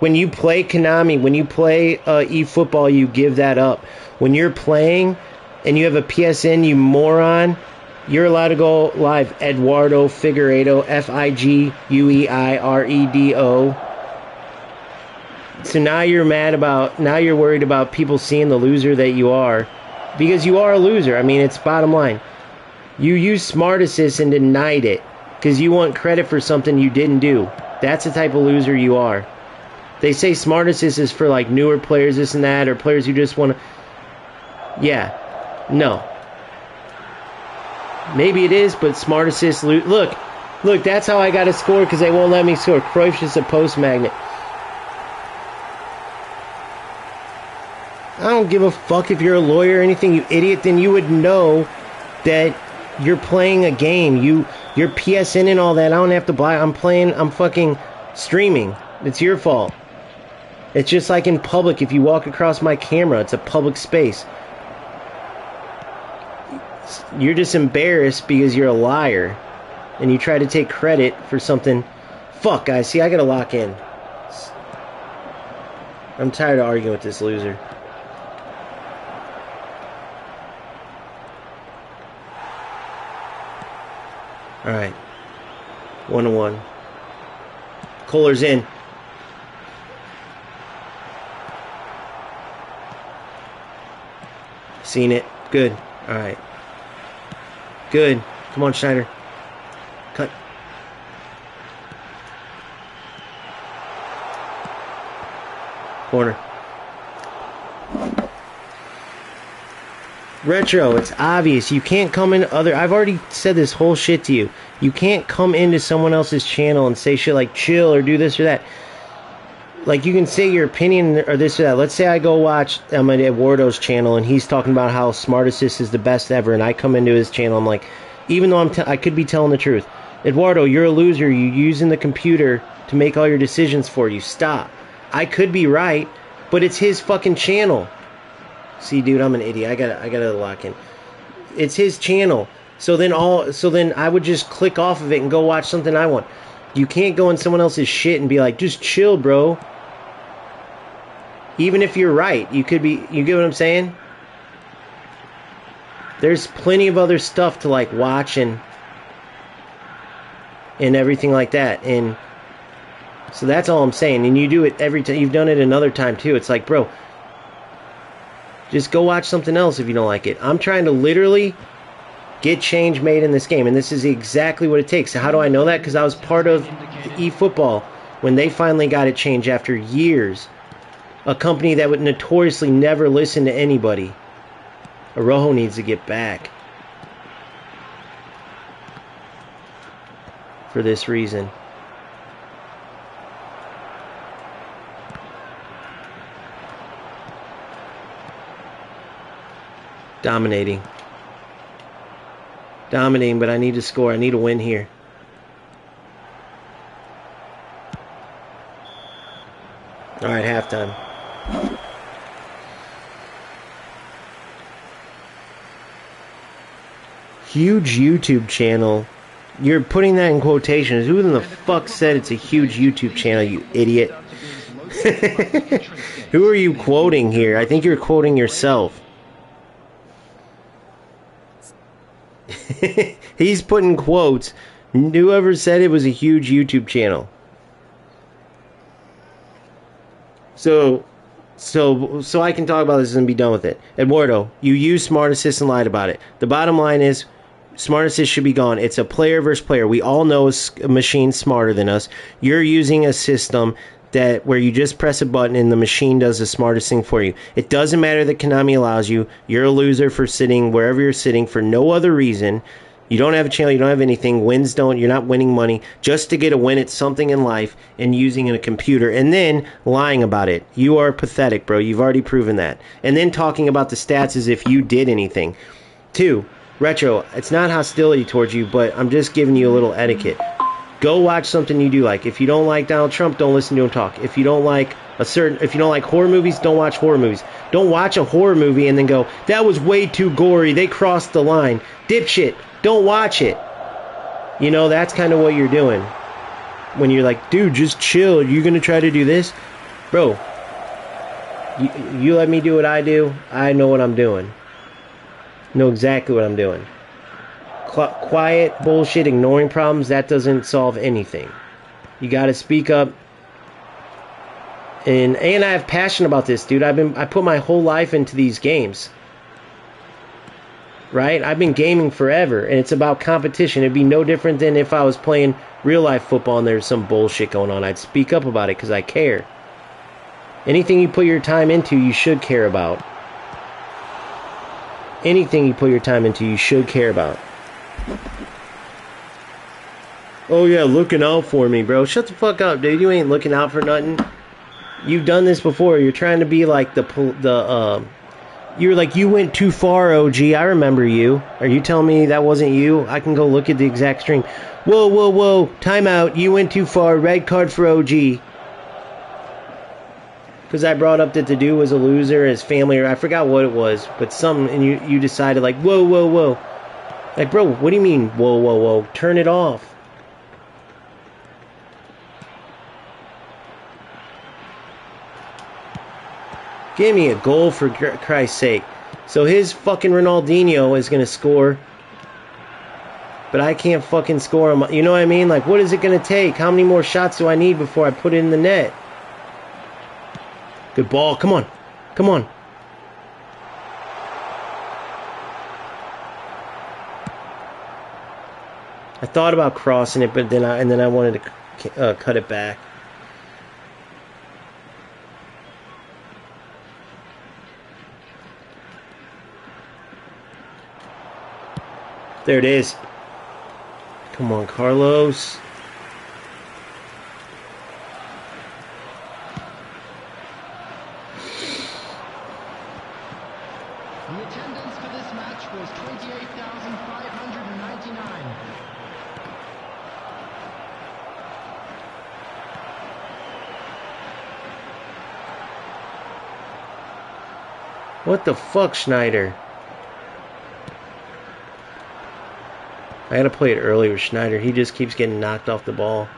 When you play Konami, when you play eFootball, you give that up. When you're playing and you have a PSN, you moron, you're allowed to go live. Eduardo Figueiredo, Figueiredo. So now you're worried about people seeing the loser that you are. Because you are a loser. I mean, it's bottom line. You used Smart Assist and denied it. Because you want credit for something you didn't do. That's the type of loser you are. They say Smart Assist is for like newer players, this and that, or players who just want to... Yeah. No. Maybe it is, but Smart Assist... Look, that's how I got to score because they won't let me score. Cruyff's just a post magnet. I don't give a fuck if you're a lawyer or anything, you idiot. Then you would know that you're playing a game. You're PSN and all that. I don't have to buy. I'm fucking streaming. It's your fault. It's just like in public. If you walk across my camera, it's a public space. You're just embarrassed because you're a liar. And you try to take credit for something. Fuck, guys. See, I gotta lock in. I'm tired of arguing with this loser. Alright. 1-1. Kohler's in. Seen it. Good. Alright. Good. Come on, Schneider. Cut. Corner. Retro, it's obvious. You can't come in I've already said this whole shit to you. You can't come into someone else's channel and say shit like chill or do this or that. Like, you can say your opinion or this or that. Let's say I go watch Eduardo's channel and he's talking about how Smart Assist is the best ever, and I come into his channel, I'm like, even though I could be telling the truth. Eduardo, you're a loser. You're using the computer to make all your decisions for you. Stop. I could be right, but it's his fucking channel. See, dude, I'm an idiot. I gotta lock in. It's his channel. So then I would just click off of it and go watch something I want. You can't go in someone else's shit and be like, just chill, bro. Even if you're right, you get what I'm saying? There's plenty of other stuff to like watch and everything like that. And so that's all I'm saying. And you do it every time. You've done it another time too. It's like, bro, Just go watch something else if you don't like it. I'm trying to literally get change made in this game, and this is exactly what it takes. So how do I know that? Because I was part of eFootball when they finally got it changed after years. A company that would notoriously never listen to anybody. Arojo needs to get back. For this reason. Dominating. Dominating, but I need to score. I need a win here. All right, halftime. Huge YouTube channel. You're putting that in quotations. Who in the fuck said it's a huge YouTube channel, you idiot? Who are you quoting here? I think you're quoting yourself. He's putting quotes. Whoever said it was a huge YouTube channel. So I can talk about this and be done with it. Eduardo, you use Smart Assist and lied about it. The bottom line is, Smart Assist should be gone. It's a player versus player. We all know a machine's smarter than us. You're using a system that where you just press a button and the machine does the smartest thing for you. It doesn't matter that Konami allows you. You're a loser for sitting wherever you're sitting for no other reason. You don't have a channel. You don't have anything. Wins don't. You're not winning money just to get a win at something in life and using a computer and then lying about it. You are pathetic, bro. You've already proven that. And then talking about the stats as if you did anything. 2, Retro, it's not hostility towards you, but I'm just giving you a little etiquette. Go watch something you do like. If you don't like Donald Trump, don't listen to him talk. If you don't like horror movies, don't watch horror movies. Don't watch a horror movie and then go, that was way too gory. They crossed the line. Dipshit. Don't watch it. You know, that's kind of what you're doing. When you're like, dude, just chill. You're going to try to do this? Bro, you let me do what I do. I know what I'm doing. Know exactly what I'm doing. Quiet, bullshit, ignoring problems, that doesn't solve anything. You got to speak up. And I have passion about this, dude. I put my whole life into these games. Right? I've been gaming forever, and it's about competition. It'd be no different than if I was playing real-life football and there's some bullshit going on. I'd speak up about it because I care. Anything you put your time into, you should care about. Anything you put your time into, you should care about. Oh yeah, looking out for me, bro. Shut the fuck up, dude. You ain't looking out for nothing. You've done this before. You're trying to be like you're like, you went too far, OG. I remember you. Are you telling me that wasn't you? I can go look at the exact stream. Whoa, whoa, whoa. Time out. You went too far. Red card for OG. Because I brought up that the dude was a loser, his family, or I forgot what it was. But something, and you decided like, whoa, whoa, whoa. Like, bro, what do you mean, whoa, whoa, whoa? Turn it off. Give me a goal for Christ's sake. So his fucking Ronaldinho is going to score. But I can't fucking score him. You know what I mean? Like, what is it going to take? How many more shots do I need before I put it in the net? Good ball. Come on. Come on. I thought about crossing it, but then I wanted to cut it back. There it is. Come on, Carlos. The attendance for this match was 28,599. What the fuck, Schneider? I gotta play it early with Schneider. He just keeps getting knocked off the ball.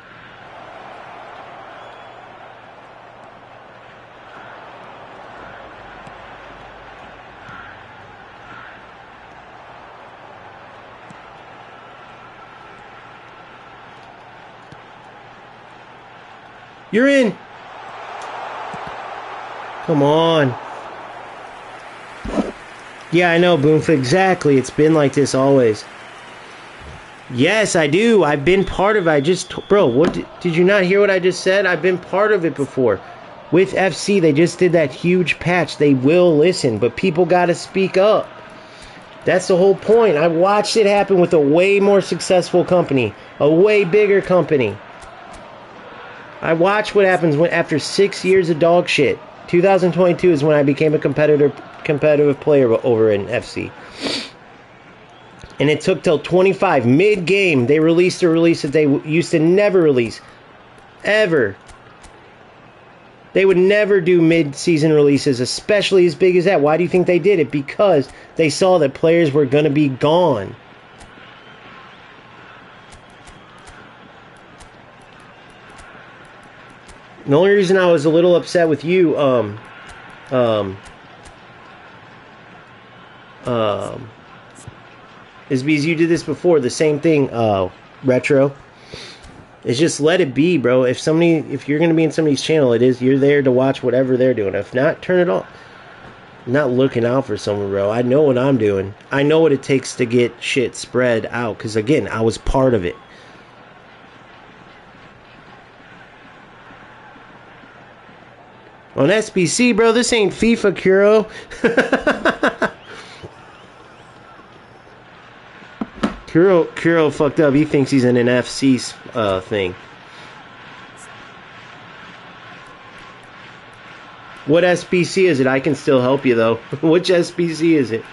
You're in! Come on. Yeah, I know, Boomf. Exactly. It's been like this always. Yes, I do. I've been part of it. Bro, what did you not hear what I just said? I've been part of it before. With FC, they just did that huge patch. They will listen, but people got to speak up. That's the whole point. I watched it happen with a way more successful company, a way bigger company. I watched what happens after 6 years of dog shit. 2022 is when I became a competitive player over in FC. And it took till 25, mid-game, they released a release that they used to never release. Ever. They would never do mid-season releases, especially as big as that. Why do you think they did it? Because they saw that players were going to be gone. The only reason I was a little upset with you, is because you did this before, the same thing, Retro. It's just let it be, bro. If you're gonna be in somebody's channel, you're there to watch whatever they're doing. If not, turn it off. I'm not looking out for someone, bro. I know what I'm doing. I know what it takes to get shit spread out. Because again, I was part of it. On SBC, bro, this ain't FIFA, Kuro. Kuro fucked up. He thinks he's in an FC thing. What SBC is it? I can still help you, though. Which SBC is it?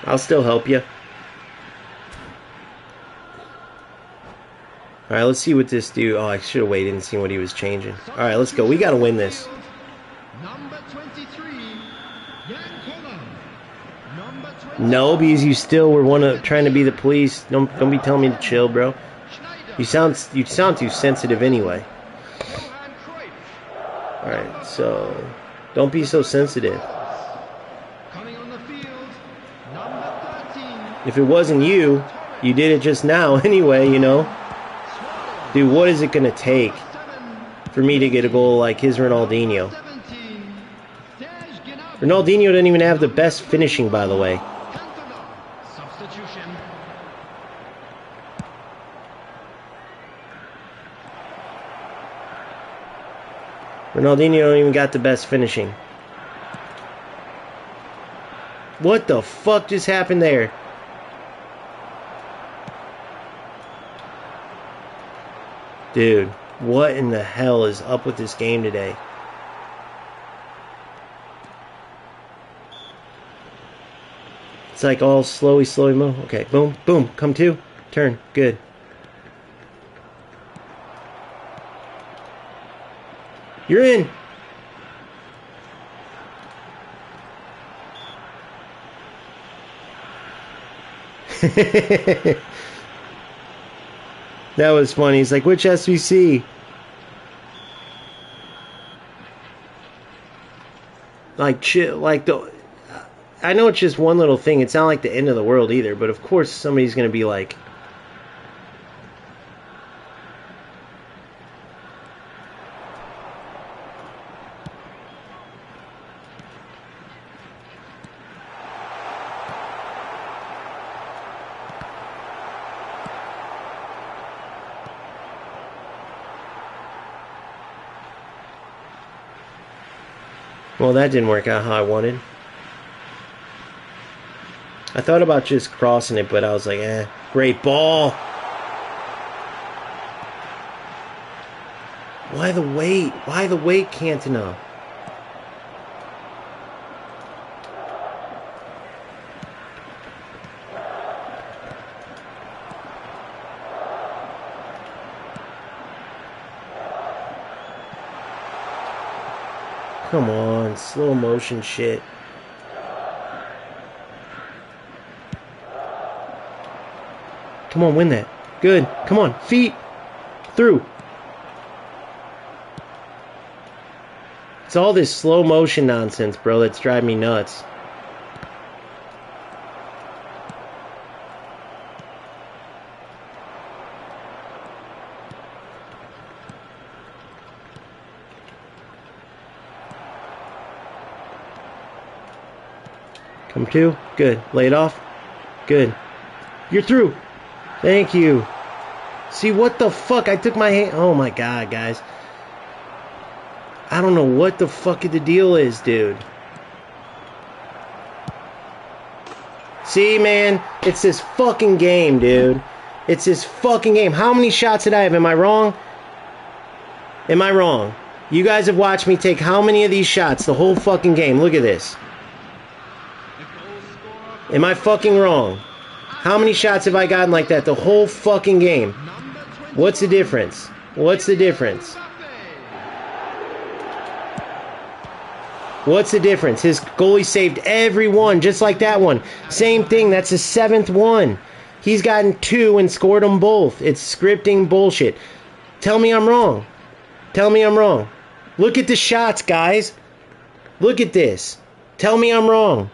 I'll still help you. Alright, let's see what this dude... Oh, I should have waited and seen what he was changing. Alright, let's go. We gotta win this. Number 23, No, because you still were trying to be the police. Don't be telling me to chill, bro. You sound too sensitive anyway. Alright, so don't be so sensitive. If it wasn't you, you did it just now anyway, you know. Dude, what is it gonna take for me to get a goal like his Ronaldinho? Ronaldinho didn't even have the best finishing, by the way. Ronaldinho don't even got the best finishing. What the fuck just happened there? Dude, what in the hell is up with this game today? It's like all slowy move. Okay, boom, boom, come to, turn, good. You're in. That was funny. He's like, which SVC? Like, chill, like I know it's just one little thing. It's not like the end of the world either. But of course, somebody's gonna be like, well, that didn't work out how I wanted. I thought about just crossing it, but I was like, great ball. Why the wait? Why the wait, Cantona? Come on, slow motion shit. Come on, win that. Good. Come on, feet. Through. It's all this slow motion nonsense, bro, that's driving me nuts. Come to. Good. Lay it off. Good. You're through. Thank you. See, what the fuck? I took my hand. Oh, my God, guys. I don't know what the fuck the deal is, dude. See, man? It's this fucking game, dude. It's this fucking game. How many shots did I have? Am I wrong? Am I wrong? You guys have watched me take how many of these shots the whole fucking game? Look at this. Am I fucking wrong? How many shots have I gotten like that the whole fucking game? What's the difference? What's the difference? What's the difference? His goalie saved every one, just like that one. Same thing, that's the 7th one. He's gotten 2 and scored them both. It's scripting bullshit. Tell me I'm wrong. Tell me I'm wrong. Look at the shots, guys. Look at this. Tell me I'm wrong.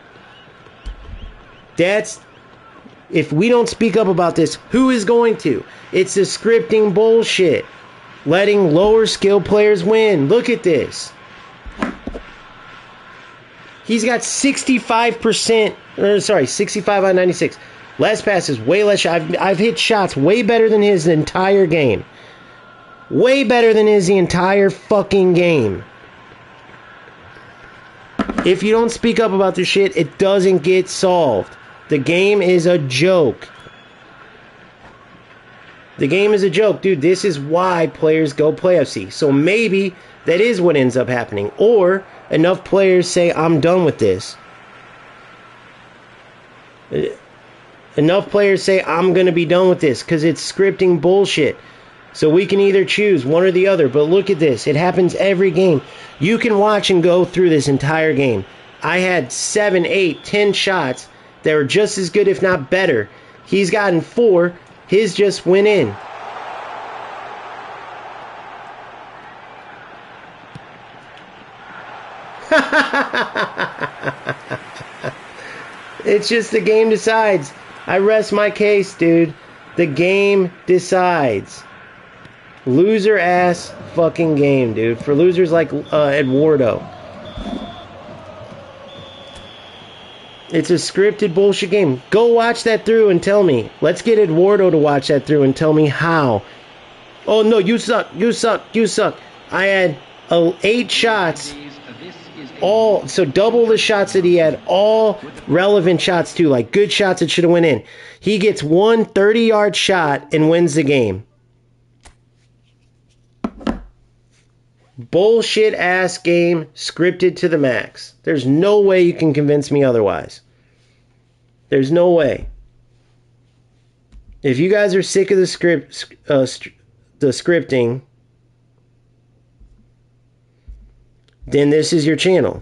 If we don't speak up about this, who is going to? It's the scripting bullshit. Letting lower skill players win. Look at this. He's got 65%, 65 out of 96. Less passes, way less shots. I've hit shots way better than his entire game. Way better than his the entire fucking game. If you don't speak up about this shit, it doesn't get solved. The game is a joke. The game is a joke. Dude, this is why players go play FC. So maybe that is what ends up happening. Or enough players say, I'm done with this. Enough players say, I'm going to be done with this because it's scripting bullshit. So we can either choose one or the other. But look at this. It happens every game. You can watch and go through this entire game. I had 7, 8, 10 shots that were just as good, if not better. He's gotten 4. His just went in. It's just the game decides. I rest my case, dude. The game decides. Loser ass fucking game, dude. For losers like Eduardo. It's a scripted bullshit game. Go watch that through and tell me. Let's get Eduardo to watch that through and tell me how. Oh no, you suck. You suck. You suck. I had 8 shots. So double the shots that he had, all relevant shots too, like good shots that should have went in. He gets one 30-yard shot and wins the game. Bullshit ass game, scripted to the max. There's no way you can convince me otherwise. There's no way. If you guys are sick of the scripting, then this is your channel.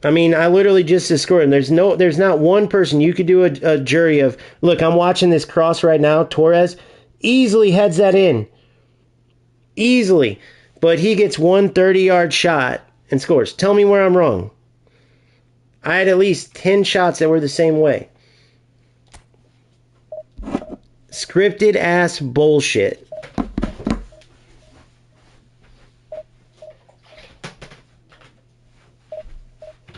I mean, I literally just scored. There's not one person. You could do a jury of, look, I'm watching this cross right now. Torres easily heads that in. Easily. But he gets one 30-yard shot and scores. Tell me where I'm wrong. I had at least 10 shots that were the same way. Scripted ass bullshit.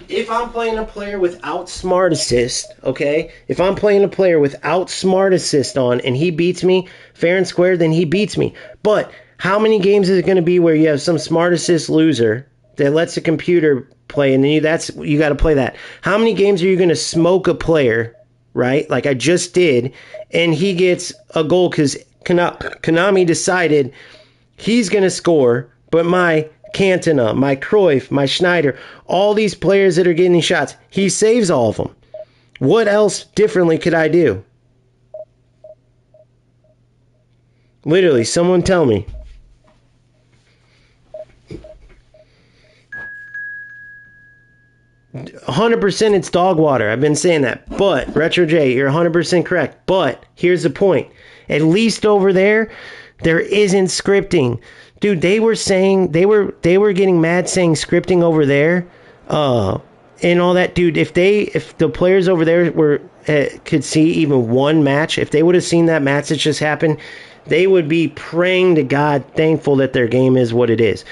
If I'm playing a player without smart assist, okay? If I'm playing a player without smart assist on and he beats me fair and square, then he beats me. But how many games is it going to be where you have some smart assist loser that lets the computer play and then you got to play that? How many games are you going to smoke a player, right? Like I just did, and he gets a goal because Konami decided he's going to score, but my Cantona, my Cruyff, my Schneider, all these players that are getting shots, he saves all of them. What else differently could I do? Literally, someone tell me. "100% it's dog water." I've been saying that. But, Retro J, you're 100% correct. But, here's the point. At least over there isn't scripting. Dude, they were saying, they were getting mad saying scripting over there, and all that. Dude, if the players over there could see even one match, if they would have seen that match that just happened, they would be praying to God, thankful that their game is what it is.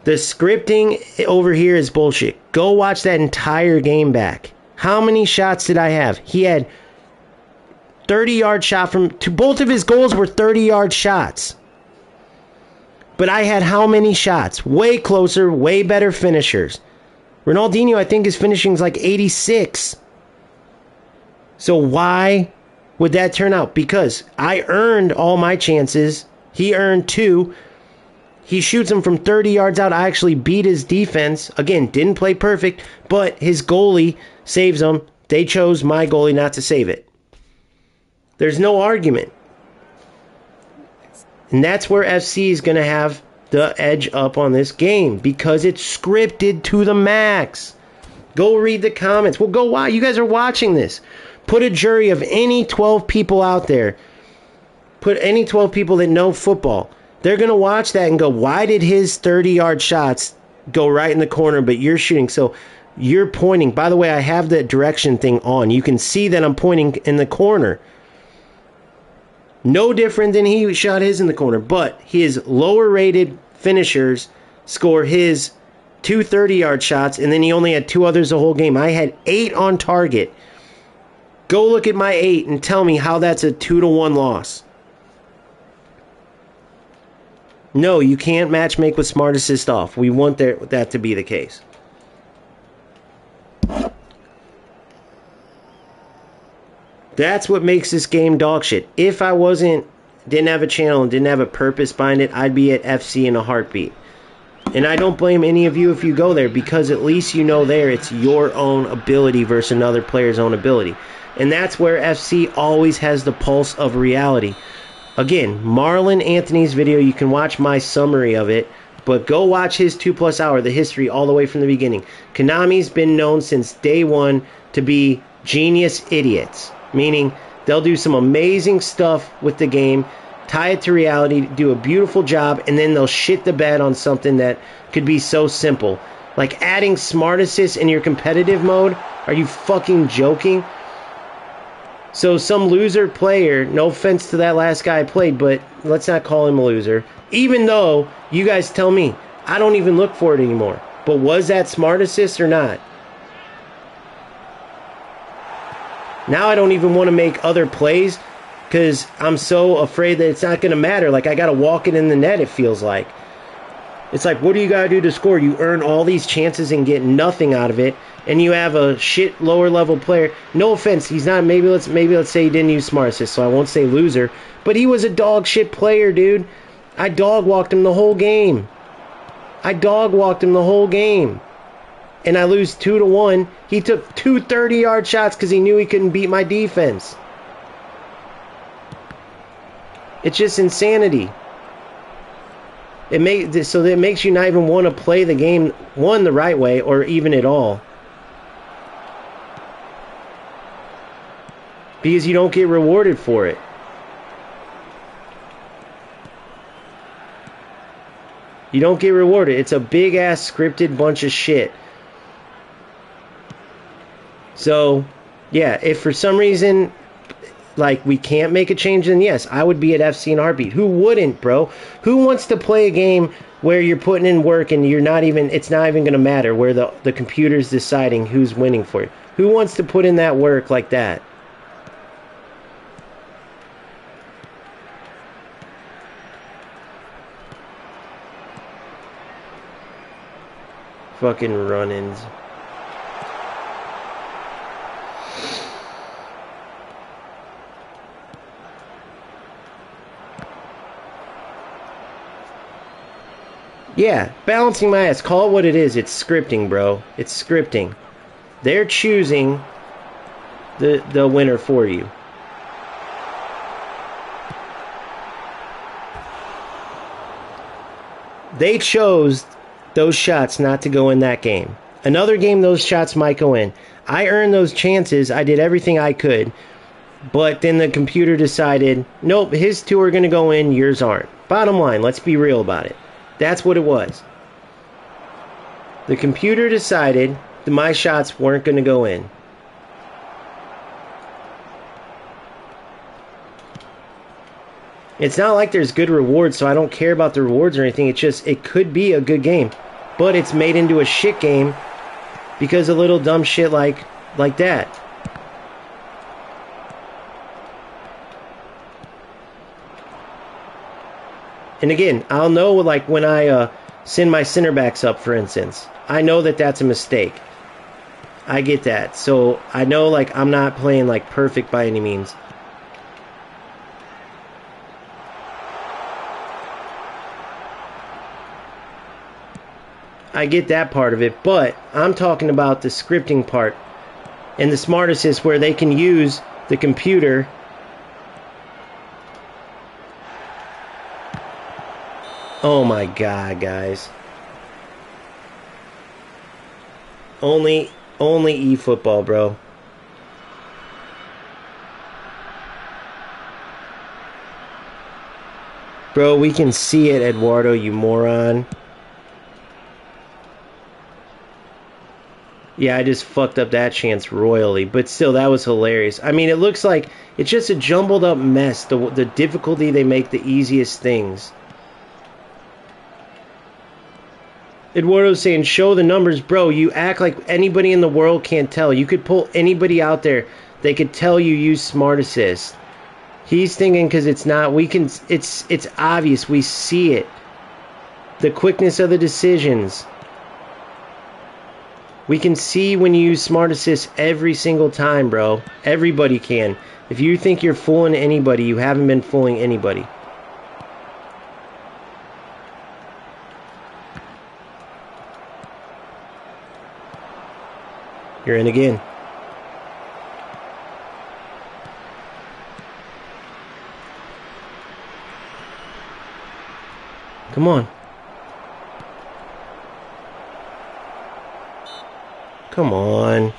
The scripting over here is bullshit. Go watch that entire game back. How many shots did I have? He had 30-yard shot both of his goals were 30-yard shots. But I had how many shots? Way closer, way better finishers. Ronaldinho, I think his finishing is like 86. So why would that turn out? Because I earned all my chances. He earned 2. He shoots him from 30 yards out. I actually beat his defense. Again, didn't play perfect, but his goalie saves him. They chose my goalie not to save it. There's no argument. And that's where FC is going to have the edge up on this game because it's scripted to the max. Go read the comments. Well, go watch. You guys are watching this. Put a jury of any 12 people out there. Put any 12 people that know football. They're going to watch that and go, why did his 30-yard shots go right in the corner, but you're shooting? So you're pointing. By the way, I have the direction thing on. You can see that I'm pointing in the corner. No different than he shot his in the corner, but his lower-rated finishers score his 2 30-yard shots, and then he only had 2 others the whole game. I had 8 on target. Go look at my 8 and tell me how that's a 2-1 loss. No, you can't match make with smart assist off. We want that to be the case. That's what makes this game dog shit. If I didn't have a channel and didn't have a purpose behind it, I'd be at FC in a heartbeat. And I don't blame any of you if you go there, because at least you know there it's your own ability versus another player's own ability. And that's where FC always has the pulse of reality. Again, Marlon Anthony's video, you can watch my summary of it, but go watch his 2+ hour, the history all the way from the beginning. Konami's been known since day one to be genius idiots. Meaning, they'll do some amazing stuff with the game, tie it to reality, do a beautiful job, and then they'll shit the bed on something that could be so simple. Like adding smart assists in your competitive mode? Are you fucking joking? So some loser player, no offense to that last guy I played, but let's not call him a loser. Even though you guys tell me, I don't even look for it anymore. But was that smart assist or not? Now I don't even want to make other plays because I'm so afraid that it's not going to matter. Like, I got to walk it in the net, it feels like. It's like, what do you got to do to score? You earn all these chances and get nothing out of it, and you have a shit lower level player. No offense, he's not, maybe let's say he didn't use smart assist, so I won't say loser, but he was a dog shit player, dude. I dog walked him the whole game. And I lose 2-1. He took 2 30-yard shots because he knew he couldn't beat my defense. It's just insanity. It makes you not even want to play the game, one, the right way, or even at all. Because you don't get rewarded for it. You don't get rewarded. It's a big-ass scripted bunch of shit. So, yeah, if for some reason, like, we can't make a change, then yes, I would be at FC in a heartbeat. Who wouldn't, bro? Who wants to play a game where you're putting in work and it's not even going to matter, where the computer's deciding who's winning for you? Who wants to put in that work like that? Fucking run-ins. Yeah, balancing my ass. Call it what it is. It's scripting, bro. It's scripting. They're choosing the winner for you. They chose those shots not to go in that game. Another game, those shots might go in. I earned those chances. I did everything I could. But then the computer decided, nope, his 2 are going to go in, yours aren't. Bottom line, let's be real about it. That's what it was. The computer decided that my shots weren't going to go in. It's not like there's good rewards, so I don't care about the rewards or anything. It's just, it could be a good game. but it's made into a shit game because of little dumb shit like that. And again, I'll know, like, when I send my center backs up, for instance. I know that that's a mistake. I get that. So I know, like, I'm not playing, like, perfect by any means. I get that part of it, but I'm talking about the scripting part and the smart assist where they can use the computer Oh my god, guys. Only eFootball, bro. Bro, we can see it, Eduardo, you moron. Yeah, I just fucked up that chance royally, but still, that was hilarious. I mean, it looks like it's just a jumbled up mess. The difficulty they make the easiest things. Eduardo's saying, show the numbers. Bro, you act like anybody in the world can't tell. You could pull anybody out there. They could tell you use Smart Assist. He's thinking because it's not. We can. It's obvious. We see it. The quickness of the decisions. We can see when you use Smart Assist every single time, bro. Everybody can. If you think you're fooling anybody, you haven't been fooling anybody. You're in again. Come on. Come on.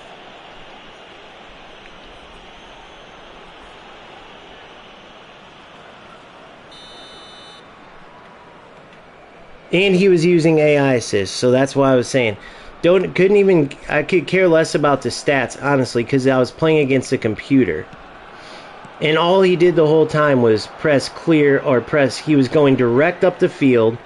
And he was using AI assist, so that's why I was saying I could care less about the stats, honestly, because I was playing against a computer. And all he did the whole time was press clear or press, he was going direct up the field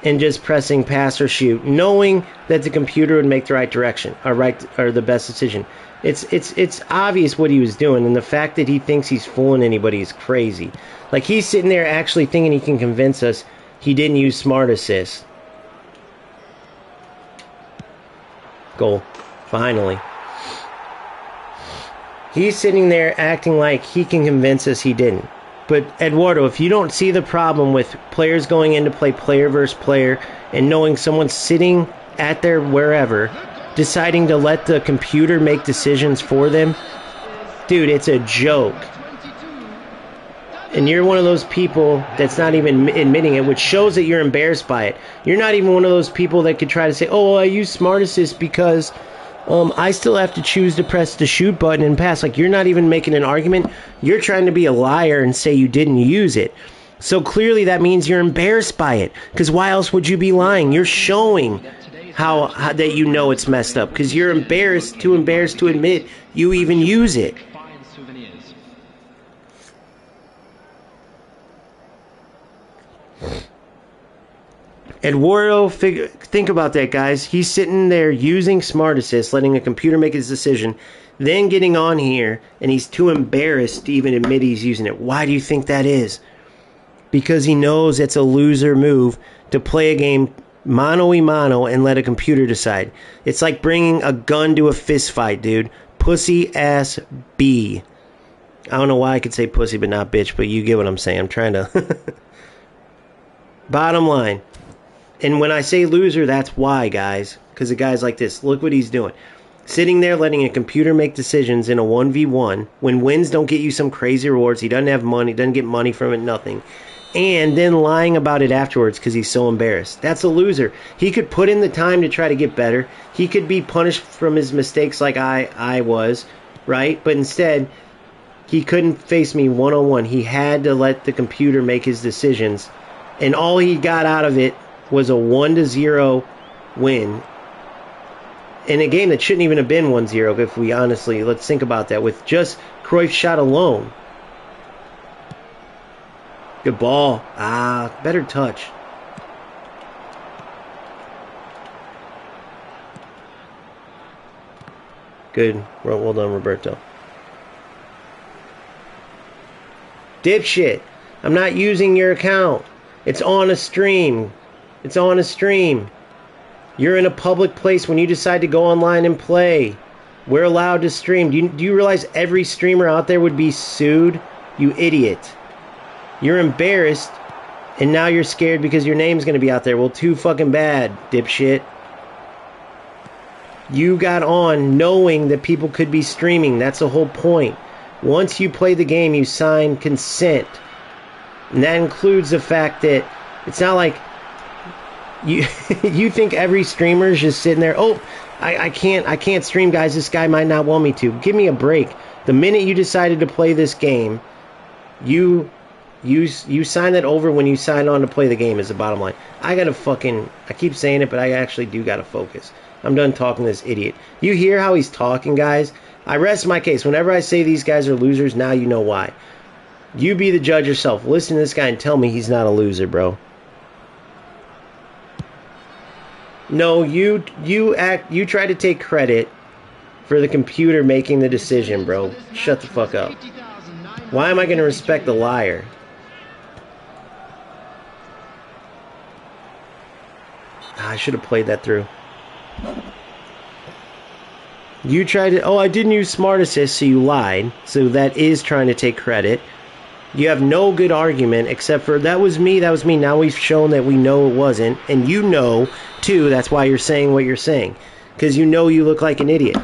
and just pressing pass or shoot, knowing that the computer would make the right direction or the best decision. It's obvious what he was doing, and the fact that he thinks he's fooling anybody is crazy. Like, he's sitting there actually thinking he can convince us he didn't use Smart Assist. Goal. Finally. He's sitting there acting like he can convince us he didn't. But, Eduardo, if you don't see the problem with players going in to play player versus player and knowing someone's sitting at their wherever, deciding to let the computer make decisions for them, dude, it's a joke. And you're one of those people that's not even admitting it, which shows that you're embarrassed by it. You're not even one of those people that could try to say, oh, I use Smart Assist because I still have to choose to press the shoot button and pass. Like, you're not even making an argument. You're trying to be a liar and say you didn't use it. So clearly that means you're embarrassed by it. Because why else would you be lying? You're showing how that you know it's messed up. Because you're embarrassed to admit you even use it. Eduardo, think about that, guys. He's sitting there using Smart Assist, letting a computer make his decision, then getting on here, and he's too embarrassed to even admit he's using it. Why do you think that is? Because he knows it's a loser move to play a game mano-a-mano and let a computer decide. It's like bringing a gun to a fist fight, dude. Pussy-ass B. I don't know why I could say pussy but not bitch, but you get what I'm saying. I'm trying to... Bottom line. And when I say loser, that's why, guys. Because a guy's like this. Look what he's doing. Sitting there letting a computer make decisions in a 1v1 when wins don't get you some crazy rewards. He doesn't have money, doesn't get money from it, nothing. And then lying about it afterwards because he's so embarrassed. That's a loser. He could put in the time to try to get better. He could be punished from his mistakes like I was, right? But instead, he couldn't face me one-on-one. He had to let the computer make his decisions. And all he got out of it was a 1-0 win in a game that shouldn't even have been 1-0 if we honestly, let's think about that, with just Cruyff's shot alone. Good ball. Better touch. Good. Well done, Roberto. Dipshit. I'm not using your account. It's on a stream. It's on a stream. You're in a public place when you decide to go online and play. We're allowed to stream. Do you realize every streamer out there would be sued? You idiot. You're embarrassed, and now you're scared because your name's going to be out there. Well, too fucking bad, dipshit. You got on knowing that people could be streaming. That's the whole point. Once you play the game, you sign consent. And that includes the fact that it's not like you you think every streamer is just sitting there, oh, I can't stream, guys. This guy might not want me to. Give me a break. The minute you decided to play this game, you sign that over when you sign on to play the game is the bottom line. I keep saying it, but I actually do gotta focus. I'm done talking to this idiot. You hear how he's talking, guys? I rest my case. Whenever I say these guys are losers, now you know why. You be the judge yourself. Listen to this guy and tell me he's not a loser, bro. No, you try to take credit for the computer making the decision, bro. Shut the fuck up. Why am I going to respect the liar? I should have played that through. You tried to... Oh, I didn't use Smart Assist, so you lied. So that is trying to take credit. You have no good argument except for, that was me. Now we've shown that we know it wasn't. And you know, too, that's why you're saying what you're saying. Because you know you look like an idiot.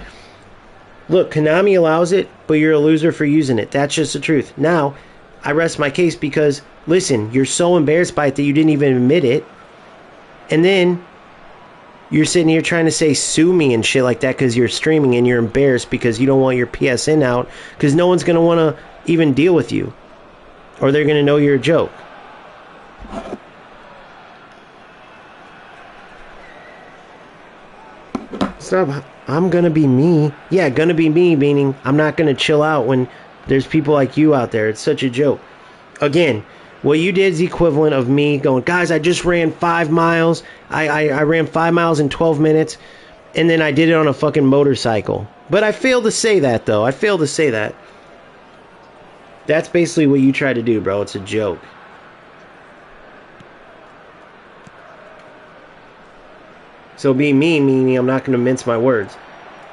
Look, Konami allows it, but you're a loser for using it. That's just the truth. Now, I rest my case because, listen, you're so embarrassed by it that you didn't even admit it. And then you're sitting here trying to say sue me and shit like that because you're streaming and you're embarrassed because you don't want your PSN out because no one's going to want to even deal with you. Or they're going to know you're a joke. Stop. I'm going to be me. Yeah, going to be me, meaning I'm not going to chill out when there's people like you out there. It's such a joke. Again, what you did is the equivalent of me going, guys, I just ran 5 miles. I ran 5 miles in 12 minutes, and then I did it on a fucking motorcycle. But I failed to say that, though. I failed to say that. That's basically what you try to do, bro. It's a joke. So be me, meaning I'm not going to mince my words.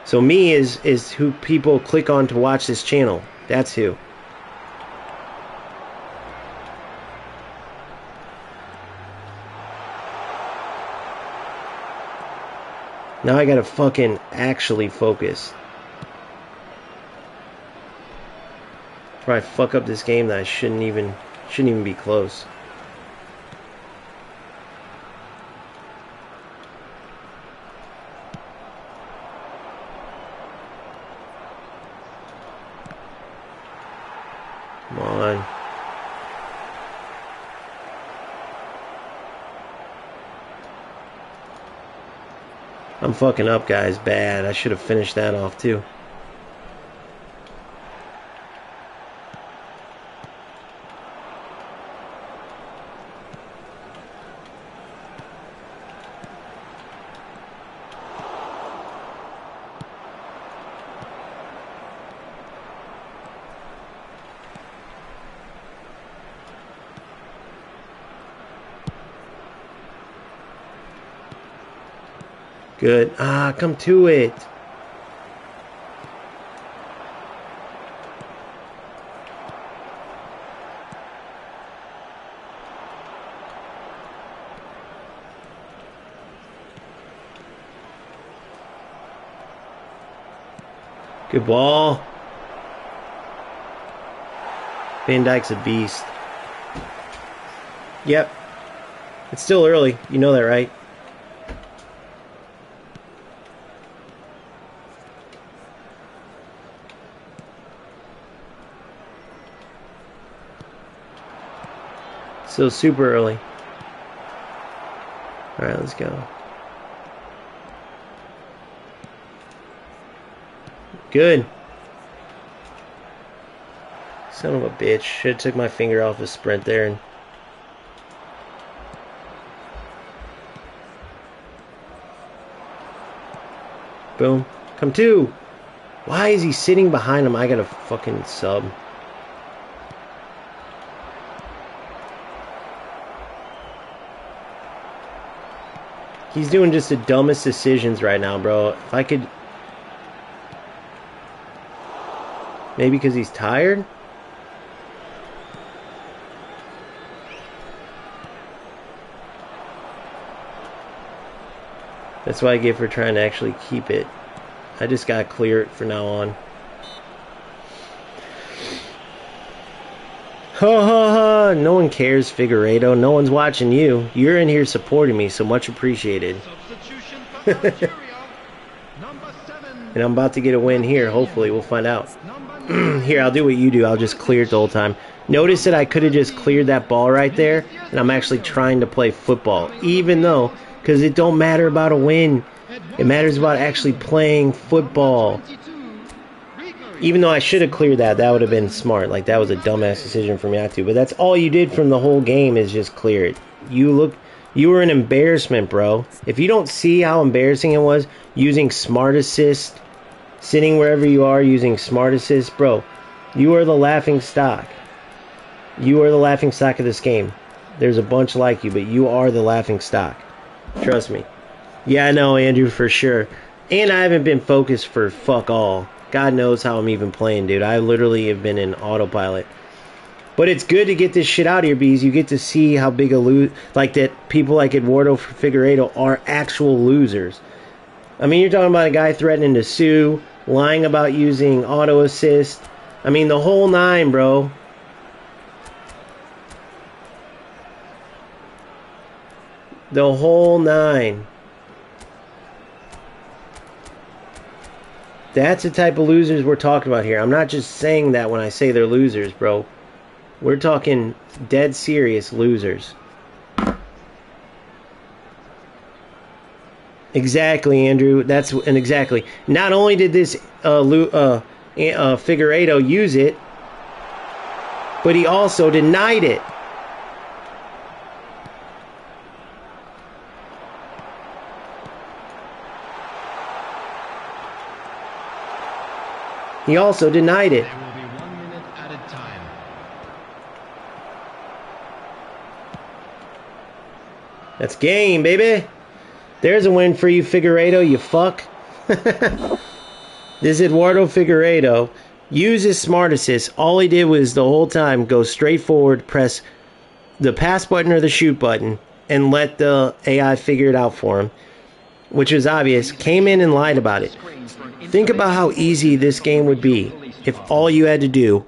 So me is who people click on to watch this channel. That's who. Now I gotta fucking actually focus. Probably fuck up this game that I shouldn't even be close. Come on. I'm fucking up, guys. Bad. I should have finished that off, too. Good. Ah, come to it. Good ball. Van Dijk's a beast. Yep. It's still early. You know that, right? Still super early. Alright, let's go. Good. Son of a bitch. Should have took my finger off the sprint there. And boom. Come to. Why is he sitting behind him? I got a fucking sub. He's doing just the dumbest decisions right now, bro. If I could... Maybe because he's tired? That's what I get for trying to actually keep it. I just gotta clear it from now on. Ha ha ha! No one cares, Figueiredo. No one's watching you. You're in here supporting me, so much appreciated. Substitution for Algeria. Number 7. And I'm about to get a win here. Hopefully, we'll find out. Here, I'll do what you do. I'll just clear it the whole time. Notice that I could have just cleared that ball right there, and I'm actually trying to play football. Even though, because it don't matter about a win. It matters about actually playing football. Even though I should have cleared that, that would have been smart. Like, that was a dumbass decision for me not to. But that's all you did from the whole game is just clear it. You were an embarrassment, bro. If you don't see how embarrassing it was using smart assist, sitting wherever you are using smart assist, bro, you are the laughing stock. You are the laughing stock of this game. There's a bunch like you, but you are the laughing stock. Trust me. Yeah, I know, Andrew, for sure. And I haven't been focused for fuck all. God knows how I'm even playing, dude. I literally have been in autopilot. But it's good to get this shit out here, because you get to see how big a like that people like Eduardo Figueiredo are actual losers. I mean, you're talking about a guy threatening to sue, lying about using auto assist. I mean, the whole nine, bro. The whole nine. That's the type of losers we're talking about here. I'm not just saying that when I say they're losers, bro. We're talking dead serious losers. Exactly, Andrew. Exactly. Not only did this Figueiredo use it, but he also denied it. He also denied it. There will be 1 minute added time. That's game, baby. There's a win for you, Figueiredo, you fuck. This Eduardo Figueiredo uses smart assist. All he did was the whole time go straight forward, press the pass button or the shoot button, and let the AI figure it out for him, which was obvious. Came in and lied about it. Think about how easy this game would be if all you had to do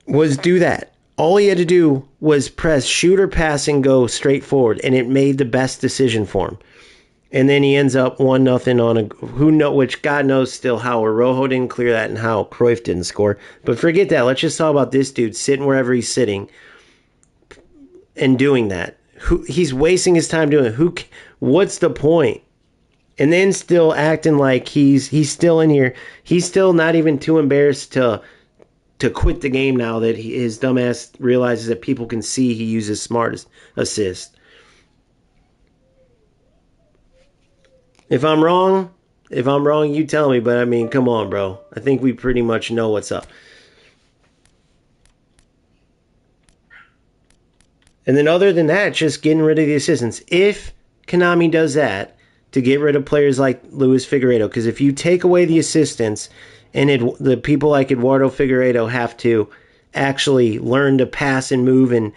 was do that. All he had to do was press shoot or pass and go straight forward, and it made the best decision for him. And then he ends up 1-0 on a which God knows still how Rojo didn't clear that and how Cruyff didn't score. But forget that. Let's just talk about this dude sitting wherever he's sitting and doing that. He's wasting his time doing it. What's the point? And then still acting like he's still in here. He's still not even too embarrassed to quit the game now that his dumbass realizes that people can see he uses smart assist. If I'm wrong, you tell me. But I mean, come on, bro. I think we pretty much know what's up. And then other than that, just getting rid of the assistants. If Konami does that, to get rid of players like Luis Figueiredo, because if you take away the assistants and the people like Eduardo Figueiredo have to actually learn to pass and move and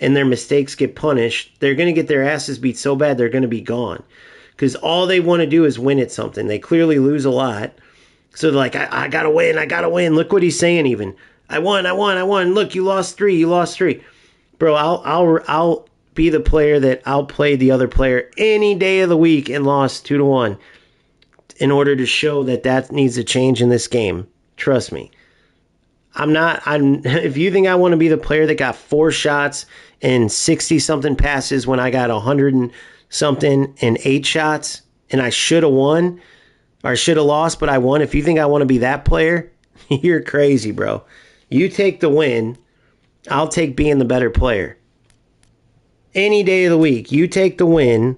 their mistakes get punished, they're going to get their asses beat so bad they're going to be gone. Because all they want to do is win at something. They clearly lose a lot. So they're like, I got to win. Look what he's saying even. I won. Look, you lost 3. Bro, I'll be the player that outplayed the other player any day of the week and lost 2-1 in order to show that needs to change in this game. Trust me. If you think I want to be the player that got 4 shots and 60 something passes when I got 100 and something and 8 shots and I should have won or should have lost, but I won. If you think I want to be that player, you're crazy, bro. You take the win. I'll take being the better player. Any day of the week, you take the win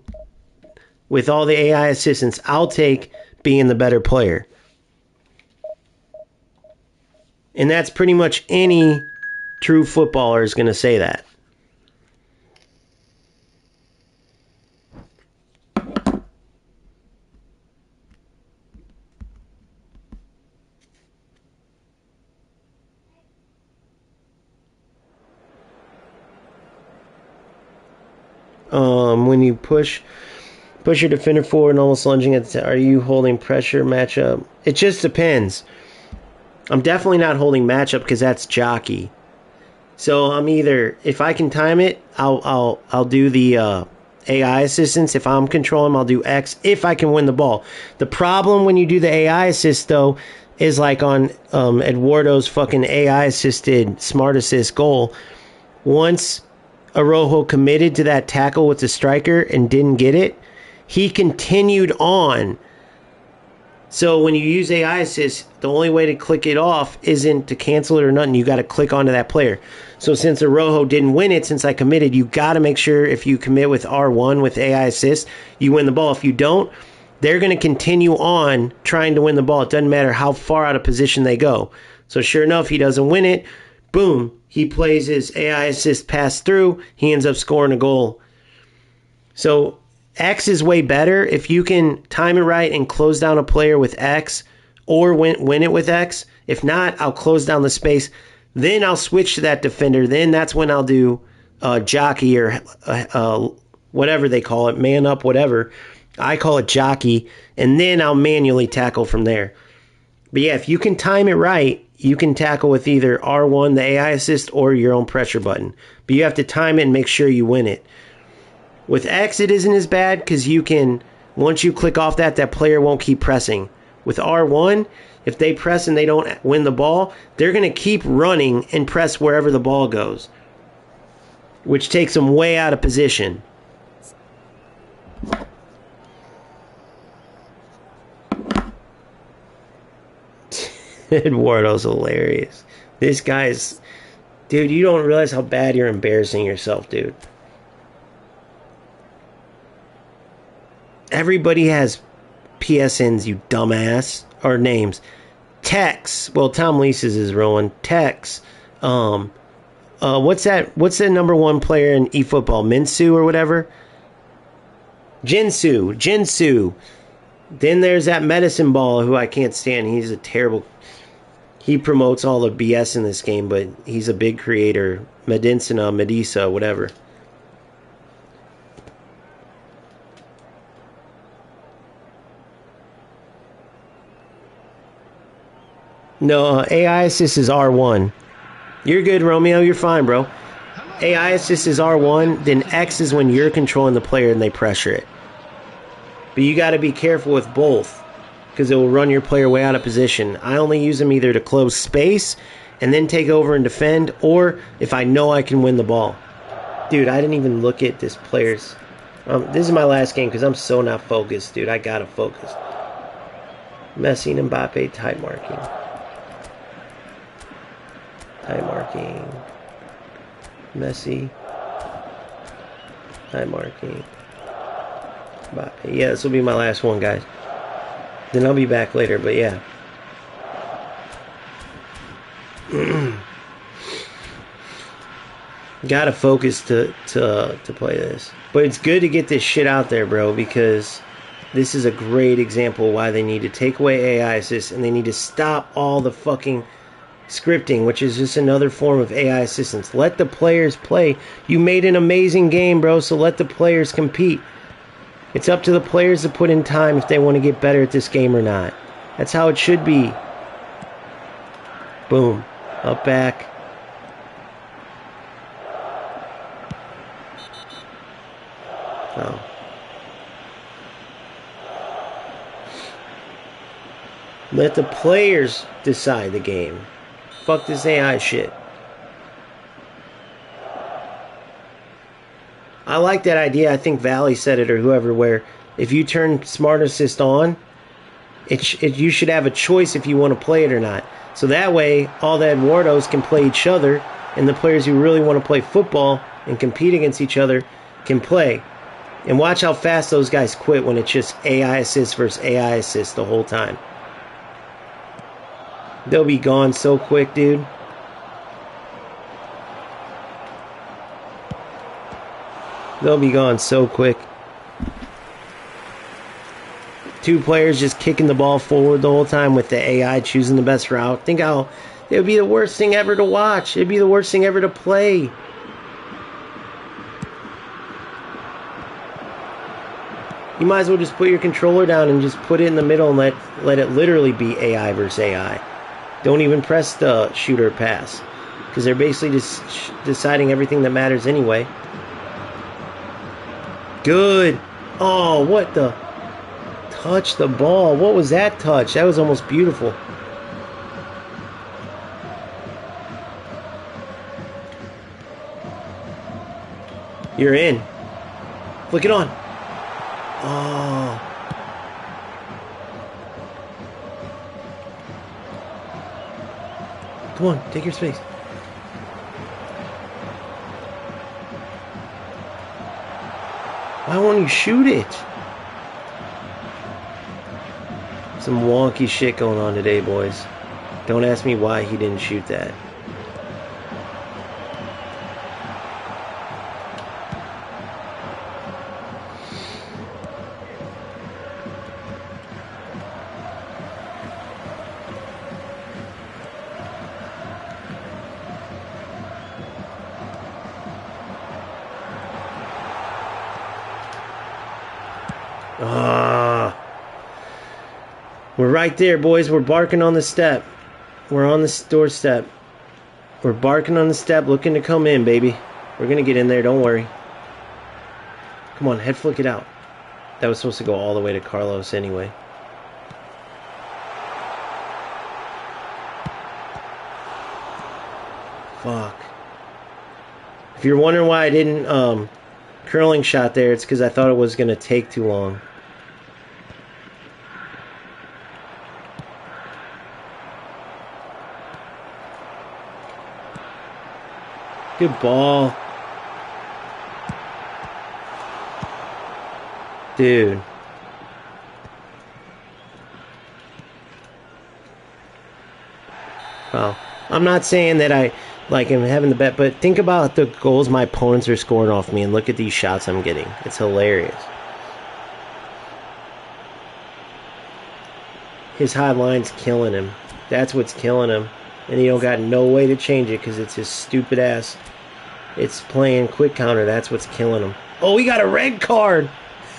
with all the AI assistants. I'll take being the better player. And that's pretty much any true footballer is going to say that. When you push your defender forward and almost lunging at are you holding pressure matchup? It just depends. I'm definitely not holding matchup because that's jockey. So I'm either, if I can time it, I'll do the AI assistance. If I'm controlling, I'll do X if I can win the ball. The problem when you do the AI assist though is like on Eduardo's fucking AI assisted smart assist goal. Once Araujo committed to that tackle with the striker and didn't get it, he continued on. So when you use AI assist, the only way to click it off isn't to cancel it or nothing. You got to click onto that player. So since Araujo didn't win it, since I committed, you got to make sure if you commit with R1 with AI assist, you win the ball. If you don't, they're going to continue on trying to win the ball. It doesn't matter how far out of position they go. So sure enough, he doesn't win it. Boom. He plays his AI assist pass through. He ends up scoring a goal. So X is way better. If you can time it right and close down a player with X or win it with X. If not, I'll close down the space. Then I'll switch to that defender. Then that's when I'll do jockey or whatever they call it, man up, whatever. I call it jockey. And then I'll manually tackle from there. But yeah, if you can time it right, you can tackle with either R1, the AI assist, or your own pressure button. But you have to time it and make sure you win it. With X, it isn't as bad because you can, once you click off that player won't keep pressing. With R1, if they press and they don't win the ball, they're going to keep running and press wherever the ball goes, which takes them way out of position. Eduardo's hilarious. This guy's... Dude, you don't realize how bad you're embarrassing yourself, dude. Everybody has PSNs, you dumbass. Or names. Tex. Well, Tom Lease's is rolling. Tex. What's the number one player in eFootball? Minsu or whatever? Jinsu. Then there's that medicine ball who I can't stand. He's a terrible... He promotes all the BS in this game, but he's a big creator. Medisa, whatever. No, AI assist is R1. You're good, Romeo. You're fine, bro. AI assist is R1. Then X is when you're controlling the player and they pressure it. But you got to be careful with both, because it will run your player way out of position. I only use them either to close space and then take over and defend, or if I know I can win the ball. Dude, I didn't even look at this player's... this is my last game because I'm so not focused, dude. I got to focus. Messi and Mbappe type marking. Type marking. Messi. Type marking. Mbappe. Yeah, this will be my last one, guys. Then I'll be back later, but yeah. Gotta focus to play this. But it's good to get this shit out there, bro, because this is a great example of why they need to take away AI assist and they need to stop all the fucking scripting, which is just another form of AI assistance. Let the players play. You made an amazing game, bro, so let the players compete. It's up to the players to put in time if they want to get better at this game or not. That's how it should be. Boom. Up back. Oh. Let the players decide the game. Fuck this AI shit. I like that idea. I think Valley said it or whoever, where if you turn Smart Assist on, you should have a choice if you want to play it or not. So that way, all the Eduardos can play each other, and the players who really want to play football and compete against each other can play. And watch how fast those guys quit when it's just AI assist versus AI assist the whole time. They'll be gone so quick, dude. They'll be gone so quick. 2 players just kicking the ball forward the whole time with the AI choosing the best route. Think how it would be the worst thing ever to watch. It'd be the worst thing ever to play. You might as well just put your controller down and just put it in the middle and let it literally be AI versus AI. Don't even press the shoot or pass, because they're basically just deciding everything that matters anyway. Good. Oh, what the? Touch the ball. What was that touch? That was almost beautiful. You're in. Flick it on. Oh. Come on, take your space. Why won't you shoot it? Some wonky shit going on today, boys. Don't ask me why he didn't shoot that. We're right there, boys. We're barking on the step. We're on the doorstep. We're barking on the step, looking to come in, baby. We're going to get in there, don't worry. Come on, head flick it out. That was supposed to go all the way to Carlos anyway. Fuck. If you're wondering why I didn't curling shot there, it's because I thought it was going to take too long. Good ball. Dude. Well, I'm not saying that I am having the bet, but think about the goals my opponents are scoring off me and look at these shots I'm getting. It's hilarious. His high line's killing him. That's what's killing him. And he don't got no way to change it because it's his stupid ass. It's playing quick counter. That's what's killing him. Oh, he got a red card.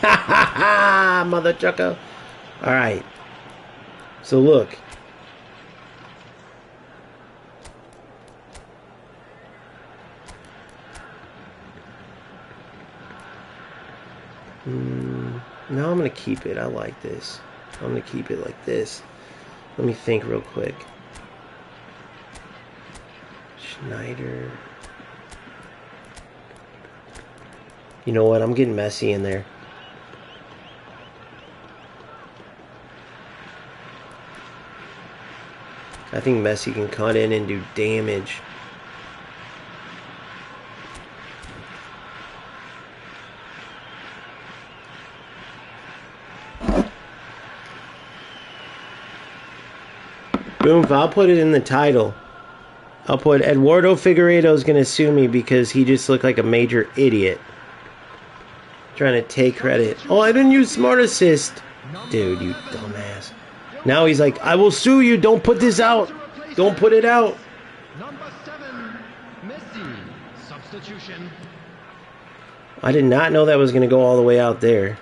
Ha ha ha, mother chucker. All right. So look. No, I'm going to keep it. I like this. I'm going to keep it like this. Let me think real quick. Schneider. You know what? I'm getting messy in there. I think Messi can cut in and do damage. Boom, I'll put it in the title. I'll put Eduardo Figueiredo's going to sue me because he just looked like a major idiot. Trying to take credit. Oh, I didn't use smart assist. Dude, you dumbass. Now he's like, I will sue you. Don't put this out. Don't put it out. Number 7, Messi. Substitution. I did not know that was going to go all the way out there.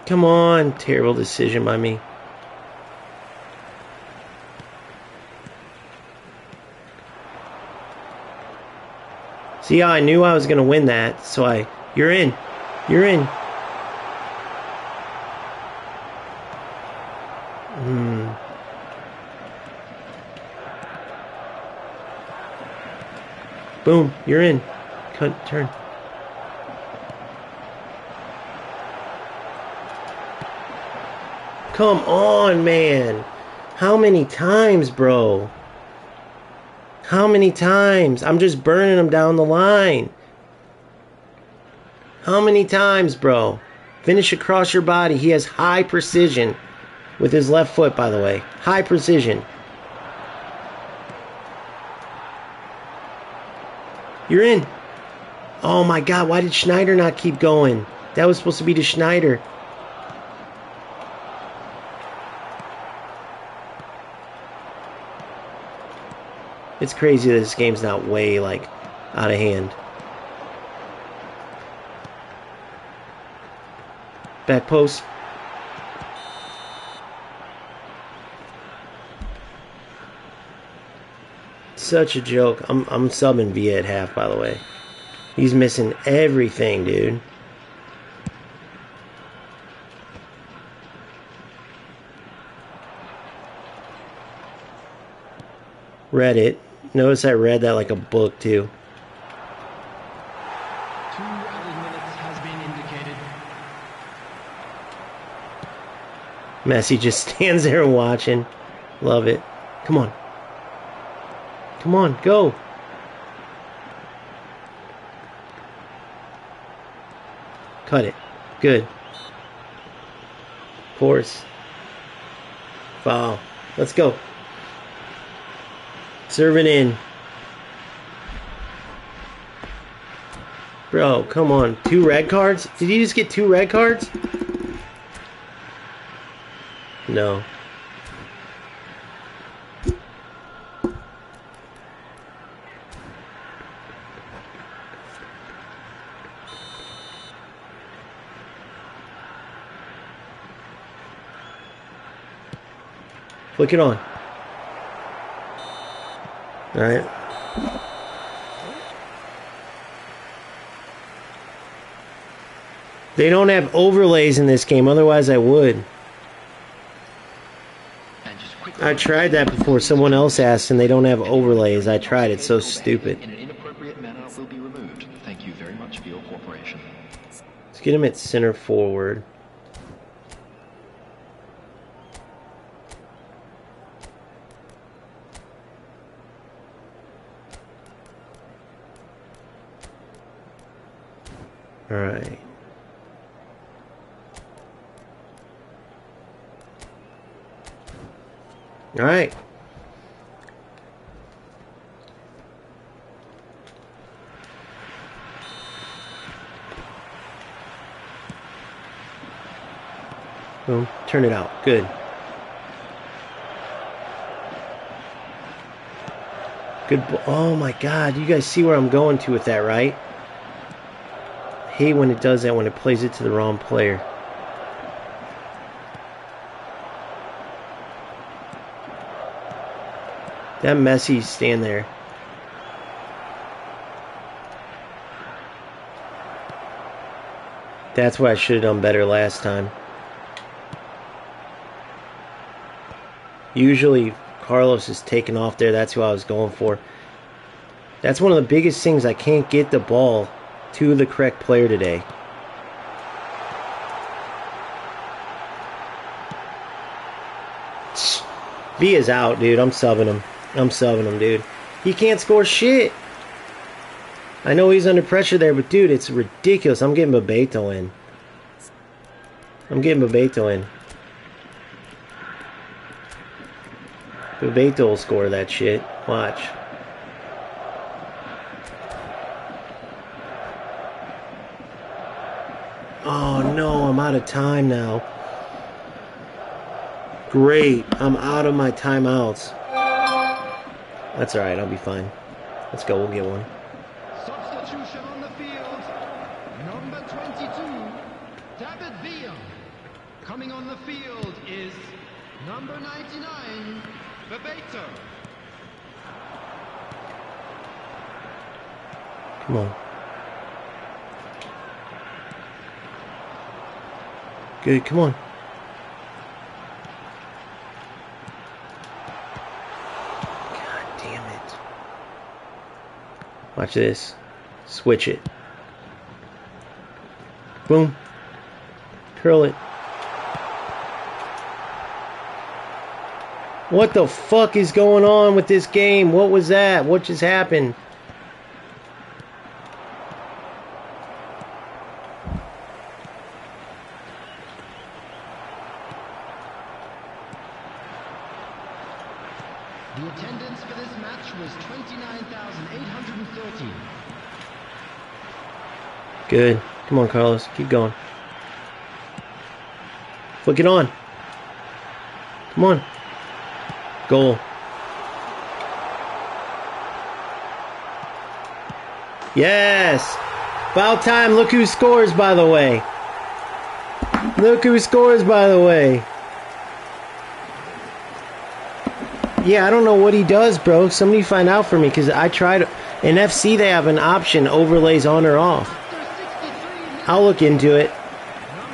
Come on. Terrible decision by me. See how I knew I was going to win that, so you're in. You're in. Boom, you're in. Turn. Come on, man. How many times, bro? How many times? I'm just burning him down the line. How many times, bro? Finish across your body. He has high precision with his left foot, by the way. High precision. You're in. Oh my God, why did Schneider not keep going? That was supposed to be to Schneider. It's crazy that this game's not way, like, out of hand. Back post. Such a joke. I'm subbing Villa at half, by the way. He's missing everything, dude. Read it. Notice I read that like a book, too. 2 added minutes has been indicated. Messi just stands there watching. Love it. Come on. Come on, go. Cut it. Good. Force. Foul. Let's go. Serve it in. Bro, come on. 2 red cards? Did you just get 2 red cards? No. Flick it on. All right. They don't have overlays in this game, otherwise I would. I tried that before. Someone else asked, and they don't have overlays. I tried. It's so stupid. In an inappropriate manner will be removed. Thank you very much for your cooperation. Let's get him at center forward. All right. All right. Boom. Turn it out. Good. Good. Oh my God. You guys see where I'm going to with that, right? I hate when it does that, when it plays it to the wrong player. That Messi stand there. That's what I should have done better last time. Usually Carlos is taking off there. That's who I was going for. That's one of the biggest things. I can't get the ball to the correct player today. Villa's out, dude. I'm subbing him. Dude. He can't score shit. I know he's under pressure there, but dude, it's ridiculous. I'm getting Bebeto in. Bebeto will score that shit. Watch. Oh no, I'm out of time now. Great. I'm out of my timeouts. That's alright, I'll be fine. Let's go, we'll get one. Substitution on the field. Number 22, David Villa. Coming on the field is number 99, Bebeto. Come on. Good, come on. God damn it. Watch this. Switch it. Boom. Curl it. What the fuck is going on with this game? What was that? What just happened? The attendance for this match was 29,830. Good. Come on, Carlos. Keep going. Flick it on. Come on. Goal. Yes! About time. Look who scores, by the way. Look who scores, by the way. Yeah, I don't know what he does, bro. Somebody find out for me, because I tried. In FC, they have an option, overlays on or off. I'll look into it.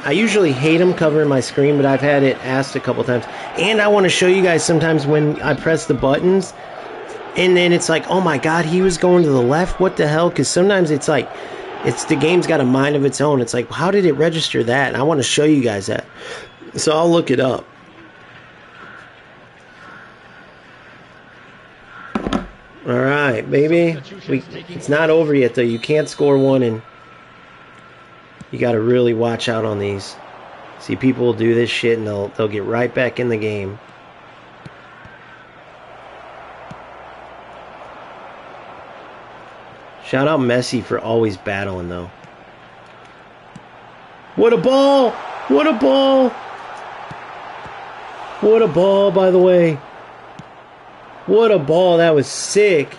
I usually hate them covering my screen, but I've had it asked a couple times. And I want to show you guys sometimes when I press the buttons, and then it's like, oh my god, he was going to the left? What the hell? Because sometimes it's like, the game's got a mind of its own. It's like, how did it register that? And I want to show you guys that. So I'll look it up. Alright, baby. It's not over yet, though. You can't score one, and you got to really watch out on these. See, people will do this shit, and they'll get right back in the game. Shout out Messi for always battling, though. What a ball! What a ball! What a ball, by the way. What a ball. That was sick.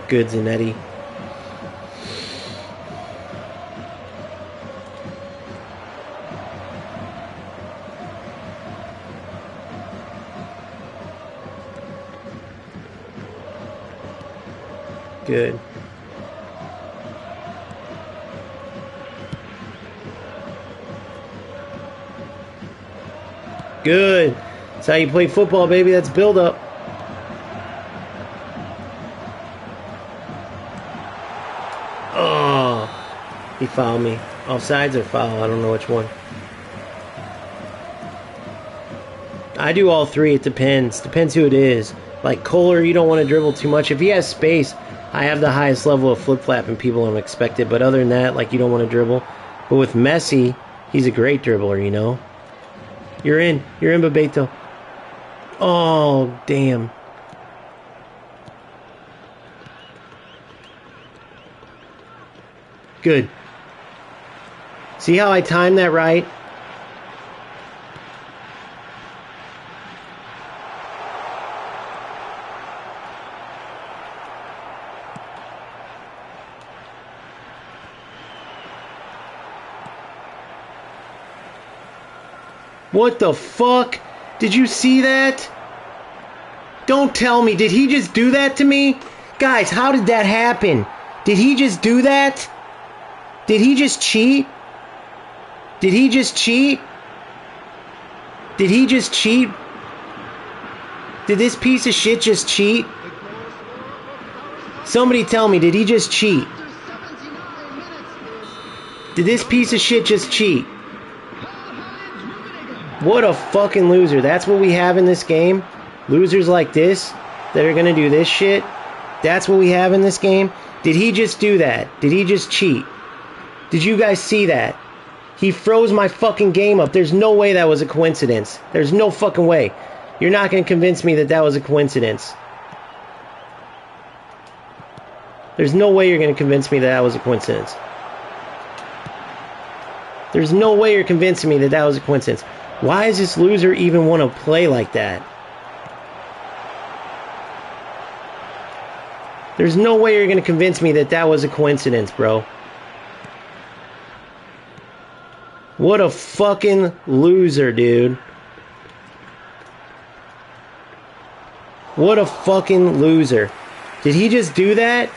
Good, Zanetti. Good. Good. That's how you play football, baby. That's build up. Oh, he fouled me. Offsides or foul? I don't know which one. I do all three. It depends. Depends who it is. Like Kohler, you don't want to dribble too much. If he has space, I have the highest level of flip-flap and people don't expect it. But other than that, like, you don't want to dribble. But with Messi, he's a great dribbler, you know? You're in, Bebeto. Oh, damn. Good. See how I timed that right? What the fuck? Did you see that? Don't tell me. Did he just do that to me? Guys, how did that happen? Did he just do that? Did he just cheat? Did he just cheat? Did he just cheat? Did this piece of shit just cheat? Somebody tell me, did he just cheat? Did this piece of shit just cheat? What a fucking loser. That's what we have in this game. Losers like this that are going to do this shit. That's what we have in this game. Did he just do that? Did he just cheat? Did you guys see that? He froze my fucking game up. There's no way that was a coincidence. There's no fucking way. You're not going to convince me that that was a coincidence. There's no way you're going to convince me that that was a coincidence. There's no way you're convincing me that that was a coincidence. Why does this loser even want to play like that? There's no way you're going to convince me that that was a coincidence, bro. What a fucking loser, dude. What a fucking loser. Did he just do that?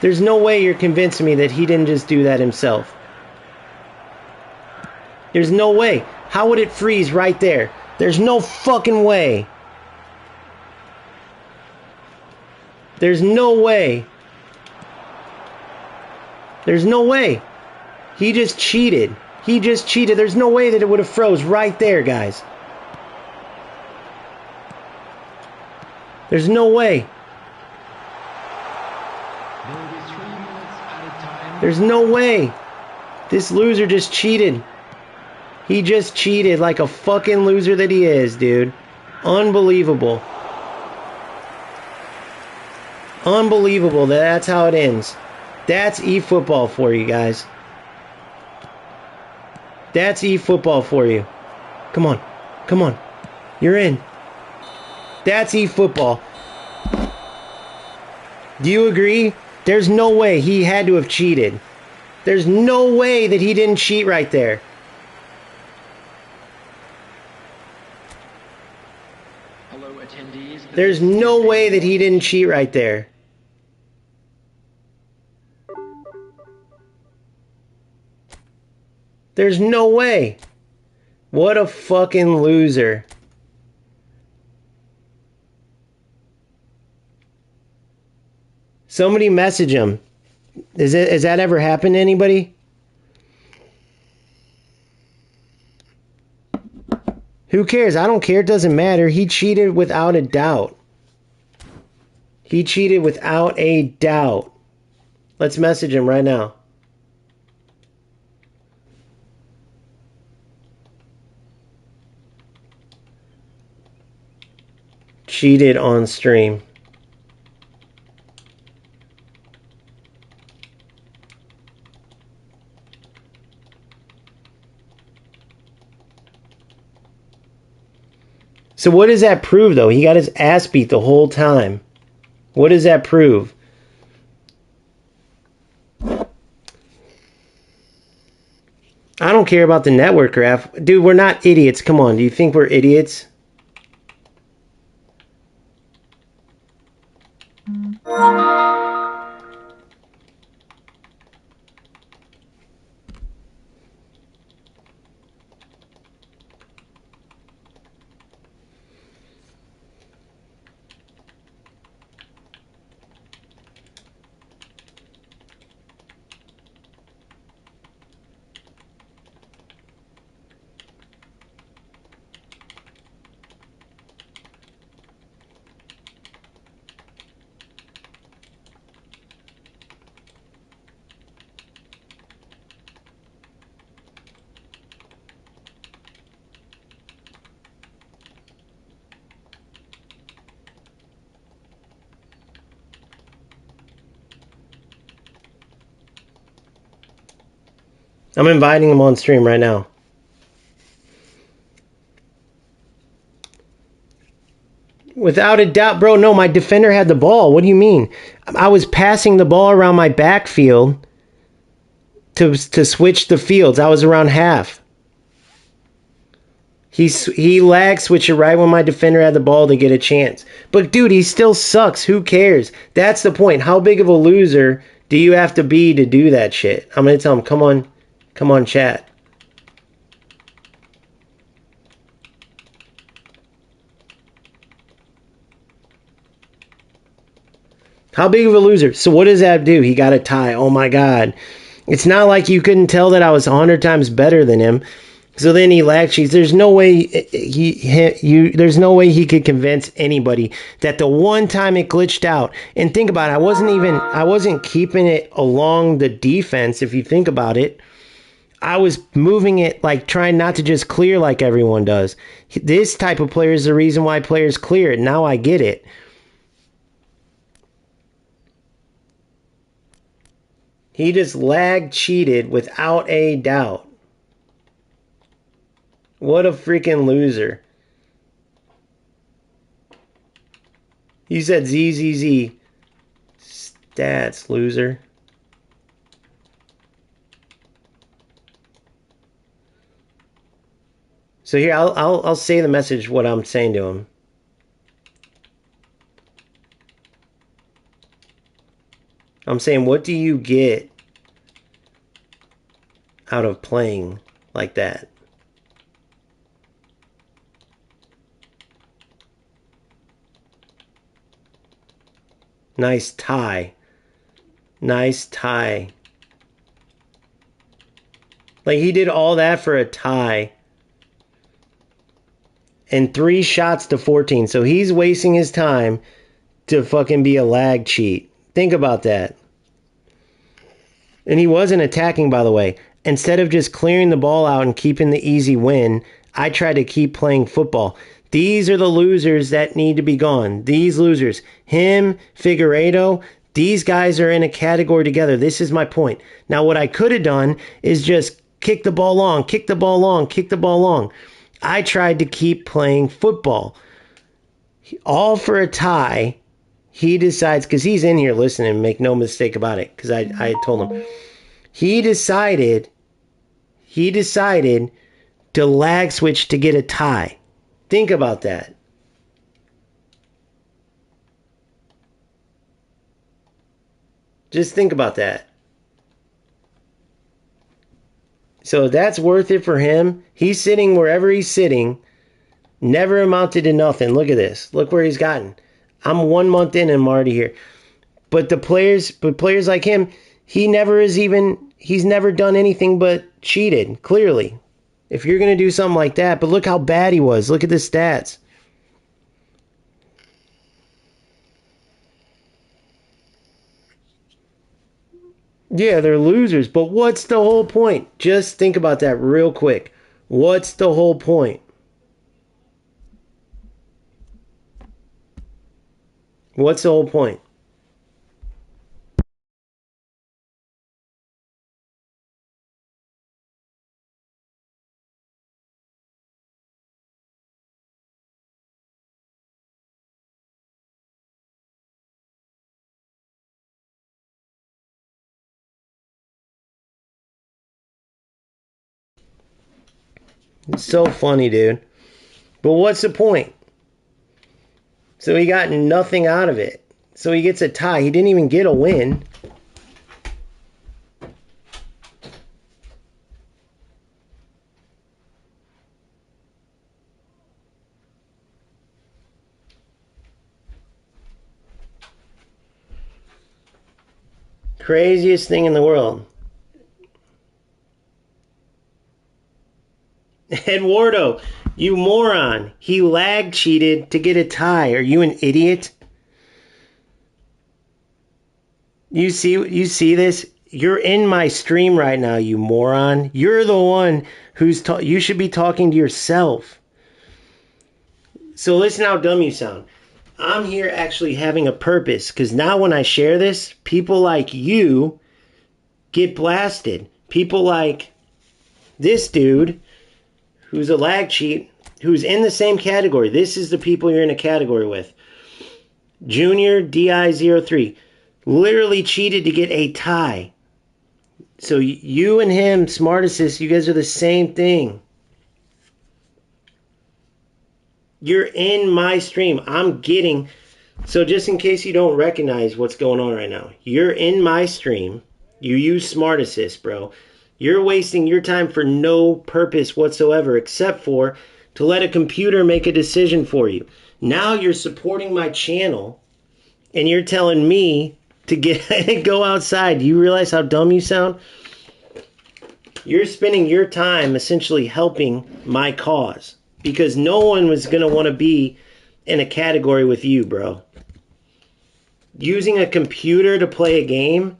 There's no way you're convincing me that he didn't just do that himself. There's no way. How would it freeze right there? There's no fucking way. There's no way. There's no way. He just cheated. He just cheated. There's no way that it would have froze right there, guys. There's no way. There's no way. This loser just cheated. He just cheated like a fucking loser that he is, dude. Unbelievable. Unbelievable that that's how it ends. That's eFootball for you guys. That's eFootball for you. Come on. Come on. You're in. That's eFootball. Do you agree? There's no way he had to have cheated. There's no way that he didn't cheat right there. Hello, attendees. There's no way that he didn't cheat right there. There's no way. What a fucking loser. Somebody message him. Has that ever happened to anybody? Who cares? I don't care. It doesn't matter. He cheated without a doubt. He cheated without a doubt. Let's message him right now. Cheated on stream. So what does that prove, though? He got his ass beat the whole time. What does that prove? I don't care about the network graph. Dude, we're not idiots. Come on, do you think we're idiots? I'm inviting him on stream right now. Without a doubt, bro. No, my defender had the ball. What do you mean? I was passing the ball around my backfield to switch the fields. I was around half. He lag switched it right when my defender had the ball to get a chance. But dude, he still sucks. Who cares? That's the point. How big of a loser do you have to be to do that shit? I'm gonna tell him, come on, chat. How big of a loser? So what does that do? He got a tie. Oh my God. It's not like you couldn't tell that I was 100 times better than him. So then he lag cheats. There's no way there's no way he could convince anybody that the one time it glitched out. And think about it, I wasn't keeping it along the defense, if you think about it. I was moving it, like trying not to just clear like everyone does. This type of player is the reason why players clear it. Now I get it. He just lag cheated without a doubt. What a freaking loser. He said ZZZ. Stats, loser. So here, I'll say the message, what I'm saying to him. I'm saying, what do you get out of playing like that? Nice tie. Nice tie. Like, he did all that for a tie. And 3 shots to 14. So he's wasting his time to fucking be a lag cheat. Think about that. And he wasn't attacking, by the way. Instead of just clearing the ball out and keeping the easy win, I tried to keep playing football. These are the losers that need to be gone. These losers. Him, Figueiredo, these guys are in a category together. This is my point. Now, what I could have done is just kick the ball long, kick the ball long, kick the ball long. I tried to keep playing football. All for a tie. He decides, because he's in here listening, make no mistake about it, because I told him. He decided to lag switch to get a tie. Think about that. Just think about that. So that's worth it for him. He's sitting wherever he's sitting. Never amounted to nothing. Look at this. Look where he's gotten. I'm 1 month in and I'm already here. But players like him, he's never done anything but cheated, clearly. If you're going to do something like that, but look how bad he was. Look at the stats. Yeah, they're losers, but what's the whole point? Just think about that real quick. What's the whole point? What's the whole point? It's so funny, dude. But what's the point? So he got nothing out of it. So he gets a tie. He didn't even get a win. Craziest thing in the world. Eduardo, you moron. He lag cheated to get a tie. Are you an idiot? You see this? You're in my stream right now, you moron. You're the one you should be talking to yourself. So listen how dumb you sound. I'm here actually having a purpose, because now when I share this, people like you get blasted. People like this dude who's a lag cheat, who's in the same category. This is the people you're in a category with. Junior DI03 literally cheated to get a tie. So you and him, Smart Assist, you guys are the same thing. You're in my stream. So just in case you don't recognize what's going on right now, you're in my stream. You use Smart Assist, bro. You're wasting your time for no purpose whatsoever except for to let a computer make a decision for you. Now you're supporting my channel and you're telling me to go outside. Do you realize how dumb you sound? You're spending your time essentially helping my cause because no one was going to want to be in a category with you, bro. Using a computer to play a game?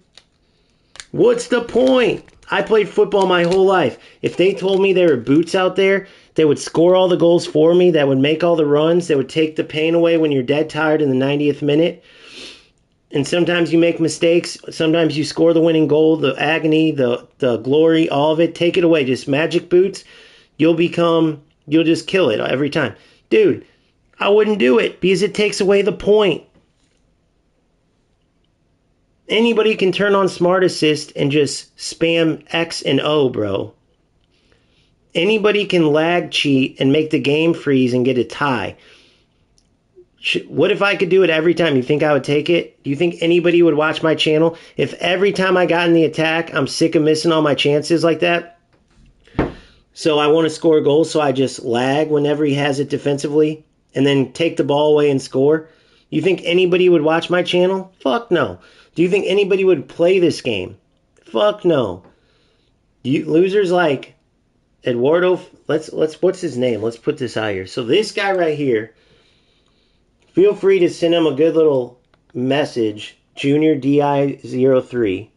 What's the point? I played football my whole life. If they told me there were boots out there that would score all the goals for me, that would make all the runs, that would take the pain away when you're dead tired in the 90th minute, and sometimes you make mistakes, sometimes you score the winning goal, the agony, the glory, all of it, take it away. Just magic boots, you'll just kill it every time. Dude, I wouldn't do it because it takes away the point. Anybody can turn on Smart Assist and just spam X and O, bro. Anybody can lag cheat and make the game freeze and get a tie. What if I could do it every time? You think I would take it? Do you think anybody would watch my channel? If every time I got in the attack, I'm sick of missing all my chances like that, so I want to score goals, so I just lag whenever he has it defensively and then take the ball away and score. You think anybody would watch my channel? Fuck no. Do you think anybody would play this game? Fuck no. You losers like Eduardo, let's what's his name? Let's put this out here. So this guy right here, feel free to send him a good little message, Junior DI03.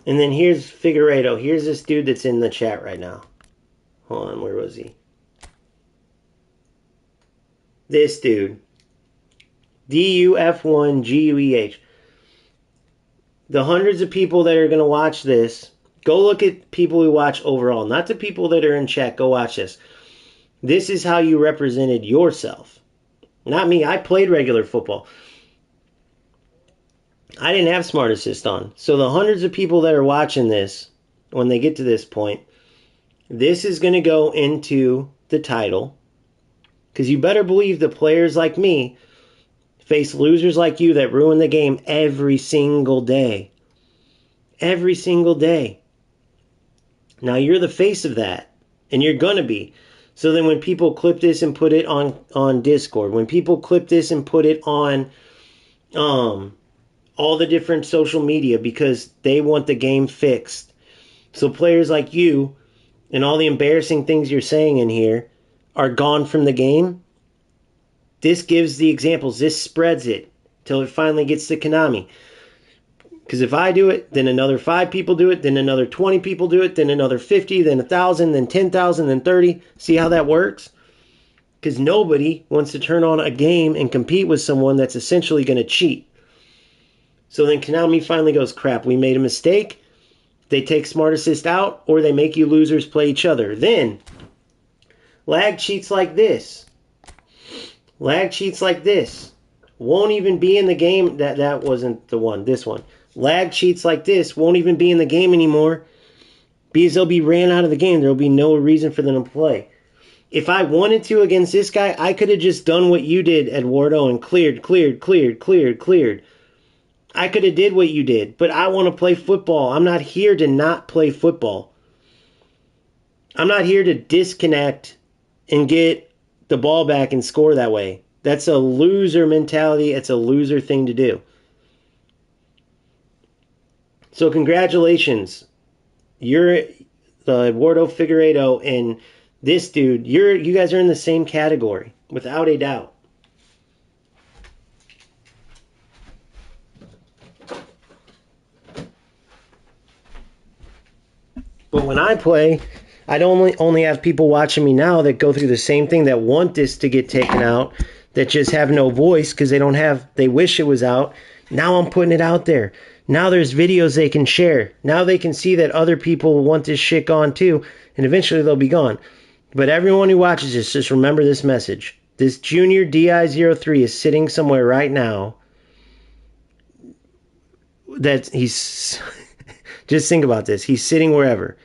And then here's Figueredo. Here's this dude that's in the chat right now. Hold on, where was he? This dude. DUF1GUEH. The hundreds of people that are going to watch this, go look at people who watch overall. Not the people that are in chat. Go watch this. This is how you represented yourself. Not me. I played regular football. I didn't have Smart Assist on. So the hundreds of people that are watching this, when they get to this point, this is going to go into the title. Because you better believe the players like me face losers like you that ruin the game every single day. Every single day. Now you're the face of that. And you're going to be. So then when people clip this and put it on Discord, when people clip this and put it on all the different social media because they want the game fixed. So players like you and all the embarrassing things you're saying in here are gone from the game. This gives the examples. This spreads it till it finally gets to Konami. Because if I do it, then another 5 people do it, then another 20 people do it, then another 50, then 1,000, then 10,000, then 30. See how that works? Because nobody wants to turn on a game and compete with someone that's essentially going to cheat. So then Konami finally goes, crap, we made a mistake. They take Smart Assist out, or they make you losers play each other. Then, lag cheats like this. Lag cheats like this. Won't even be in the game. That wasn't the one. This one. Lag cheats like this won't even be in the game anymore because they'll be ran out of the game. There'll be no reason for them to play. If I wanted to against this guy, I could have just done what you did, Eduardo, and cleared. I could have did what you did, but I want to play football. I'm not here to not play football. I'm not here to disconnect and get the ball back and score that way. That's a loser mentality. It's a loser thing to do. So congratulations. You're Eduardo Figueredo and this dude. You guys are in the same category, without a doubt. But when I play, I don't only have people watching me now that go through the same thing, that want this to get taken out, that just have no voice because they wish it was out. Now I'm putting it out there. Now there's videos they can share. Now they can see that other people want this shit gone too, and eventually they'll be gone. But everyone who watches this, just remember this message. This Junior DI03 is sitting somewhere right now that he's... Just think about this. He's sitting wherever.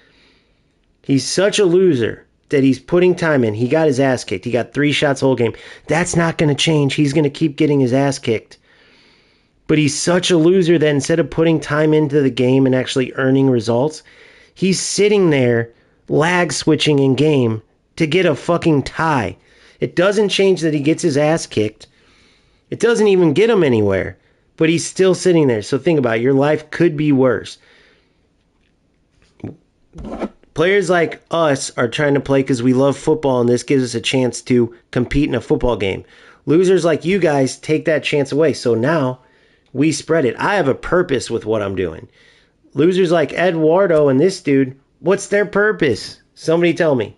He's such a loser that he's putting time in. He got his ass kicked. He got 3 shots the whole game. That's not going to change. He's going to keep getting his ass kicked. But he's such a loser that instead of putting time into the game and actually earning results, he's sitting there lag switching in game to get a fucking tie. It doesn't change that he gets his ass kicked. It doesn't even get him anywhere. But he's still sitting there. So think about it. Your life could be worse. Players like us are trying to play because we love football, and this gives us a chance to compete in a football game. Losers like you guys take that chance away. So now we spread it. I have a purpose with what I'm doing. Losers like Eduardo and this dude, what's their purpose? Somebody tell me.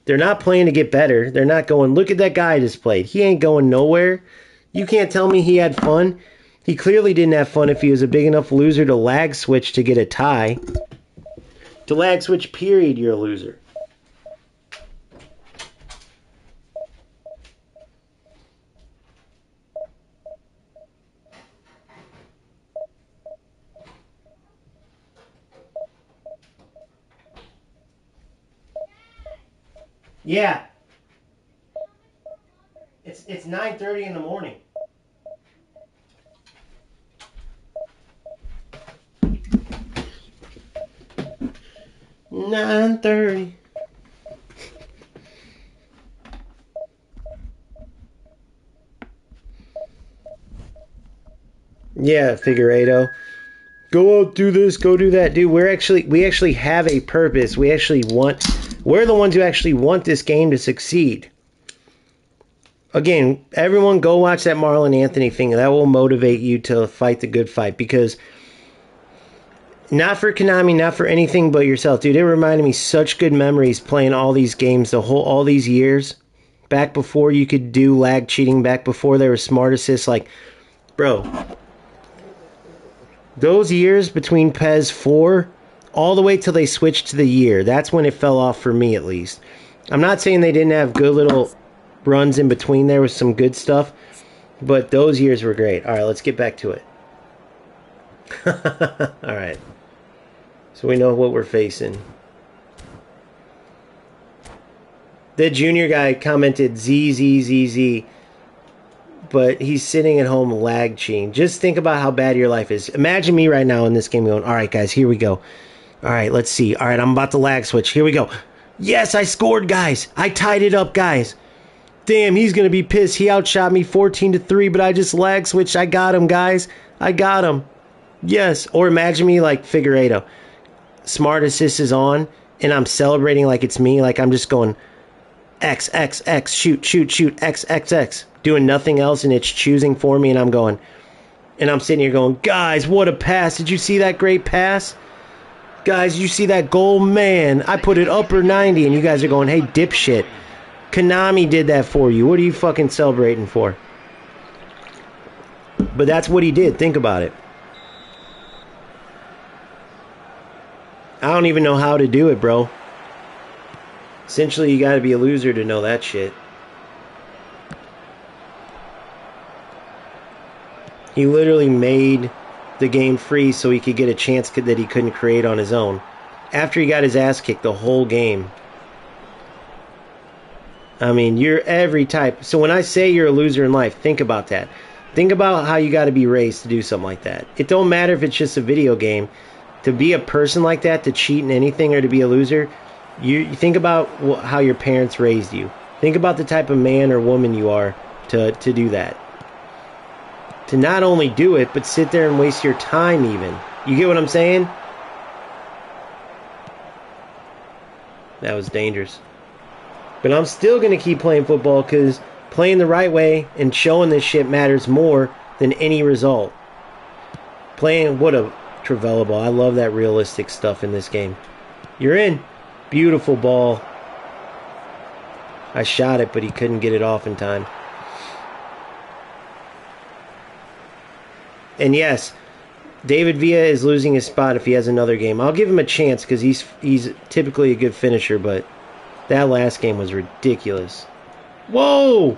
They're not playing to get better. They're not going, look at that guy I just played. He ain't going nowhere. You can't tell me he had fun. He clearly didn't have fun if he was a big enough loser to lag switch to get a tie. To lag switch, period, you're a loser. Yeah. It's 9:30 in the morning. $9:30. Yeah, Figueredo. Go out, do this, go do that. Dude, we actually have a purpose. We're the ones who actually want this game to succeed. Again, everyone go watch that Marlon Anthony thing. That will motivate you to fight the good fight, because not for Konami, not for anything but yourself, dude. It reminded me such good memories playing all these games all these years. Back before you could do lag cheating, back before there was smart assists, like, bro, those years between PES 4 all the way till they switched to the year, that's when it fell off for me, at least. I'm not saying they didn't have good little runs in between there with some good stuff, but those years were great. All right, let's get back to it. All right. So we know what we're facing. The junior guy commented ZZZZ, but he's sitting at home lag cheating. Just think about how bad your life is. Imagine me right now in this game going, all right, guys, here we go. All right, let's see. All right, I'm about to lag switch. Here we go. Yes, I scored, guys. I tied it up, guys. Damn, he's going to be pissed. He outshot me 14-3, but I just lag switched. I got him, guys. I got him. Yes. Or imagine me like Figueredo. Smart assist is on, and I'm celebrating like it's me. Like I'm just going X, X, X, shoot, shoot, shoot, X, X, X. Doing nothing else, and it's choosing for me, and I'm going. And I'm sitting here going, guys, what a pass. Did you see that great pass? Guys, did you see that goal? Man, I put it upper 90, and you guys are going, hey, dipshit. Konami did that for you. What are you fucking celebrating for? But that's what he did. Think about it. I don't even know how to do it, bro. Essentially, you gotta be a loser to know that shit. He literally made the game free so he could get a chance that he couldn't create on his own. After he got his ass kicked the whole game. I mean, you're every type. So when I say you're a loser in life, think about that. Think about how you gotta be raised to do something like that. It don't matter if it's just a video game. To be a person like that, to cheat in anything or to be a loser, you think about how your parents raised you. Think about the type of man or woman you are to do that. To not only do it, but sit there and waste your time even. You get what I'm saying? That was dangerous. But I'm still going to keep playing football because playing the right way and showing this shit matters more than any result. Playing, what a Travella ball. I love that realistic stuff in this game. You're in. Beautiful ball. I shot it, but he couldn't get it off in time. And yes, David Villa is losing his spot if he has another game. I'll give him a chance because he's typically a good finisher, but that last game was ridiculous. Whoa!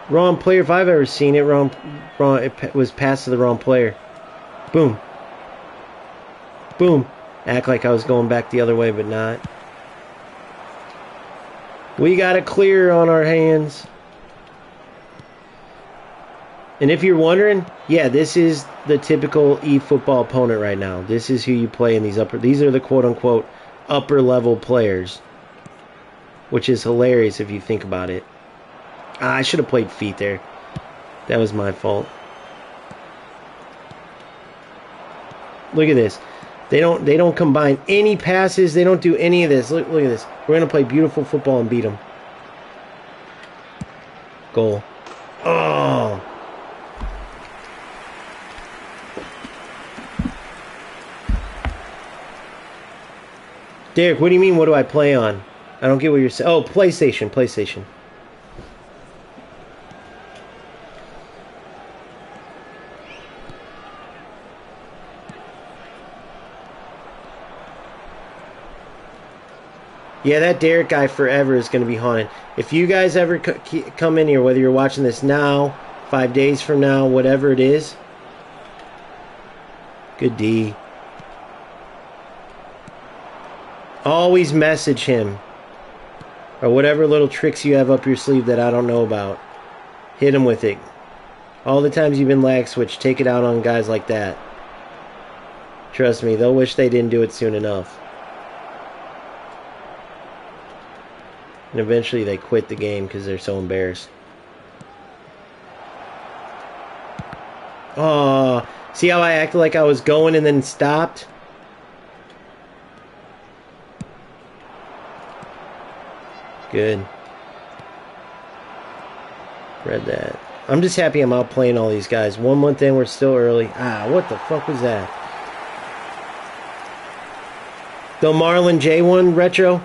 Wrong player. If I've ever seen it, wrong. It was passed to the wrong player. Boom. Boom. Act like I was going back the other way, but not. We got a clear on our hands. And if you're wondering, yeah, this is the typical eFootball opponent right now. This is who you play in these upper. These are the quote-unquote upper level players, which is hilarious if you think about it. I should have played feet there. That was my fault. Look at this. They don't combine any passes. They don't do any of this. Look at this. We're gonna play beautiful football and beat them. Goal. Oh. Derek, what do you mean? What do I play on? I don't get what you're saying. Oh, PlayStation. PlayStation. Yeah, that Derek guy forever is going to be haunted. If you guys ever come in here, whether you're watching this now, 5 days from now, whatever it is. Good D. Always message him. Or whatever little tricks you have up your sleeve that I don't know about. Hit him with it. All the times you've been lag switched, take it out on guys like that. Trust me, they'll wish they didn't do it soon enough. And eventually they quit the game because they're so embarrassed. Oh, see how I acted like I was going and then stopped? Good. Read that. I'm just happy I'm out playing all these guys. 1 month in, we're still early. Ah, what the fuck was that? The Marlon J one retro?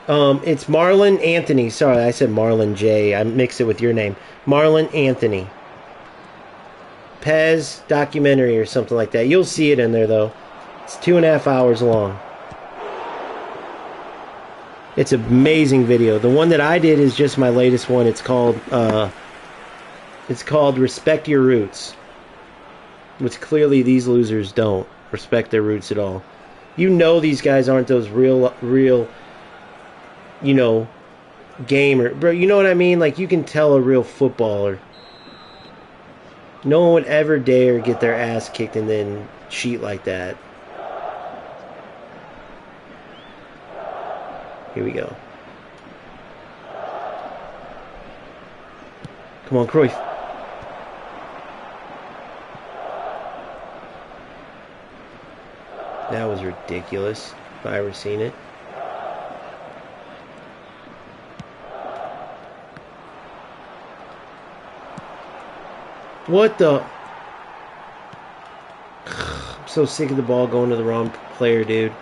It's Marlon Anthony. Sorry, I said Marlon J. I mixed it with your name. Marlon Anthony. Pez documentary or something like that. You'll see it in there, though. It's 2.5 hours long. It's an amazing video. The one that I did is just my latest one. It's called Respect Your Roots. Which clearly these losers don't respect their roots at all. You know these guys aren't those real, you know, gamer. Bro, you know what I mean? Like, you can tell a real footballer. No one would ever dare get their ass kicked and then cheat like that. Here we go. Come on, Cruyff. That was ridiculous, if I ever seen it. What the? I'm so sick of the ball going to the wrong player, dude.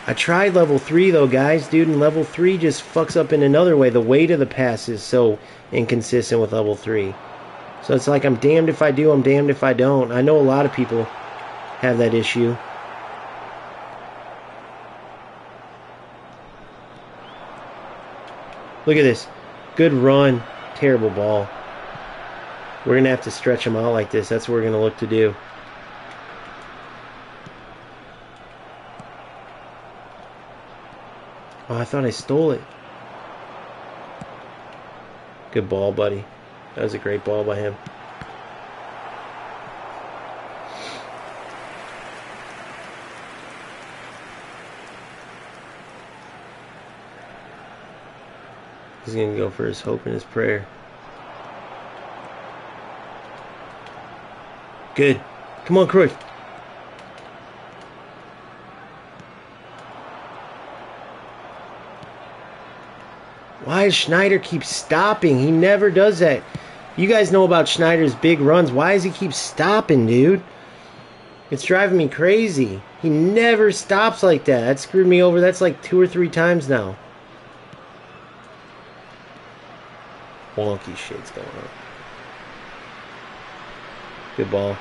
I tried level 3 though, guys, dude, and level 3 just fucks up in another way. The weight of the pass is so inconsistent with level 3. So it's like I'm damned if I do, I'm damned if I don't. I know a lot of people have that issue. Look at this. Good run. Terrible ball. We're going to have to stretch them out like this. That's what we're going to look to do. Oh, I thought I stole it. Good ball, buddy. That was a great ball by him. He's going to go for his hope and his prayer. Good. Come on, Cruyff. Why does Schneider keep stopping? He never does that. You guys know about Schneider's big runs. Why does he keep stopping, dude? It's driving me crazy. He never stops like that. That screwed me over. That's like 2 or 3 times now. Wonky shit's going on. Good ball.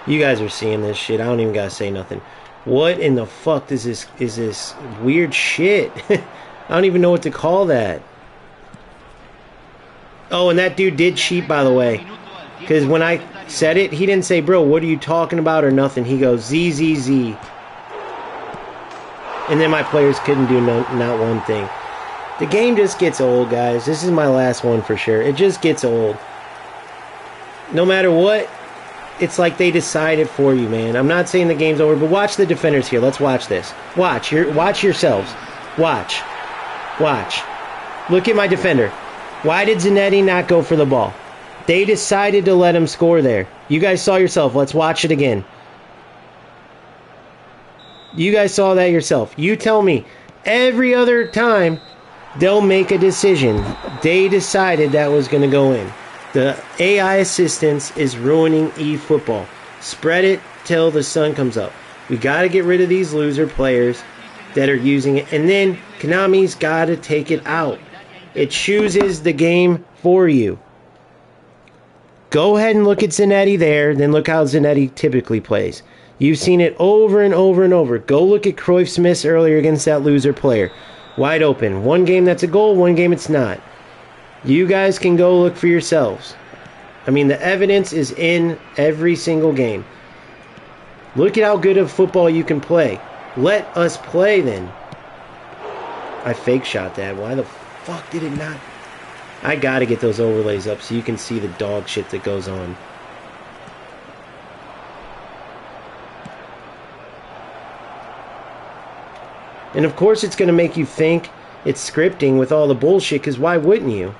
You guys are seeing this shit. I don't even gotta say nothing. What in the fuck is this weird shit? I don't even know what to call that. Oh, and that dude did cheat, by the way. Because when I said it, he didn't say, bro, what are you talking about or nothing. He goes, Z. And then my players couldn't do not one thing. The game just gets old, guys. This is my last one for sure. It just gets old. No matter what, it's like they decide it for you, man. I'm not saying the game's over, but watch the defenders here. Let's watch this. Watch yourselves. Watch. Look at my defender. Why did Zanetti not go for the ball? They decided to let him score there. You guys saw yourself. Let's watch it again. You guys saw that yourself. You tell me. Every other time, they'll make a decision. They decided that was going to go in. The AI assistance is ruining eFootball. Spread it till the sun comes up. We got to get rid of these loser players that are using it. And then Konami's got to take it out. It chooses the game for you. Go ahead and look at Zanetti there, then look how Zanetti typically plays. You've seen it over and over and over. Go look at Cruyff's miss earlier against that loser player. Wide open. One game that's a goal, one game it's not. You guys can go look for yourselves. I mean, the evidence is in every single game. Look at how good of football you can play. Let us play then. I fake shot that. Why the fuck did it not? I gotta get those overlays up so you can see the dog shit that goes on. And of course it's gonna make you think it's scripting with all the bullshit, because why wouldn't you?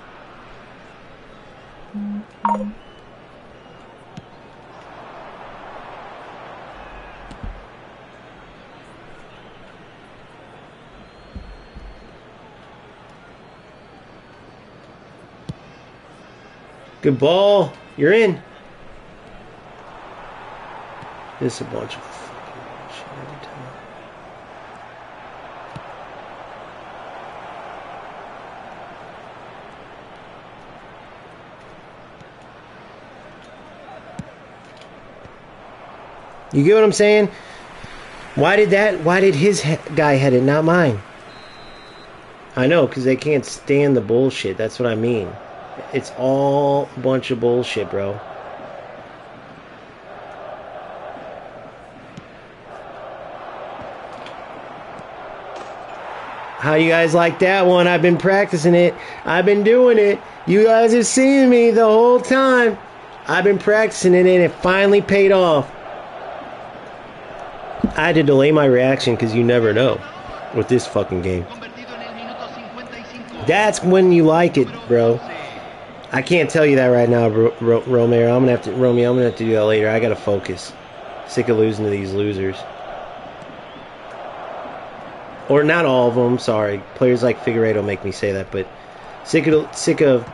Good ball. You're in. This is a bunch of fucking bullshit every time. You get what I'm saying? Why did his guy head it, not mine? I know, because they can't stand the bullshit. That's what I mean. It's all a bunch of bullshit, bro. How you guys like that one? I've been practicing it. I've been doing it. You guys have seen me the whole time. I've been practicing it, and it finally paid off. I had to delay my reaction because you never know with this fucking game. That's when you like it, bro. I can't tell you that right now, Romeo. I'm gonna have to do that later. I gotta focus. Sick of losing to these losers. Or not all of them. Sorry, players like Figueiredo make me say that, but sick of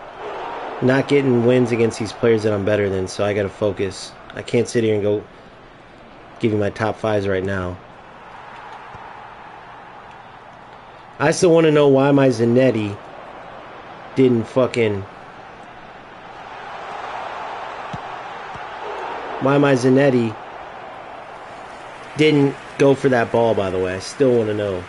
not getting wins against these players that I'm better than. So I gotta focus. I can't sit here and go give you my top fives right now. I still want to know why my Zanetti didn't fucking. Why my Zanetti didn't go for that ball, by the way. I still want to know.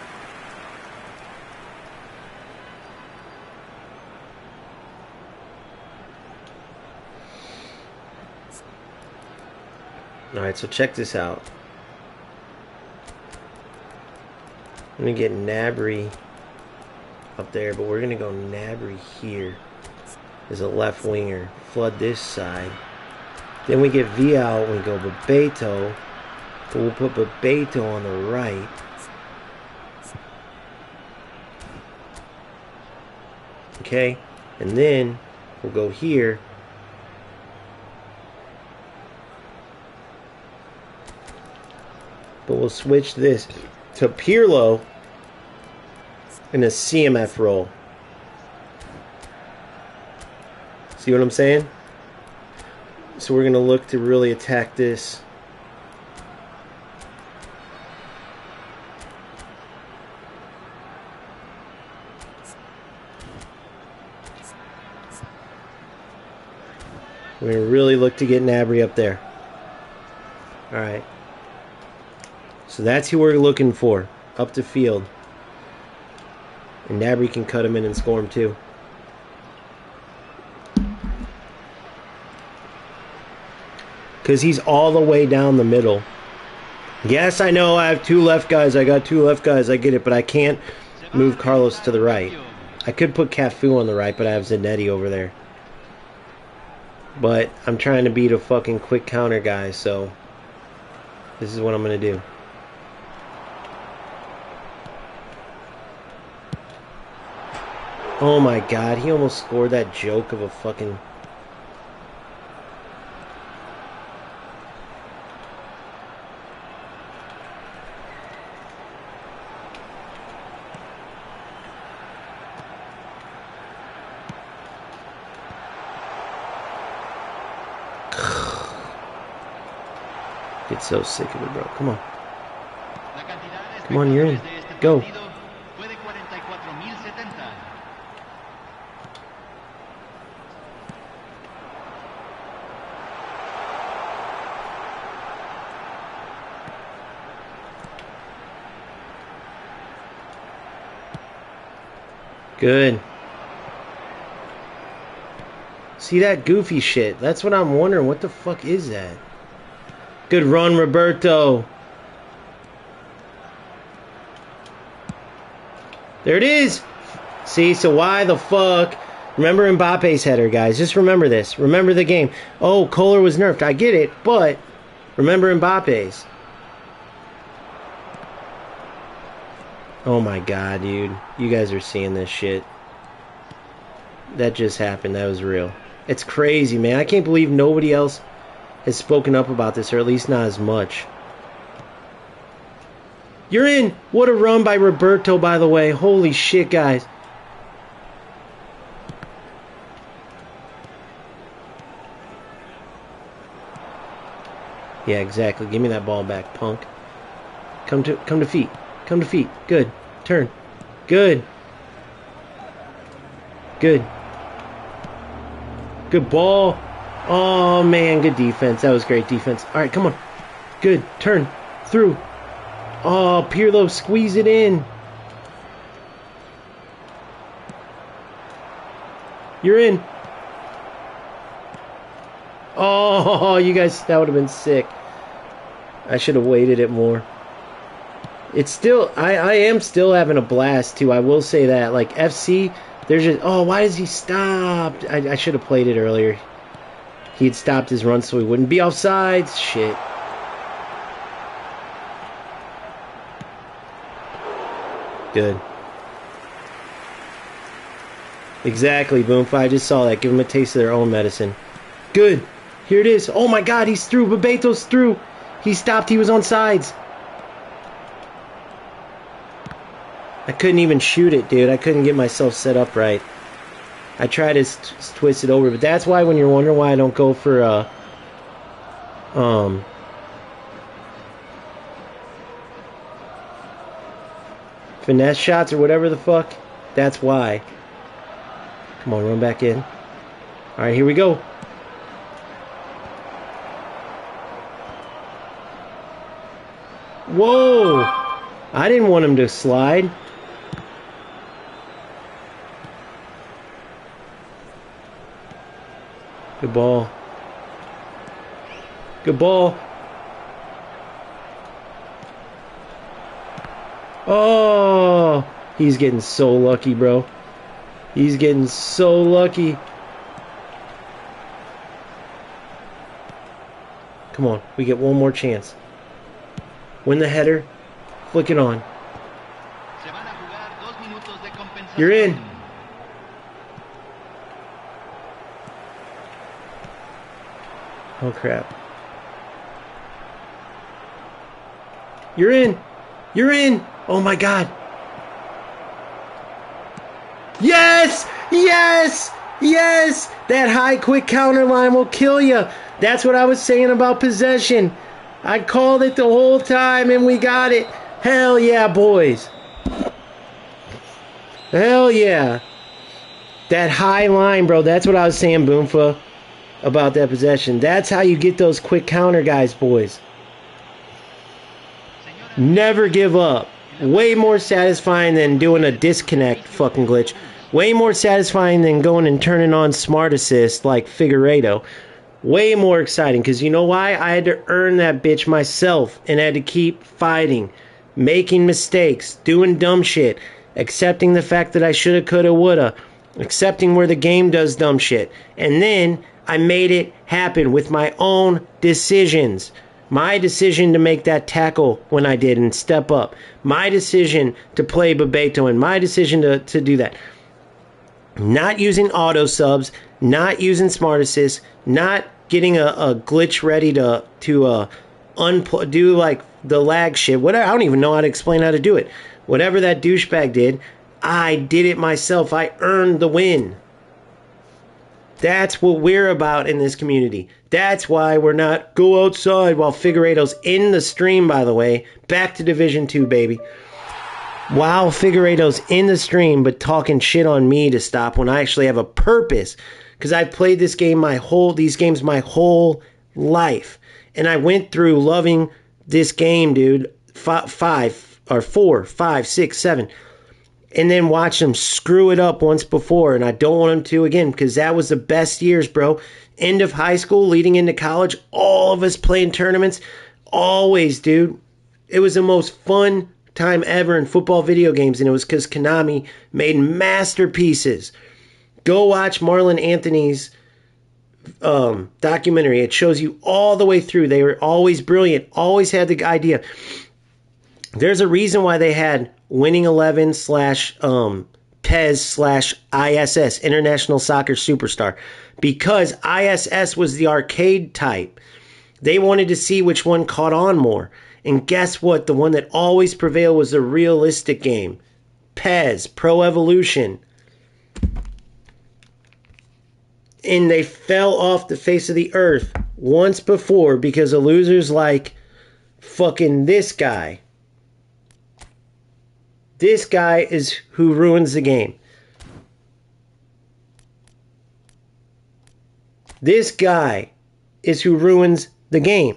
Alright, so check this out. I'm going to get Nabry up there, but we're going to go Nabry here as a left winger. Flood this side. Then we get Vial and we go Bebeto. But we'll put Bebeto on the right. Okay? And then we'll go here. But we'll switch this to Pirlo in a CMF role. See what I'm saying? So we're going to look to really attack this. We're going to really look to get Nabry up there. Alright. So that's who we're looking for. Up the field. And Nabry can cut him in and score him too. Because he's all the way down the middle. Yes, I know I have two left guys. I got two left guys. I get it. But I can't move Carlos to the right. I could put Cafu on the right, but I have Zanetti over there. But I'm trying to beat a fucking quick counter guy, so this is what I'm going to do. Oh my god, he almost scored that joke of a fucking... Get so sick of it, bro. Come on. Come on, you're in. Go. Good. See that goofy shit? That's what I'm wondering. What the fuck is that? Good run, Roberto. There it is. See, so why the fuck? Remember Mbappe's header, guys. Just remember this. Remember the game. Oh, Kohler was nerfed. I get it, but remember Mbappe's. Oh my god, dude. You guys are seeing this shit. That just happened. That was real. It's crazy, man. I can't believe nobody else has spoken up about this, or at least not as much. You're in. What a run by Roberto, by the way. Holy shit, guys. Yeah, exactly. Give me that ball back, punk. Come to feet. Come to feet. Good. Turn. Good. Good. Good ball. Oh, man. Good defense. That was great defense. All right, come on. Good. Turn. Through. Oh, Pirlo, squeeze it in. You're in. Oh, you guys, that would have been sick. I should have waited it more. It's still, I am still having a blast, too. I will say that. Like, FC, there's just, oh, why does he stop? I should have played it earlier. He had stopped his run so he wouldn't be offsides. Shit. Good. Exactly, Boomfi. I just saw that. Give them a taste of their own medicine. Good. Here it is. Oh my god, he's through. Bebeto's through. He stopped. He was on sides. I couldn't even shoot it, dude. I couldn't get myself set up right. I tried to twist it over, but that's why when you're wondering why I don't go for finesse shots or whatever the fuck, that's why. Come on, run back in. Alright, here we go. Whoa! I didn't want him to slide. Good ball. Good ball. Oh, he's getting so lucky, bro. He's getting so lucky. Come on, we get one more chance. Win the header. Flick it on. You're in. Oh, crap. You're in. You're in. Oh, my God. Yes! Yes! Yes! That high, quick counter line will kill you. That's what I was saying about possession. I called it the whole time, and we got it. Hell yeah, boys. Hell yeah. That high line, bro. That's what I was saying, Boomfa, about that possession. That's how you get those quick counter guys, boys. Never give up. Way more satisfying than doing a disconnect fucking glitch. Way more satisfying than going and turning on smart assist like Figueiredo. Way more exciting, because you know why? I had to earn that bitch myself and had to keep fighting, making mistakes, doing dumb shit, accepting the fact that I shoulda, coulda, woulda, accepting where the game does dumb shit. And then I made it happen with my own decisions. My decision to make that tackle when I did and step up. My decision to play Bebeto and my decision to do that. Not using auto subs, not using smart assist, not getting a glitch ready to do like the lag shit. Whatever, I don't even know how to explain how to do it. Whatever that douchebag did, I did it myself. I earned the win. That's what we're about in this community. That's why we're not go outside while Figueiredo's in the stream, by the way. Back to Division 2, baby. Wow, Figueiredo's in the stream, but talking shit on me to stop when I actually have a purpose. Because I've played these games my whole life. And I went through loving this game, dude. 4, 5, 6, 7. and then watch them screw it up once before, and I don't want them to again, because that was the best years, bro. End of high school, leading into college, all of us playing tournaments, always, dude. It was the most fun time ever in football video games, and it was because Konami made masterpieces. Go watch Marlon Anthony's documentary. It shows you all the way through. They were always brilliant, always had the idea. There's a reason why they had Winning 11 slash PES slash ISS, International Soccer Superstar, because ISS was the arcade type. They wanted to see which one caught on more. And guess what? The one that always prevailed was the realistic game. PES, Pro Evolution. And they fell off the face of the earth once before because of losers like fucking this guy. This guy is who ruins the game. This guy is who ruins the game.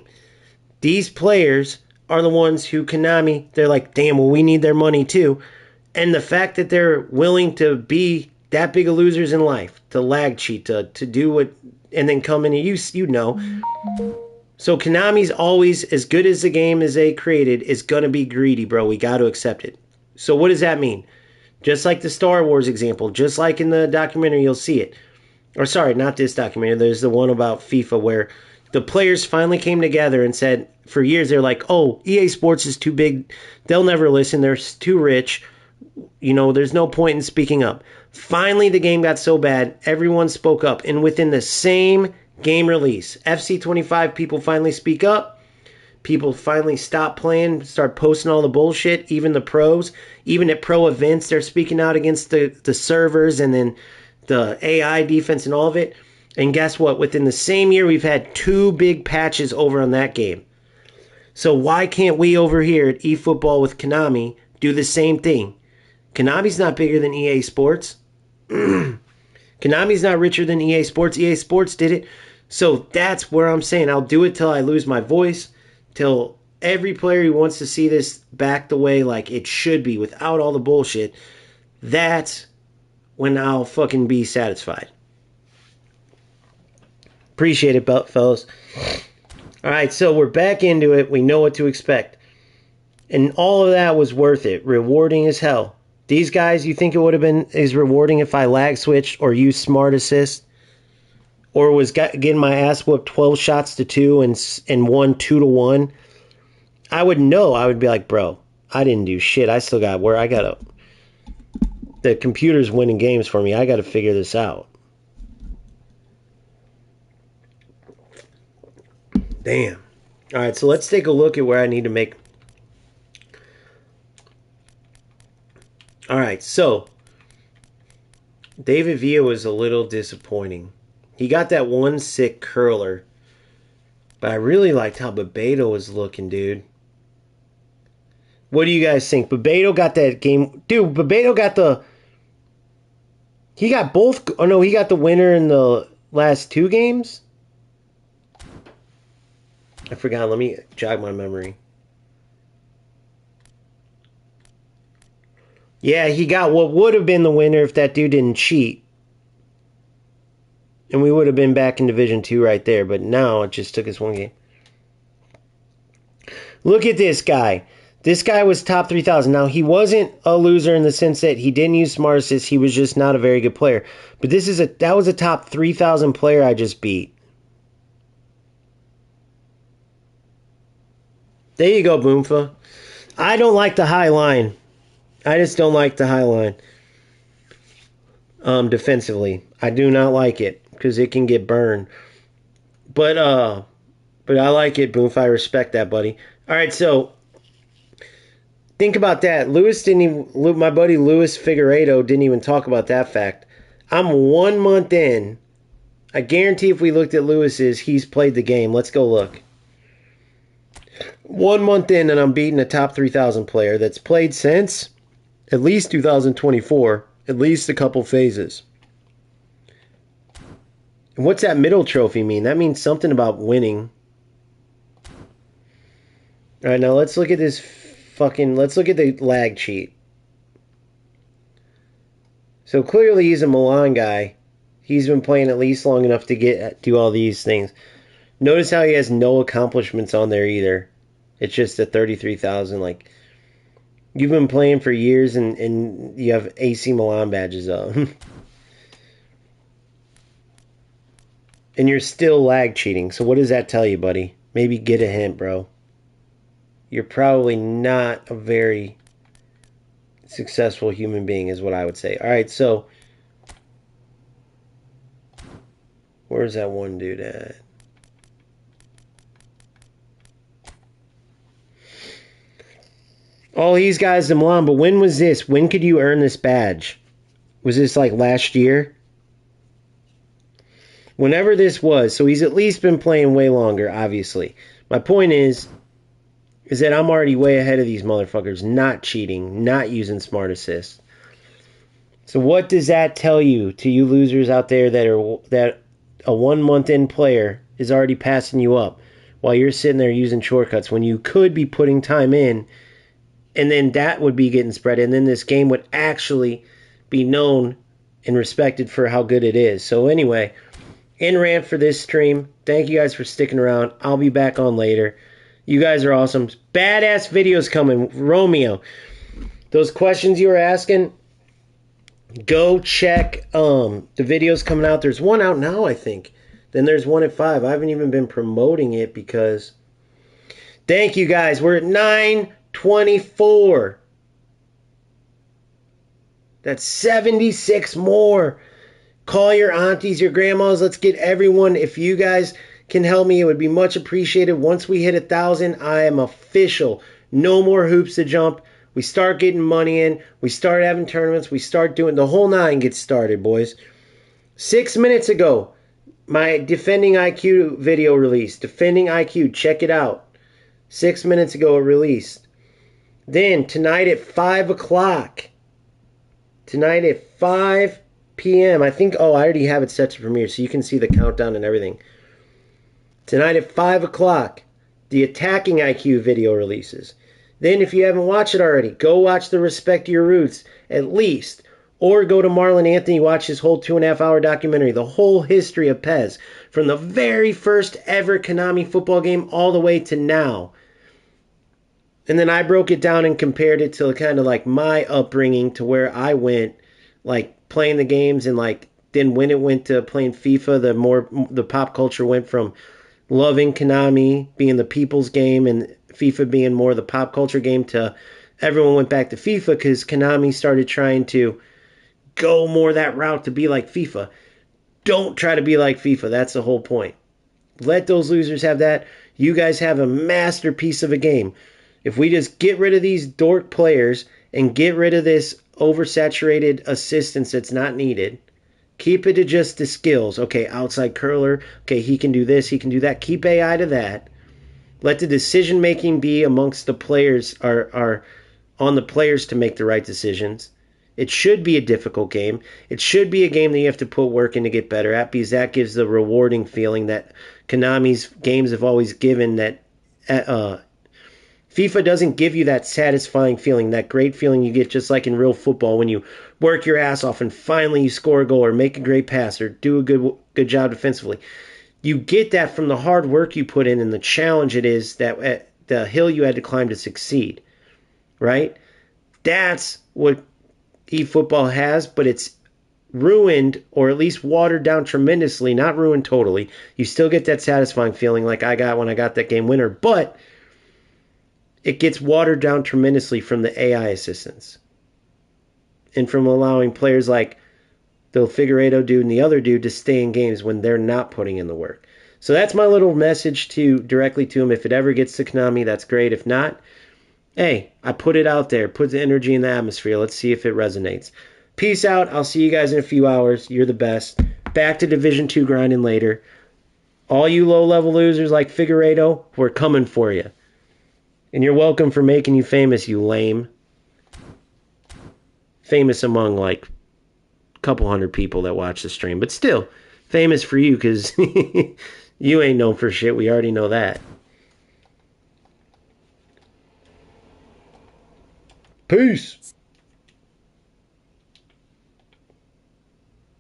These players are the ones who Konami, they're like, damn, well, we need their money too. And the fact that they're willing to be that big of losers in life, to lag cheat, to do what, and then come in and you know. So Konami's always, as good as the game as they created, is going to be greedy, bro. We got to accept it. So what does that mean? Just like the Star Wars example, just like in the documentary, you'll see it. Or sorry, not this documentary. There's the one about FIFA where the players finally came together and said, for years, they're like, oh, EA Sports is too big. They'll never listen. They're too rich. You know, there's no point in speaking up. Finally, the game got so bad, everyone spoke up. And within the same game release, FC25 people finally speak up. People finally stop playing, start posting all the bullshit. Even the pros, even at pro events, they're speaking out against the servers and then the AI defense and all of it. And guess what? Within the same year, we've had 2 big patches over on that game. So why can't we over here at eFootball with Konami do the same thing? Konami's not bigger than EA Sports. Konami's not richer than EA Sports. EA Sports did it. So that's where I'm saying I'll do it till I lose my voice, till every player who wants to see this back the way like it should be without all the bullshit. That's when I'll fucking be satisfied. Appreciate it, fellas. All right, so we're back into it. We know what to expect. And all of that was worth it. Rewarding as hell. These guys, you think it would have been as rewarding if I lag switched or used smart assist? Or was getting my ass whooped 12 shots to 2 and won 2-1? I would know. I would be like, bro, I didn't do shit. I still got where I got to. The computer's winning games for me. I got to figure this out. Damn. All right, so let's take a look at where I need to make. All right, so David Villa was a little disappointing. He got that one sick curler, but I really liked how Bebeto was looking, dude. What do you guys think? Bebeto got that game. Dude, Bebeto got the. He got both. Oh, no, he got the winner in the last 2 games? I forgot. Let me jog my memory. Yeah, he got what would have been the winner if that dude didn't cheat. And we would have been back in Division 2 right there. But now it just took us 1 game. Look at this guy. This guy was top 3,000. Now, he wasn't a loser in the sense that he didn't use smart assist. He was just not a very good player. But that was a top 3,000 player I just beat. There you go, Boomfa. I don't like the high line. I just don't like the high line. Defensively. I do not like it because it can get burned. But I like it, Boomfa. I respect that, buddy. All right, so think about that. My buddy Luis Figueiredo didn't even talk about that fact. I'm 1 month in. I guarantee if we looked at Lewis's, he's played the game. Let's go look. 1 month in, and I'm beating a top 3,000 player that's played since at least 2024, at least a couple phases. And what's that middle trophy mean? That means something about winning. All right, now let's look at let's look at the lag cheat. So clearly he's a Milan guy. He's been playing at least long enough to do all these things. Notice how he has no accomplishments on there either. It's just a 33,000. Like, you've been playing for years and you have AC Milan badges up. And you're still lag cheating. So what does that tell you, buddy? Maybe get a hint, bro. You're probably not a very successful human being is what I would say. All right, so where's that one dude at? All these guys in Milan, but when was this? When could you earn this badge? Was this like last year? Whenever this was, so he's at least been playing way longer, obviously. My point is that I'm already way ahead of these motherfuckers, not cheating, not using smart assist. So what does that tell you to you losers out there that a 1 month in player is already passing you up while you're sitting there using shortcuts when you could be putting time in, and then that would be getting spread, and then this game would actually be known and respected for how good it is. So anyway, in rant for this stream. Thank you guys for sticking around. I'll be back on later. You guys are awesome. Badass videos coming. Romeo, those questions you were asking, go check the videos coming out. There's one out now, I think. Then there's one at 5. I haven't even been promoting it because... Thank you guys. We're at 924. That's 76 more. Call your aunties, your grandmas. Let's get everyone. If you guys can help me, it would be much appreciated. Once we hit 1,000, I am official. No more hoops to jump. We start getting money in. We start having tournaments. We start doing the whole 9 gets started, boys. 6 minutes ago, my Defending IQ video released. Defending IQ, check it out. 6 minutes ago it released. Then tonight at 5 o'clock. Tonight at 5 p.m. I think, I already have it set to premiere, so you can see the countdown and everything. Tonight at 5 o'clock, the Attacking IQ video releases. Then, if you haven't watched it already, go watch the Respect Your Roots, at least. Or go to Marlon Anthony, watch his whole 2.5-hour documentary, the whole history of Pez, from the very first ever Konami football game all the way to now. And then I broke it down and compared it to kind of like my upbringing to where I went, like, playing the games, and like then when it went to playing FIFA, the pop culture went from loving Konami being the people's game and FIFA being more the pop culture game to everyone went back to FIFA because Konami started trying to go more that route to be like FIFA. Don't try to be like FIFA. That's the whole point. Let those losers have that. You guys have a masterpiece of a game. If we just get rid of these dork players and get rid of this oversaturated assistance that's not needed. Keep it to just the skills. Okay, outside curler. Okay, he can do this, he can do that. Keep AI to that. Let the decision making be amongst the players, are on the players to make the right decisions. It should be a difficult game. It should be a game that you have to put work in to get better at, because that gives the rewarding feeling that Konami's games have always given, that FIFA doesn't give you that satisfying feeling, that great feeling you get just like in real football when you work your ass off and finally you score a goal or make a great pass or do a good job defensively. You get that from the hard work you put in and the challenge it is, that the hill you had to climb to succeed, right? That's what eFootball has, but it's ruined, or at least watered down tremendously, not ruined totally. You still get that satisfying feeling like I got when I got that game winner, but it gets watered down tremendously from the AI assistance and from allowing players like the Figueiredo dude and the other dude to stay in games when they're not putting in the work. So that's my little message directly to him. If it ever gets to Konami, that's great. If not, hey, I put it out there. Put the energy in the atmosphere. Let's see if it resonates. Peace out. I'll see you guys in a few hours. You're the best. Back to Division 2 grinding later. All you low-level losers like Figueiredo, we're coming for you. And you're welcome for making you famous, you lame. Famous among like a couple hundred people that watch the stream. But still, famous for you because you ain't known for shit. We already know that. Peace.